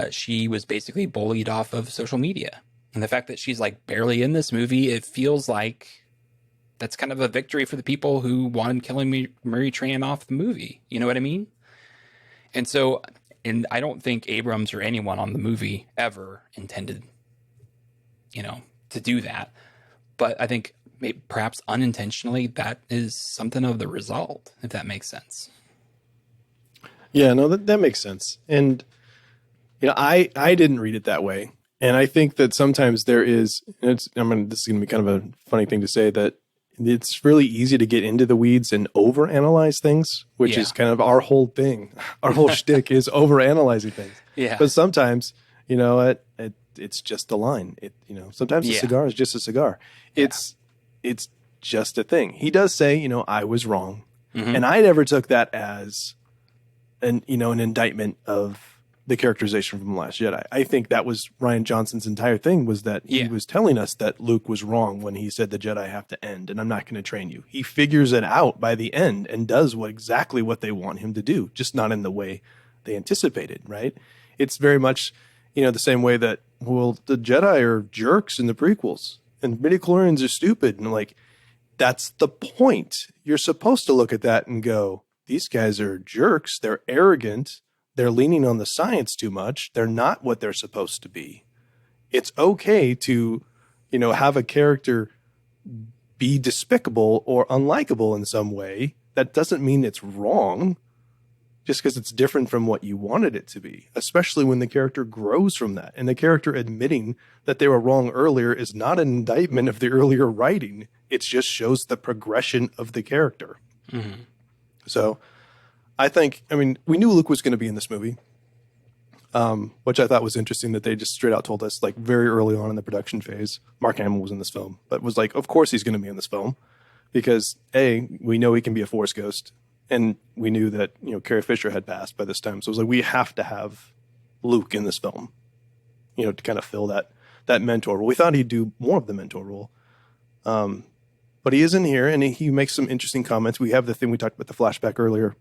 She was basically bullied off of social media. And the fact that she's like barely in this movie, it feels like that's kind of a victory for the people who wanted Kelly Marie Tran off the movie. You know what I mean? And so, and I don't think Abrams or anyone on the movie ever intended to do that. But I think maybe, perhaps unintentionally, that is something of the result, if that makes sense. Yeah, no, that makes sense. And I didn't read it that way, and I think that sometimes there is. This is going to be kind of a funny thing to say, that it's really easy to get into the weeds and overanalyze things, which is kind of our whole thing. Our whole shtick is overanalyzing things. Yeah. But sometimes, it's just a line. Sometimes a cigar is just a cigar. Yeah. It's just a thing. He does say, I was wrong, Mm-hmm. and I never took that as an indictment of the characterization from The Last Jedi. I think that was Rian Johnson's entire thing, was that he was telling us that Luke was wrong when he said the Jedi have to end, and I'm not going to train you. He figures it out by the end and does exactly what they want him to do, just not in the way they anticipated, right? It's very much, the same way that, the Jedi are jerks in the prequels, and midichlorians are stupid. And that's the point. You're supposed to look at that and go, these guys are jerks. They're arrogant. They're leaning on the science too much. They're not what they're supposed to be. It's okay to, have a character be despicable or unlikable in some way. That doesn't mean it's wrong, just because it's different from what you wanted it to be, especially when the character grows from that. And the character admitting that they were wrong earlier is not an indictment of the earlier writing. It just shows the progression of the character. Mm-hmm. So we knew Luke was going to be in this movie, which I thought was interesting, that they just straight out told us, very early on in the production phase, Mark Hamill was in this film, but was of course he's going to be in this film, because we know he can be a Force ghost. And we knew that, Carrie Fisher had passed by this time. So it was we have to have Luke in this film, to kind of fill that mentor role. We thought he'd do more of the mentor role. But he is in here, and he makes some interesting comments. We have the thing we talked about, the flashback earlier.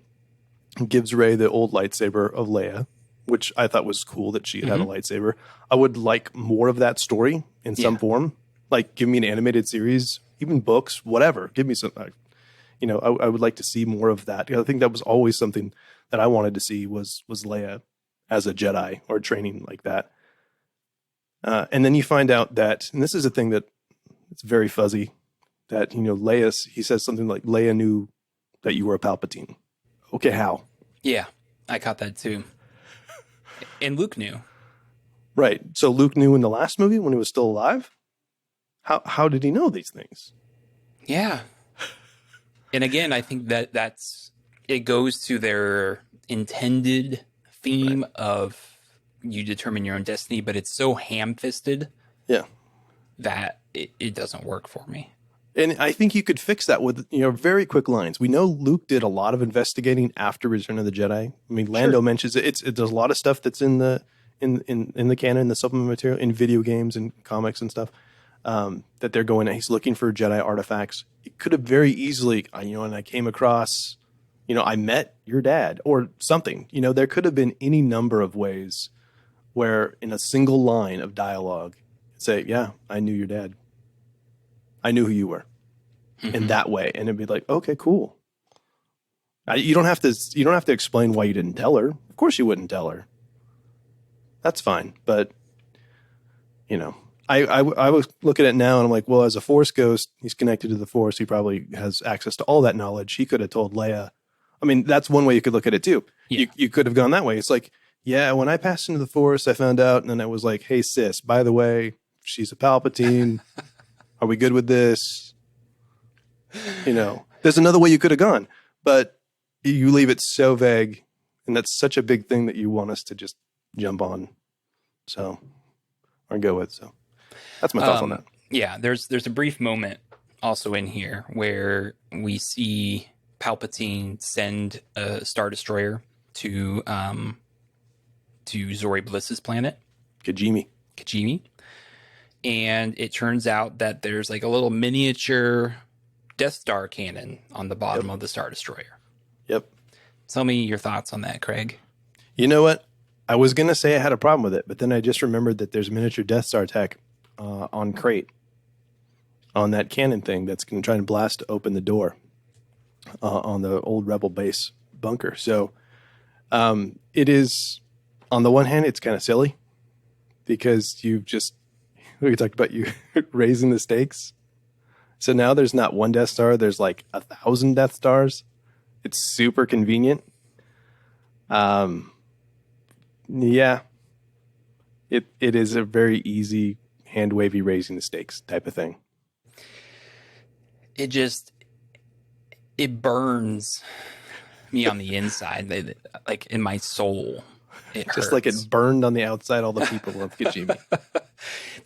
He gives Rey the old lightsaber of Leia, which I thought was cool that she had a lightsaber. I would like more of that story in some form. Give me an animated series, even books, whatever. Give me some... I would like to see more of that. I think that was always something that I wanted to see was Leia as a Jedi, or training like that. And then you find out that, and this is a thing that it's very fuzzy, that, Leia, he says something like, Leia knew that you were a Palpatine. Okay, how? Yeah, I caught that too. And Luke knew. Right. So Luke knew in the last movie when he was still alive? How did he know these things? Yeah. And again, I think it goes to their intended theme of you determine your own destiny, but it's so ham-fisted that it doesn't work for me. And I think you could fix that with, very quick lines. We know Luke did a lot of investigating after Return of the Jedi. Lando mentions it. There's a lot of stuff that's in the canon, the supplement material, in video games and comics and stuff. That they're going, he's looking for Jedi artifacts. It could have very easily, and I came across, I met your dad or something. There could have been any number of ways where in a single line of dialogue, say, yeah, I knew your dad. I knew who you were. In that way. And it'd be okay, cool. You don't have to explain why you didn't tell her. Of course you wouldn't tell her. That's fine. But, I was looking at it now and I'm well, as a Force ghost, he's connected to the Force. He probably has access to all that knowledge. He could have told Leia. That's one way you could look at it too. Yeah. You could have gone that way. It's when I passed into the Force, I found out, and then I was hey sis, by the way, she's a Palpatine. Are we good with this? There's another way you could have gone, but you leave it so vague, and that's such a big thing that you want us to just jump on. Or go with. So that's my thoughts on that. Yeah, there's a brief moment also in here where we see Palpatine send a Star Destroyer to Zori Bliss's planet, Kijimi. And it turns out that there's a little miniature Death Star cannon on the bottom of the Star Destroyer. Yep. Tell me your thoughts on that, Craig. You know what? I was going to say I had a problem with it, but then I just remembered that there's miniature Death Star tech on Crate, on that cannon thing that's going to try and blast open the door on the old Rebel base bunker. So it is, on the one hand, it's kind of silly because you've just, we talked about you raising the stakes. So now there's not one Death Star. There's like 1,000 Death Stars. It's super convenient. Yeah, it is a very easy hand wavy raising the stakes type of thing. It burns me on the inside, like in my soul. It Just hurts. like it burned on the outside all the people of Kajimi.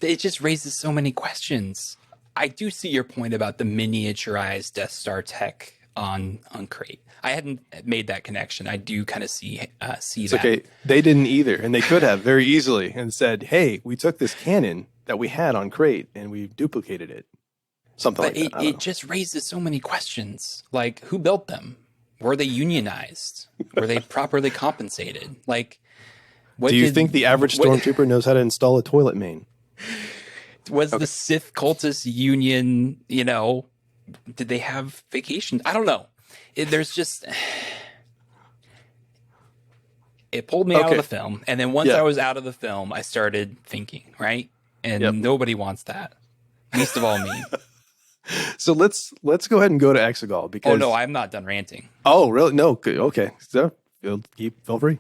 It just raises so many questions. I do see your point about the miniaturized Death Star tech on Crate. I hadn't made that connection. I do kind of see It's that. okay. They didn't either, and they could have very easily and said, "Hey, we took this cannon that we had on Crate and we duplicated it." Something But like that. I don't it know. just raises so many questions. Like, who built them? Were they unionized? Were they properly compensated? Like, what Do you think the average stormtrooper knows how to install a toilet main? was the Sith cultist union? Did they have vacation? I don't know. There's just it pulled me out of Okay. the film, and then once Yeah. I was out of the film, I started thinking. Right, and Yep. nobody wants that, least of all me. So let's go ahead and go to Exegol because Oh no, I'm not done ranting. Oh, really? No. Good. Okay. So feel free.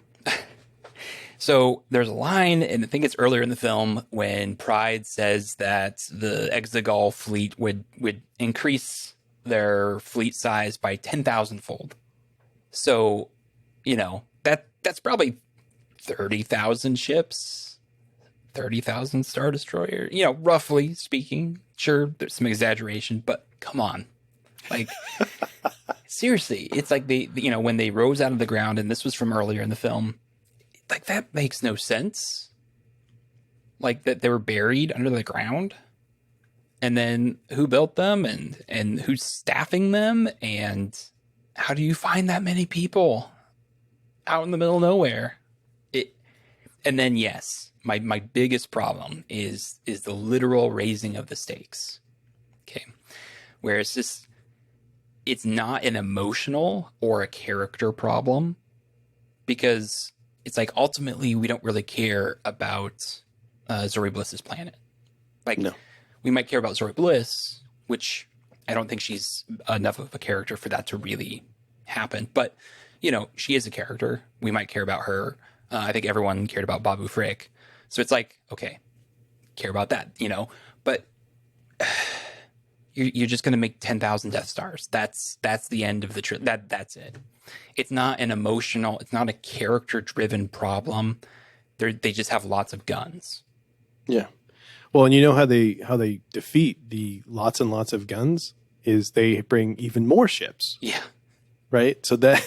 So there's a line, and I think it's earlier in the film when Pride says that the Exegol fleet would increase their fleet size by 10,000 fold. So, that's probably 30,000 ships, 30,000 Star Destroyers, roughly speaking. Sure, there's some exaggeration, but come on. Like, seriously, it's like when they rose out of the ground, and this was from earlier in the film, like that makes no sense. Like that they were buried under the ground, and then who built them, and who's staffing them, and how do you find that many people out in the middle of nowhere? And then yes, my biggest problem is the literal raising of the stakes. Okay, whereas it's not an emotional or a character problem, because it's like ultimately we don't really care about Zori Bliss's planet. Like, No. we might care about Zori Bliss, which I don't think she's enough of a character for that to really happen. But, she is a character. We might care about her. I think everyone cared about Babu Frick. So it's like, okay, care about that, But you're just going to make 10,000 Death Stars. That's the end of the trip. That's it. It's not an emotional, it's not a character-driven problem. They just have lots of guns. Yeah. Well, and you know how they defeat the lots and lots of guns is they bring even more ships, Yeah. right? So that,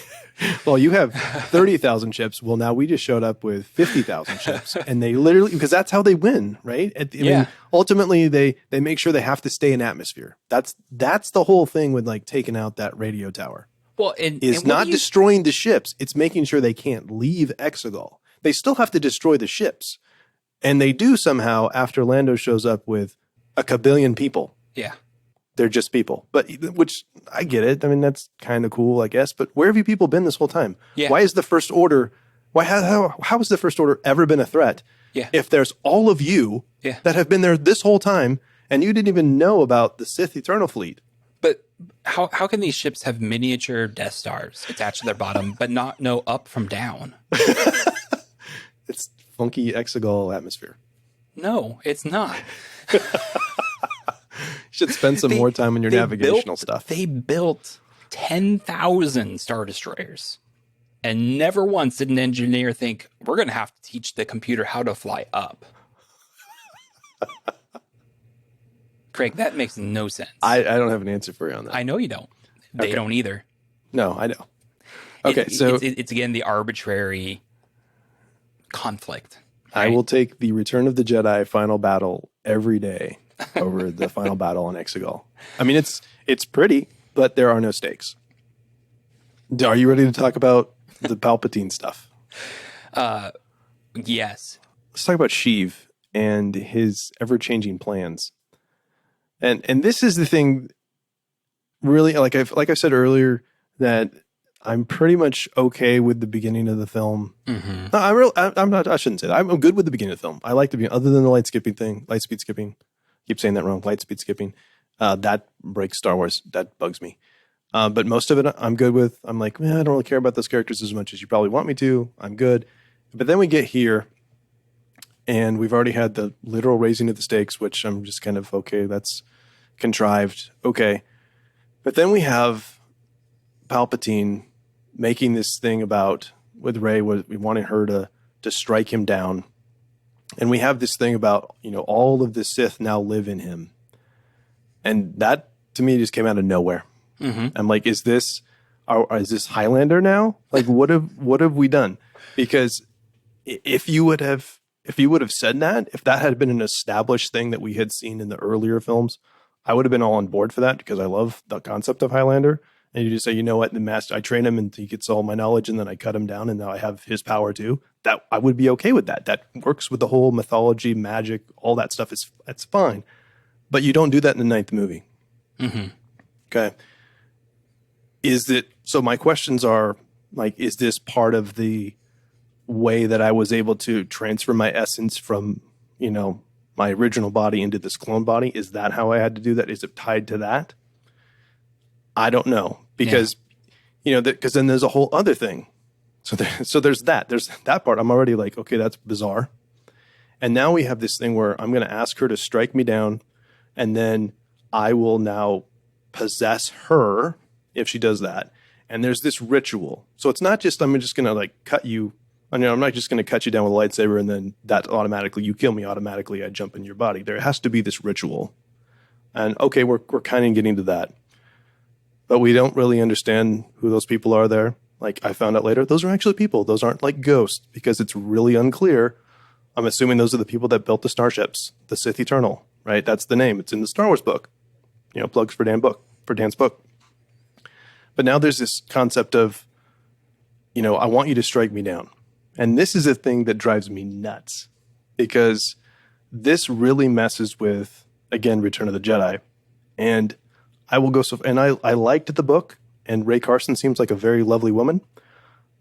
well, you have 30,000 ships. Well, now we just showed up with 50,000 ships, and they literally, because that's how they win, right? I mean, ultimately they make sure they have to stay in atmosphere. That's the whole thing with like taking out that radio tower. Well, Is not destroying the ships. It's making sure they can't leave Exegol. They still have to destroy the ships. And they do somehow after Lando shows up with a kabillion people. Yeah. They're just people. But which I get it. I mean, that's kind of cool, I guess. But where have you people been this whole time? Yeah. Why is the First Order how has the First Order ever been a threat? Yeah. If there's all of you that have been there this whole time and you didn't even know about the Sith Eternal Fleet. But how can these ships have miniature Death Stars attached to their bottom, but not know up from down? It's funky Exegol atmosphere. No, it's not. You should spend some more time on your navigational stuff. They built 10,000 Star Destroyers, and never once did an engineer think, we're going to have to teach the computer how to fly up. Craig, that makes no sense. I don't have an answer for you on that. I know you don't. They don't either. No, I know. Okay, so it's again the arbitrary conflict. I will take the Return of the Jedi final battle every day over the final battle on Exegol. I mean, it's pretty, but there are no stakes. Are you ready to talk about the Palpatine stuff? Yes. Let's talk about Sheev and his ever-changing plans. And this is the thing, really, like I said earlier, that I'm pretty much okay with the beginning of the film. Mm-hmm. No, I'm not. I shouldn't say that. I'm good with the beginning of the film. I like the beginning, other than the light speed skipping. Keep saying that wrong. Light speed skipping. That breaks Star Wars. That bugs me. But most of it, I'm good with. I'm like, man, I don't really care about those characters as much as you probably want me to. I'm good. But then we get here, and we've already had the literal raising of the stakes, which I'm just kind of okay. That's contrived. Okay. But then we have Palpatine making this thing about with Rey, we wanted her to strike him down, and we have this thing about all of the Sith now live in him, and that to me just came out of nowhere. Mm-hmm. I'm like, is this Highlander now? Like, what have we done? Because if you would have said that, if that had been an established thing that we had seen in the earlier films, I would have been all on board for that because I love the concept of Highlander. And you just say, you know what, the master, I train him and he gets all my knowledge, and then I cut him down, and now I have his power too. That I would be okay with that. That works with the whole mythology, magic, all that stuff. That's fine. But you don't do that in the ninth movie. Mm-hmm. Okay. So my questions are like, is this part of the way that I was able to transfer my essence from, my original body into this clone body? Is that how I had to do that? Is it tied to that? I don't know, because, because then there's a whole other thing. So there's that part. I'm already like, okay, that's bizarre. And now we have this thing where I'm going to ask her to strike me down, and then I will now possess her if she does that. And there's this ritual. So it's not just, I'm just going to like cut you. I'm not just going to cut you down with a lightsaber and then that automatically, you kill me automatically, I jump in your body. There has to be this ritual. And okay, we're kind of getting to that. But we don't really understand who those people are there. Like I found out later, those are actually people. Those aren't like ghosts, because it's really unclear. I'm assuming those are the people that built the starships, the Sith Eternal, right? That's the name. It's in the Star Wars book. Plugs for Dan's book. But now there's this concept of, I want you to strike me down. And this is a thing that drives me nuts, because this really messes with, again, Return of the Jedi. And I will go and I liked the book, and Ray Carson seems like a very lovely woman,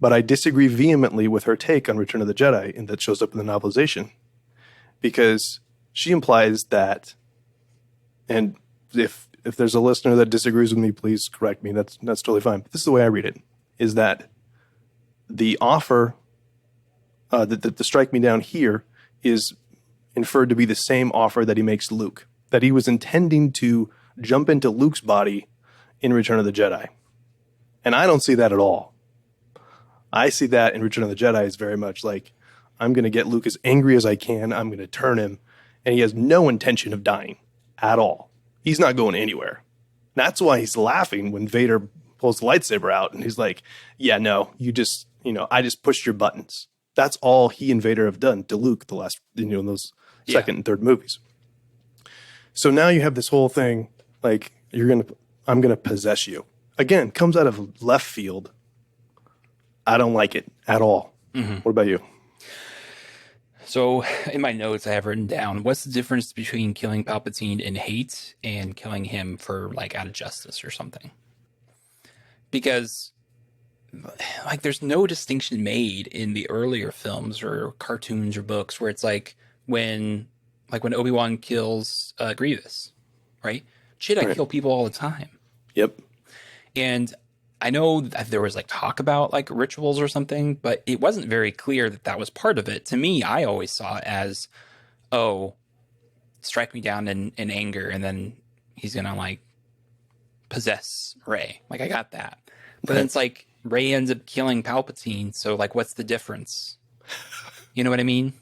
but I disagree vehemently with her take on Return of the Jedi, and that shows up in the novelization, because she implies that, and if there's a listener that disagrees with me, please correct me. That's totally fine. But this is the way I read it, is that the offer, the strike me down here, is inferred to be the same offer that he makes Luke, that he was intending to jump into Luke's body in Return of the Jedi. And I don't see that at all. I see that in Return of the Jedi as very much like, I'm going to get Luke as angry as I can. I'm going to turn him. And he has no intention of dying at all. He's not going anywhere. That's why he's laughing when Vader pulls the lightsaber out. And he's like, yeah, no, I just pushed your buttons. That's all he and Vader have done to Luke the last, in those second and third movies. So now you have this whole thing, like, I'm going to possess you. Again, comes out of left field. I don't like it at all. Mm-hmm. What about you? So in my notes, I have written down, what's the difference between killing Palpatine in hate and killing him for like out of justice or something? Because like there's no distinction made in the earlier films or cartoons or books where it's like when Obi-Wan kills Grievous, right? Jedi kill people all the time. Yep. And I know that there was like talk about like rituals or something, but it wasn't very clear that was part of it. To me, I always saw it as, strike me down in anger, and then he's gonna like possess Rey. Like I got that. But then it's like Rey ends up killing Palpatine, so like what's the difference? You know what I mean?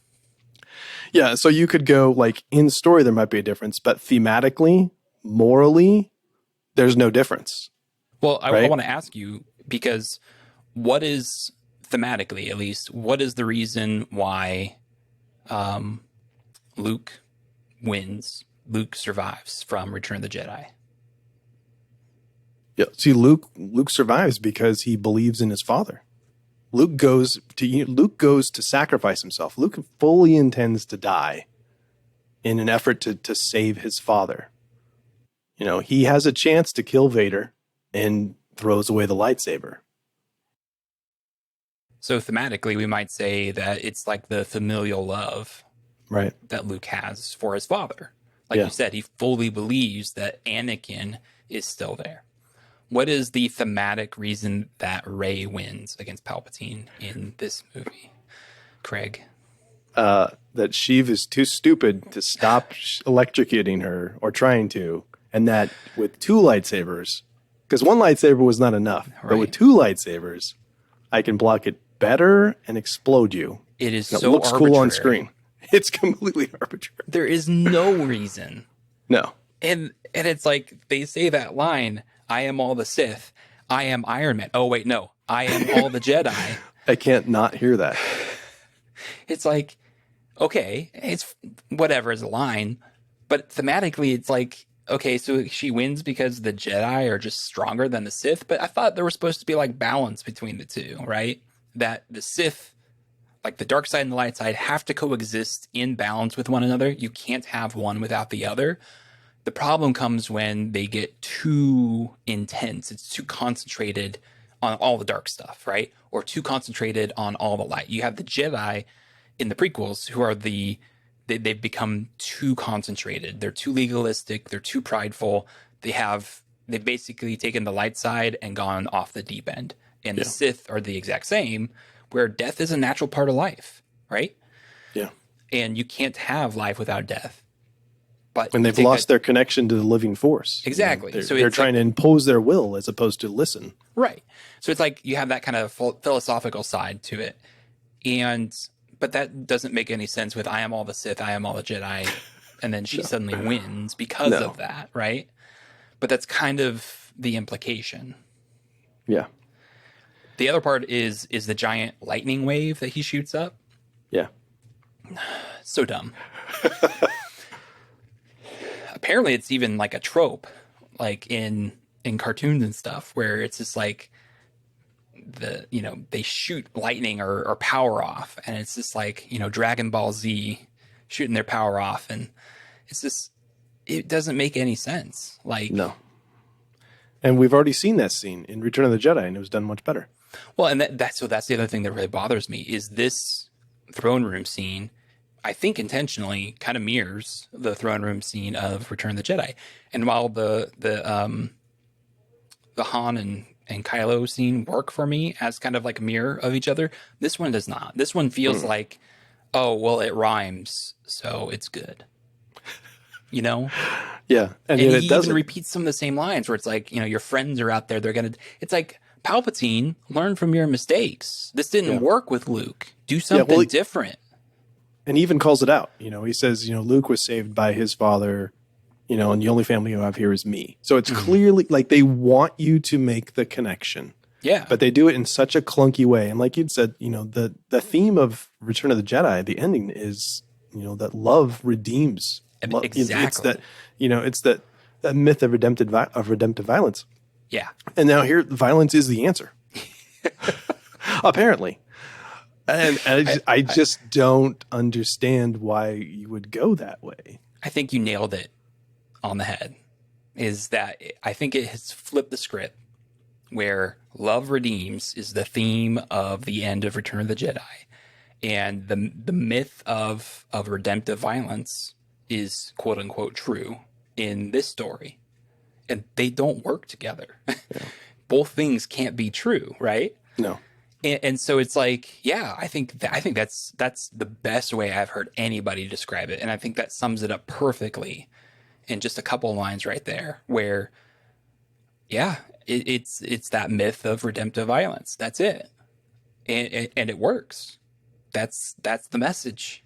Yeah, so you could go like in story there might be a difference, but thematically, morally, there's no difference. Well, I want to ask you, because what is, thematically at least, what is the reason why Luke wins, Luke survives from Return of the Jedi? Yeah, see, Luke survives because he believes in his father. Luke goes to sacrifice himself. Luke fully intends to die in an effort to save his father. He has a chance to kill Vader and throws away the lightsaber. So thematically, we might say that it's like the familial love Right. that Luke has for his father. Like Yeah. you said, he fully believes that Anakin is still there. What is the thematic reason that Rey wins against Palpatine in this movie, Craig? That Sheev is too stupid to stop electrocuting her or trying to, and that with two lightsabers, because one lightsaber was not enough, but with Right. two lightsabers, I can block it better and explode you. It is And it so looks arbitrary. cool on screen. It's completely arbitrary. There is no reason. No. And it's like they say that line, I am all the Sith. I am Iron Man. Oh wait, no. I am all the Jedi. I can't not hear that. It's like, okay, it's whatever is a line, but thematically it's like, okay, so she wins because the Jedi are just stronger than the Sith, but I thought there was supposed to be like balance between the two, right? That the Sith, like the dark side and the light side, have to coexist in balance with one another. You can't have one without the other. The problem comes when they get too intense. It's too concentrated on all the dark stuff, right? Or too concentrated on all the light. You have the Jedi in the prequels who are they've become too concentrated. They're too legalistic. They're too prideful. They've basically taken the light side and gone off the deep end. And the Sith are the exact same, where death is a natural part of life, right? Yeah. And you can't have life without death. But And they've lost their connection to the living force. Exactly. You know, So they're it's trying to impose their will as opposed to listen. Right. So it's like you have that kind of philosophical side to it. But that doesn't make any sense with I am all the Sith, I am all the Jedi, and then she suddenly wins because of that, right? But that's kind of the implication. Yeah. The other part is the giant lightning wave that he shoots up. Yeah. So dumb. Apparently it's even like a trope, like in cartoons and stuff, where it's just like they shoot lightning or power off, and it's just like, Dragon Ball Z shooting their power off, and it's just, it doesn't make any sense. Like, No. And we've already seen that scene in Return of the Jedi, and it was done much better. Well, and that's the other thing that really bothers me is this throne room scene. I think intentionally kind of mirrors the throne room scene of Return of the Jedi. And while the Han and Kylo scene work for me as kind of like a mirror of each other, this one does not. This one feels like, oh, well, it rhymes, so it's good. Yeah. And yet he even repeats some of the same lines where it's like, your friends are out there. It's like, Palpatine, learn from your mistakes. This didn't work with Luke. Do something different. And he even calls it out. He says, Luke was saved by his father, and the only family you have here is me. So it's clearly like they want you to make the connection. Yeah. But they do it in such a clunky way. And like you'd said, the theme of Return of the Jedi, the ending is, that love redeems. Exactly. It's that, it's that myth of redemptive violence. Yeah. And now here, violence is the answer. Apparently. And I just don't understand why you would go that way. I think you nailed it on the head. Is that I think it has flipped the script where love redeems is the theme of the end of Return of the Jedi. And the myth of redemptive violence is quote unquote true in this story. And they don't work together. Yeah. Both things can't be true, right? No. And so it's like, yeah, I think that's the best way I've heard anybody describe it. And I think that sums it up perfectly in just a couple of lines right there where, yeah, it's that myth of redemptive violence. That's it. And it works. That's the message.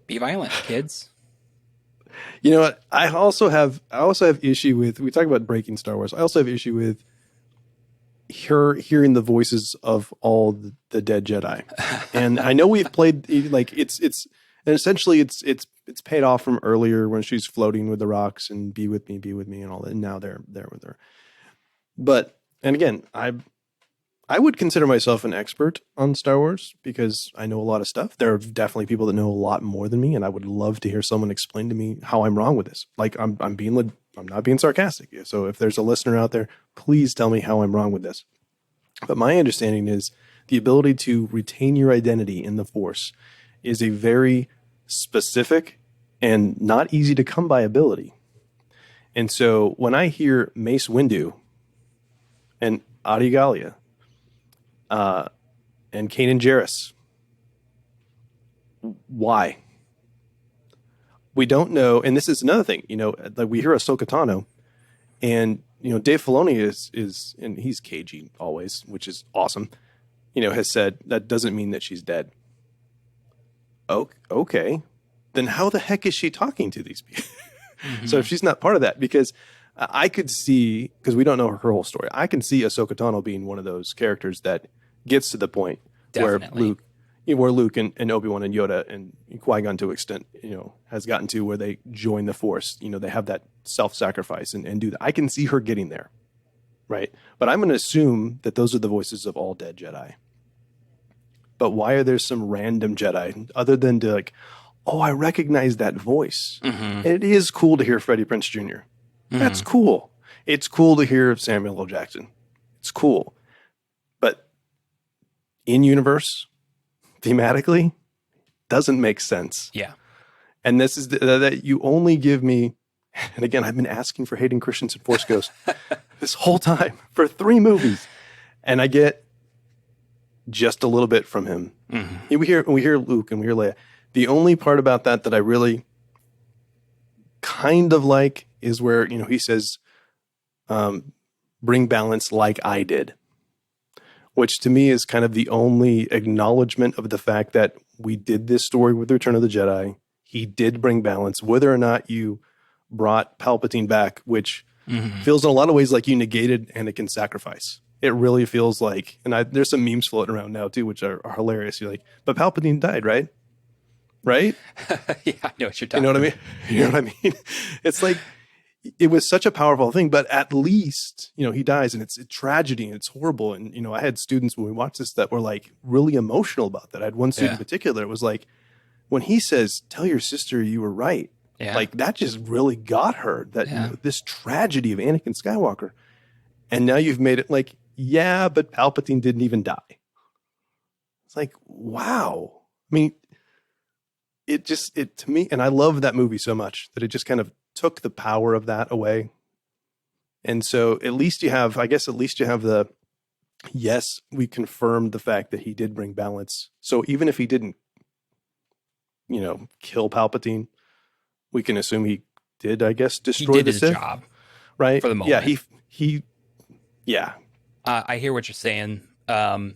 Be violent, kids. You know what? I also have issue with, we talk about breaking Star Wars. I also have issue with her hearing the voices of all the dead Jedi. And I know we've played, like, it's and essentially it's paid off from earlier when she's floating with the rocks and be with me and all that. And now they're there with her. But, and again, I would consider myself an expert on Star Wars because I know a lot of stuff. There are definitely people that know a lot more than me, and I would love to hear someone explain to me how I'm wrong with this. Like I'm not being sarcastic. So if there's a listener out there, please tell me how I'm wrong with this. But my understanding is the ability to retain your identity in the Force is a very specific and not easy to come by ability. And so when I hear Mace Windu and Adi Gallia and Kanan Jarrus, why? We don't know. And this is another thing, like we hear Ahsoka Tano, and Dave Filoni is and he's cagey always, which is awesome. Has said that doesn't mean that she's dead. Okay, then how the heck is she talking to these people? Mm-hmm. So if she's not part of that, because I could see, because we don't know her whole story, I can see Ahsoka Tano being one of those characters that gets to the point Definitely. where Luke and Obi-Wan and Yoda and Qui-Gon to an extent, has gotten to where they join the Force. They have that self-sacrifice and do that. I can see her getting there, right? But I'm going to assume that those are the voices of all dead Jedi. But why are there some random Jedi other than to like, oh, I recognize that voice. Mm-hmm. And it is cool to hear Freddie Prinze Jr. Mm-hmm. That's cool. It's cool to hear Samuel L. Jackson. It's cool. But in universe, thematically, doesn't make sense. Yeah. And this is that you only give me, and again, I've been asking for Hayden Christensen Force Ghost this whole time for 3 movies, and I get just a little bit from him. Mm-hmm. We hear Luke and we hear Leia. The only part about that I really kind of like is where, he says, bring balance like I did, which to me is kind of the only acknowledgement of the fact that we did this story with Return of the Jedi. He did bring balance, whether or not you brought Palpatine back, which feels in a lot of ways like you negated Anakin's sacrifice. It really feels like, and there's some memes floating around now too, which are hilarious. You're like, but Palpatine died, right? Right? Yeah, I know what you're talking about. You know what I mean? It's like, it was such a powerful thing, but at least, he dies, and it's a tragedy and it's horrible. And, I had students when we watched this that were like really emotional about that. I had one student in particular. It was like, when he says, tell your sister you were right, like that just really got her, that this tragedy of Anakin Skywalker. And now you've made it like, yeah, but Palpatine didn't even die. It's like, wow. I mean, it to me, and I love that movie so much that it just kind of took the power of that away. And so at least you have the, yes, we confirmed the fact that he did bring balance. So even if he didn't, kill Palpatine, we can assume he did, I guess, destroy he did the his Sith, job, right? For the moment. Yeah. I hear what you're saying. In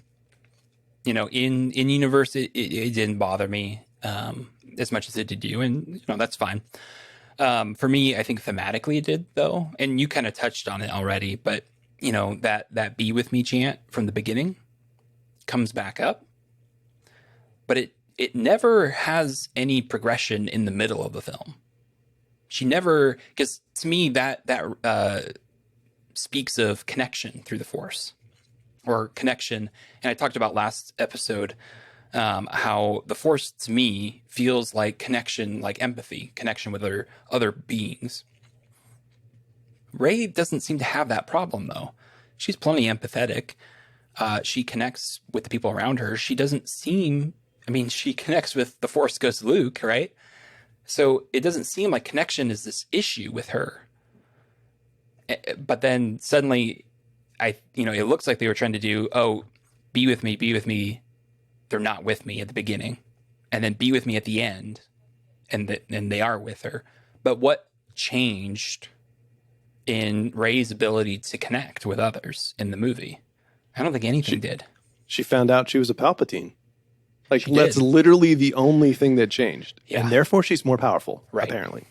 universe, it didn't bother me as much as it did you, and that's fine. For me, I think thematically it did, though, and you kind of touched on it already. But that "Be with me" chant from the beginning comes back up, but it never has any progression in the middle of the film. She never, because to me that speaks of connection through the Force, or connection. And I talked about last episode how the Force to me feels like connection, like empathy, connection with other beings. Rey doesn't seem to have that problem, though. She's plenty empathetic. She connects with the people around her. She doesn't seem, she connects with the Force Ghost Luke, right? So it doesn't seem like connection is this issue with her. But then suddenly, it looks like they were trying to do, be with me. They're not with me at the beginning, and then be with me at the end, and they are with her. But what changed in Rey's ability to connect with others in the movie? I don't think anything did. She found out she was a Palpatine. Like, that's literally the only thing that changed. Yeah. And therefore she's more powerful, right. Apparently.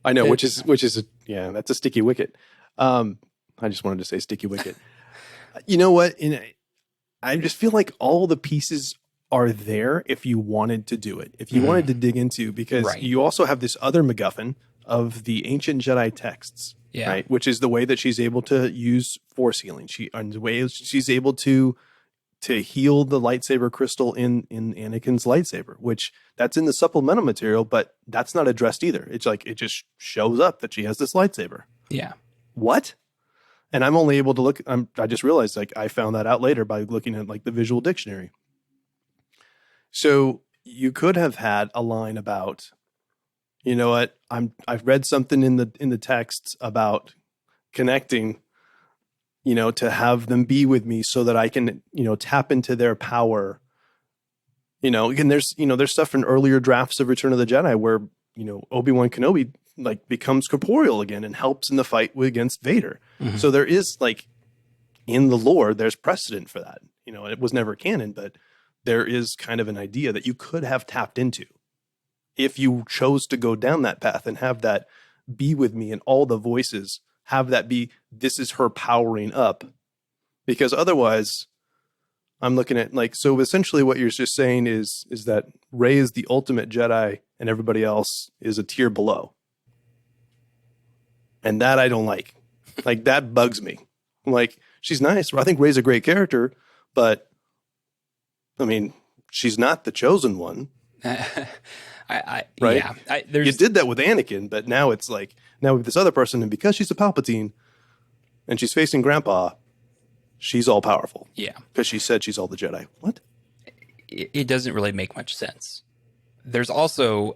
I know, which is that's a sticky wicket. I just wanted to say sticky wicket. You know what? I just feel like all the pieces are there if you wanted to do it, if you wanted to dig into, because you also have this other MacGuffin of the ancient Jedi texts, right? Which is the way that she's able to use Force healing. The way she's able to heal the lightsaber crystal in Anakin's lightsaber, which that's in the supplemental material, but that's not addressed either. It's like, it just shows up that she has this lightsaber. Yeah. What? And I'm only able to look. I just realized like I found that out later by looking at like the visual dictionary. So you could have had a line about, you know what, I've read something in the texts about connecting, you know, to have them be with me so that I can, you know, tap into their power. You know, and there's stuff in earlier drafts of Return of the Jedi where, you know, Obi-Wan Kenobi like becomes corporeal again and helps in the fight against Vader. Mm-hmm. So there is like in the lore, there's precedent for that. You know, it was never canon, but there is kind of an idea that you could have tapped into if you chose to go down that path and have that be with me and all the voices have that be, this is her powering up. Because otherwise I'm looking at like, so essentially what you're just saying is that Rey is the ultimate Jedi and everybody else is a tier below. And that I don't like. Like that bugs me. I'm like, she's nice. I think Rey's a great character, but I mean, she's not the chosen one. Right? Yeah. You did that with Anakin, but now it's like, now with this other person, and because she's a Palpatine and she's facing Grandpa, she's all powerful. Yeah. Because she said she's all the Jedi. What? It doesn't really make much sense. There's also,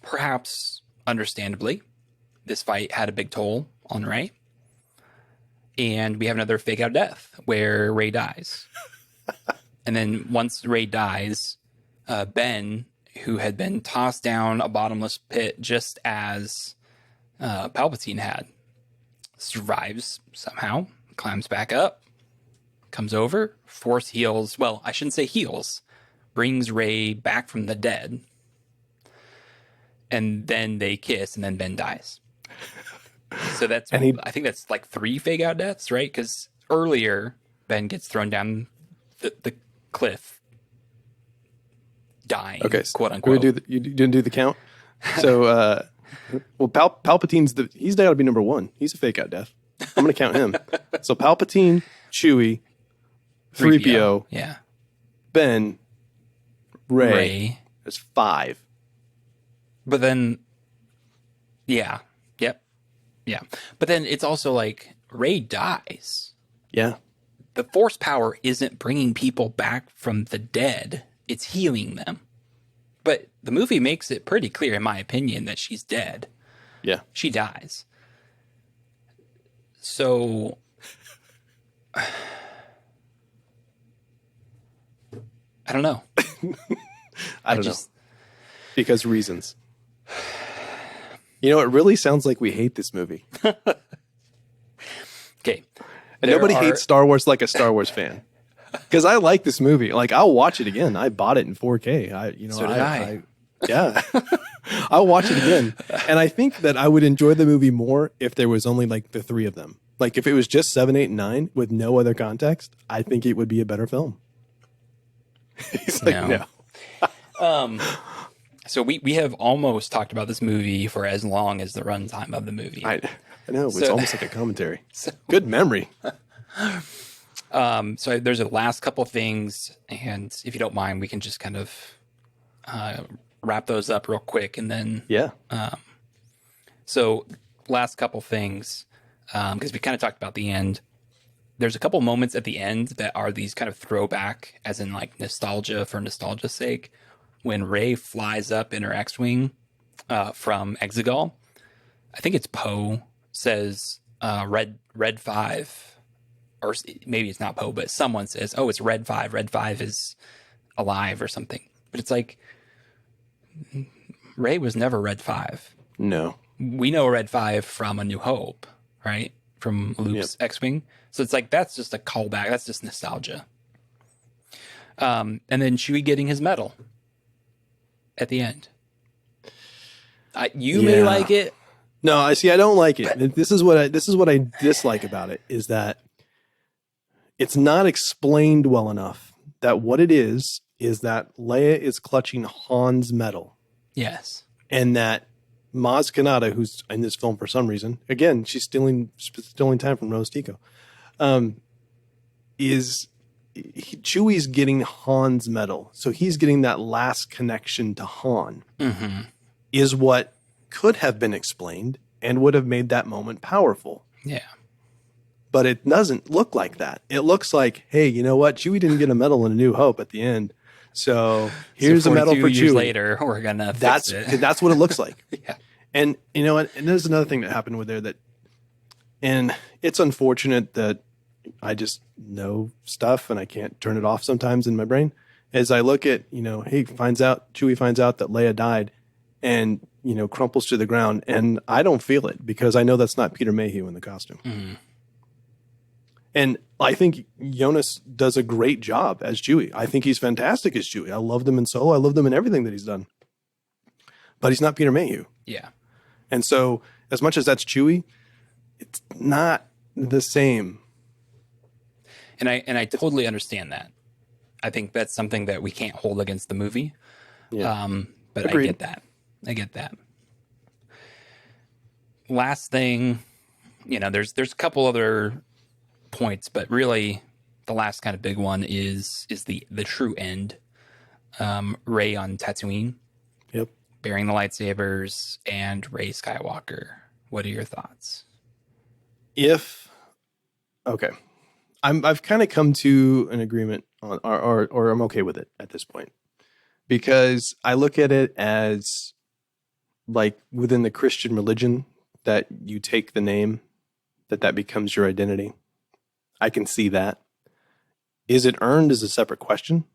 perhaps understandably, this fight had a big toll on Rey. And we have another fake out death where Rey dies. And then once Rey dies, Ben, who had been tossed down a bottomless pit just as Palpatine had, survives somehow, climbs back up, comes over, force heals. Well, I shouldn't say heals, brings Rey back from the dead. And then they kiss, and then Ben dies. So that's, I think that's like 3 fake out deaths, right? Because earlier, Ben gets thrown down the cliff, dying, quote unquote. You didn't do the count? So, well, Palpatine's he's got to be number 1. He's a fake out death. I'm going to count him. So Palpatine, Chewie, 3PO, yeah, Ben, Rey. There's 5. But then, yeah. But then it's also like Rey dies. Yeah. The Force power isn't bringing people back from the dead. It's healing them. But the movie makes it pretty clear, in my opinion, that she's dead. Yeah. She dies. So I don't know. I don't know. Because reasons. You know, it really sounds like we hate this movie. Okay. And nobody hates Star Wars like a Star Wars fan. Because I like this movie. Like, I'll watch it again. I bought it in 4K. So did I. Yeah. I'll watch it again. And I think that I would enjoy the movie more if there was only like the 3 of them. Like, if it was just 7, 8, and 9 with no other context, I think it would be a better film. He's like, no. So we have almost talked about this movie for as long as the runtime of the movie. I know. It's almost like a commentary. Good memory. So there's a last couple of things, and if you don't mind, we can just kind of wrap those up real quick, and then so last couple things, because we kind of talked about the end. There's a couple moments at the end that are these kind of throwback, as in like nostalgia for nostalgia's sake. When Rey flies up in her X-Wing from Exegol, I think it's Poe says Red 5, or maybe it's not Poe, but someone says, "Oh, it's Red 5. Red 5 is alive," or something. But it's like Rey was never Red 5. No, we know Red 5 from A New Hope, right? From Luke's X-Wing. So it's like that's just a callback. That's just nostalgia. And then Chewie getting his medal at the end. You may like it. No, I don't like it. This is what I dislike about it, is that it's not explained well enough that what it is that Leia is clutching Han's medal. Yes. And that Maz Kanata, who's in this film for some reason, again, she's stealing time from Rose Tico, Chewie's getting Han's medal. So he's getting that last connection to Han, is what could have been explained and would have made that moment powerful. Yeah. but it doesn't look like that. It looks like, hey, you know what? Chewie didn't get a medal in A New Hope at the end. So here's a medal for years Chewie. later, we're going to fix it. That's what it looks like. Yeah. And you know what? And there's another thing that happened with there that, and it's unfortunate that I just know stuff and I can't turn it off sometimes in my brain. As I look at, Chewie finds out that Leia died and, crumples to the ground, and I don't feel it because I know that's not Peter Mayhew in the costume. Mm. And I think Jonas does a great job as Chewie. I think he's fantastic as Chewie. I loved him in Solo. I loved him in everything that he's done. But he's not Peter Mayhew. Yeah. And so as much as that's Chewie, it's not the same. And I totally understand that. I think that's something that we can't hold against the movie. Yeah. But Agreed. I get that. Last thing, there's a couple other points, but really the last kind of big one is the true end. Rey on Tatooine. Yep. Bearing the lightsabers, and Rey Skywalker. What are your thoughts? Okay. I've kind of come to an agreement on, or I'm okay with it at this point, because I look at it as like within the Christian religion that you take the name, that becomes your identity. I can see that. Is it earned is a separate question.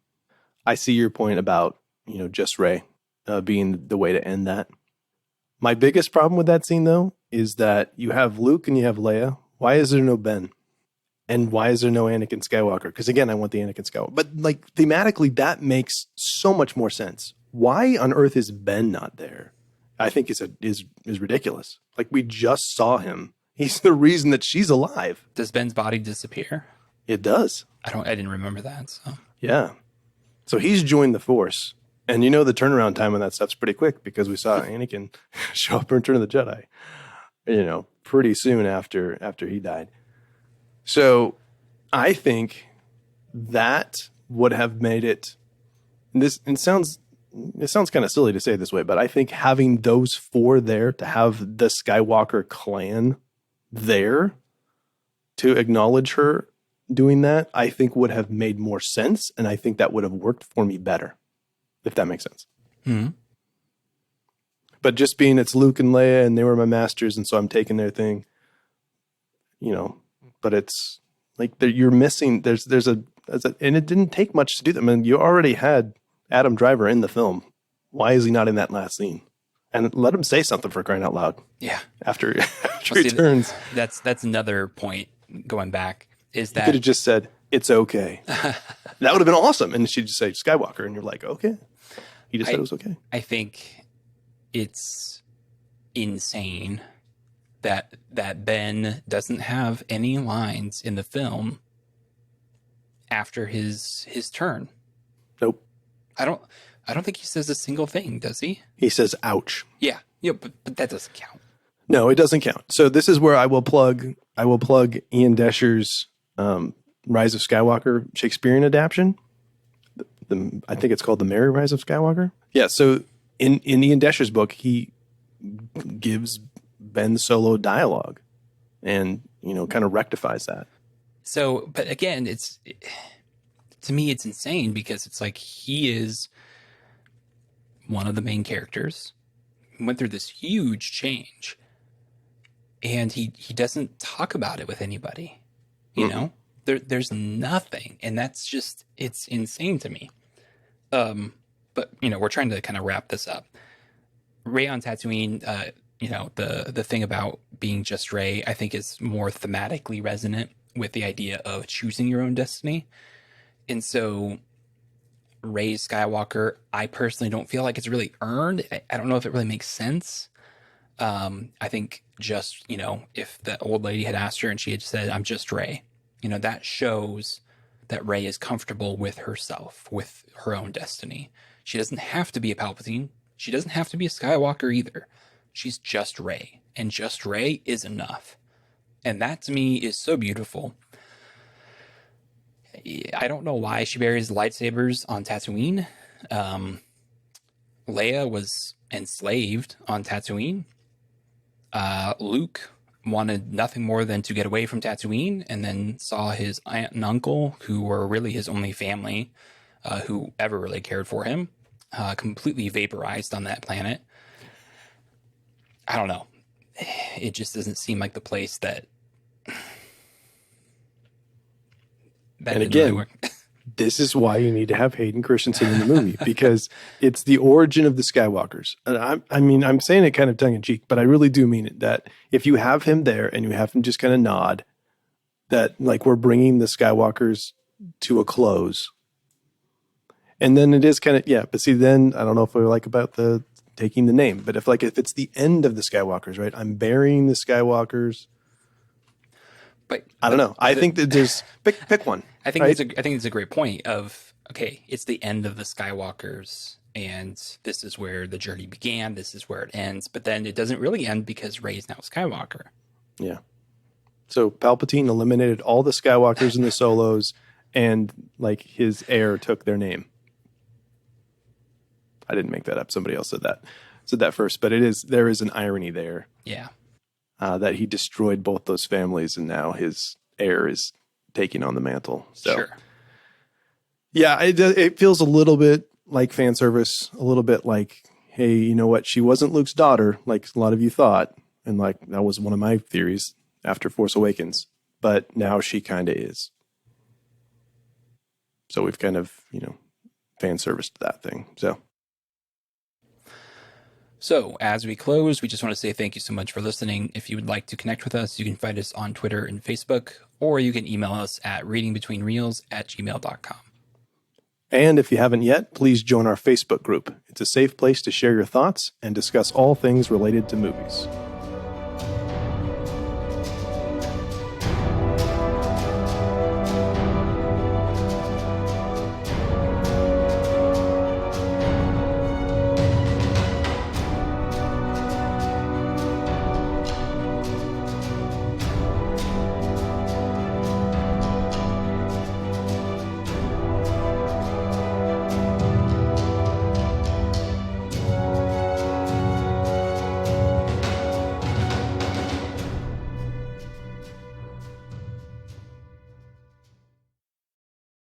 I see your point about, just Rey being the way to end that. My biggest problem with that scene, though, is that you have Luke and you have Leia. Why is there no Ben? And why is there no Anakin Skywalker? Because again, I want the Anakin Skywalker. But like thematically, that makes so much more sense. Why on earth is Ben not there? I think is ridiculous. Like we just saw him. He's the reason that she's alive. Does Ben's body disappear? It does. I didn't remember that. So yeah. So he's joined the Force. And the turnaround time on that stuff's pretty quick because we saw Anakin show up in Return of the Jedi, pretty soon after he died. So I think that would have made it it sounds kind of silly to say it this way, but I think having those four there, to have the Skywalker clan there to acknowledge her doing that, I think would have made more sense. And I think that would have worked for me better, if that makes sense. Mm-hmm. But just being it's Luke and Leia and they were my masters, and so I'm taking their thing, but it's like you're missing, there's a, and it didn't take much to do that. I mean, you already had Adam Driver in the film. Why is he not in that last scene? And let him say something, for crying out loud. Yeah. After he turns. That's another point going back is that he could have just said, it's okay. That would have been awesome. And she'd just say Skywalker. And you're like, okay. He just said it was okay. I think it's insane that Ben doesn't have any lines in the film after his turn. Nope. I don't think he says a single thing, does he? He says, ouch. Yeah, but that doesn't count. No, it doesn't count. So this is where I will plug Ian Desher's Rise of Skywalker Shakespearean adaptation. I think it's called The Merry Rise of Skywalker. Yeah, so in Ian Desher's book, he gives Ben Solo dialogue and, kind of rectifies that. So, but again, to me, it's insane because it's like he is one of the main characters, went through this huge change, and he doesn't talk about it with anybody. There's nothing, and that's just, it's insane to me. But we're trying to kind of wrap this up. Rey on Tatooine, the thing about being just Rey, I think is more thematically resonant with the idea of choosing your own destiny. And so Rey Skywalker, I personally don't feel like it's really earned. I don't know if it really makes sense. I think just, if the old lady had asked her and she had said, I'm just Rey, that shows that Rey is comfortable with herself, with her own destiny. She doesn't have to be a Palpatine. She doesn't have to be a Skywalker either. She's just Rey, and just Rey is enough. And that to me is so beautiful. I don't know why she buries lightsabers on Tatooine. Leia was enslaved on Tatooine. Luke wanted nothing more than to get away from Tatooine, and then saw his aunt and uncle, who were really his only family, who ever really cared for him, completely vaporized on that planet. I don't know. It just doesn't seem like the place that And didn't really again, work. this is why you need to have Hayden Christensen in the movie, because it's the origin of the Skywalkers. And I'm saying it kind of tongue in cheek, but I really do mean it, that if you have him there and you have him just kind of nod that like we're bringing the Skywalkers to a close. And then it is kind of, yeah, but see, then I don't know if I like about the taking the name, but if it's the end of the Skywalkers, right? I'm burying the Skywalkers. But I don't know. I think that there's pick one. I think right? it's a great point of, okay, it's the end of the Skywalkers, and this is where the journey began. This is where it ends. But then it doesn't really end because Rey is now Skywalker. Yeah. So Palpatine eliminated all the Skywalkers in the Solos, and like his heir took their name. I didn't make that up. Somebody else said that first, but there is an irony there. Yeah. That he destroyed both those families, and now his heir is taking on the mantle. So, sure. Yeah, it feels a little bit like fan service, a little bit like, hey, you know what? She wasn't Luke's daughter, like a lot of you thought, and like that was one of my theories after Force Awakens. But now she kind of is. So we've kind of, fan serviced that thing. So as we close, we just want to say thank you so much for listening. If you would like to connect with us, you can find us on Twitter and Facebook, or you can email us at readingbetweenreels@gmail.com. And if you haven't yet, please join our Facebook group. It's a safe place to share your thoughts and discuss all things related to movies.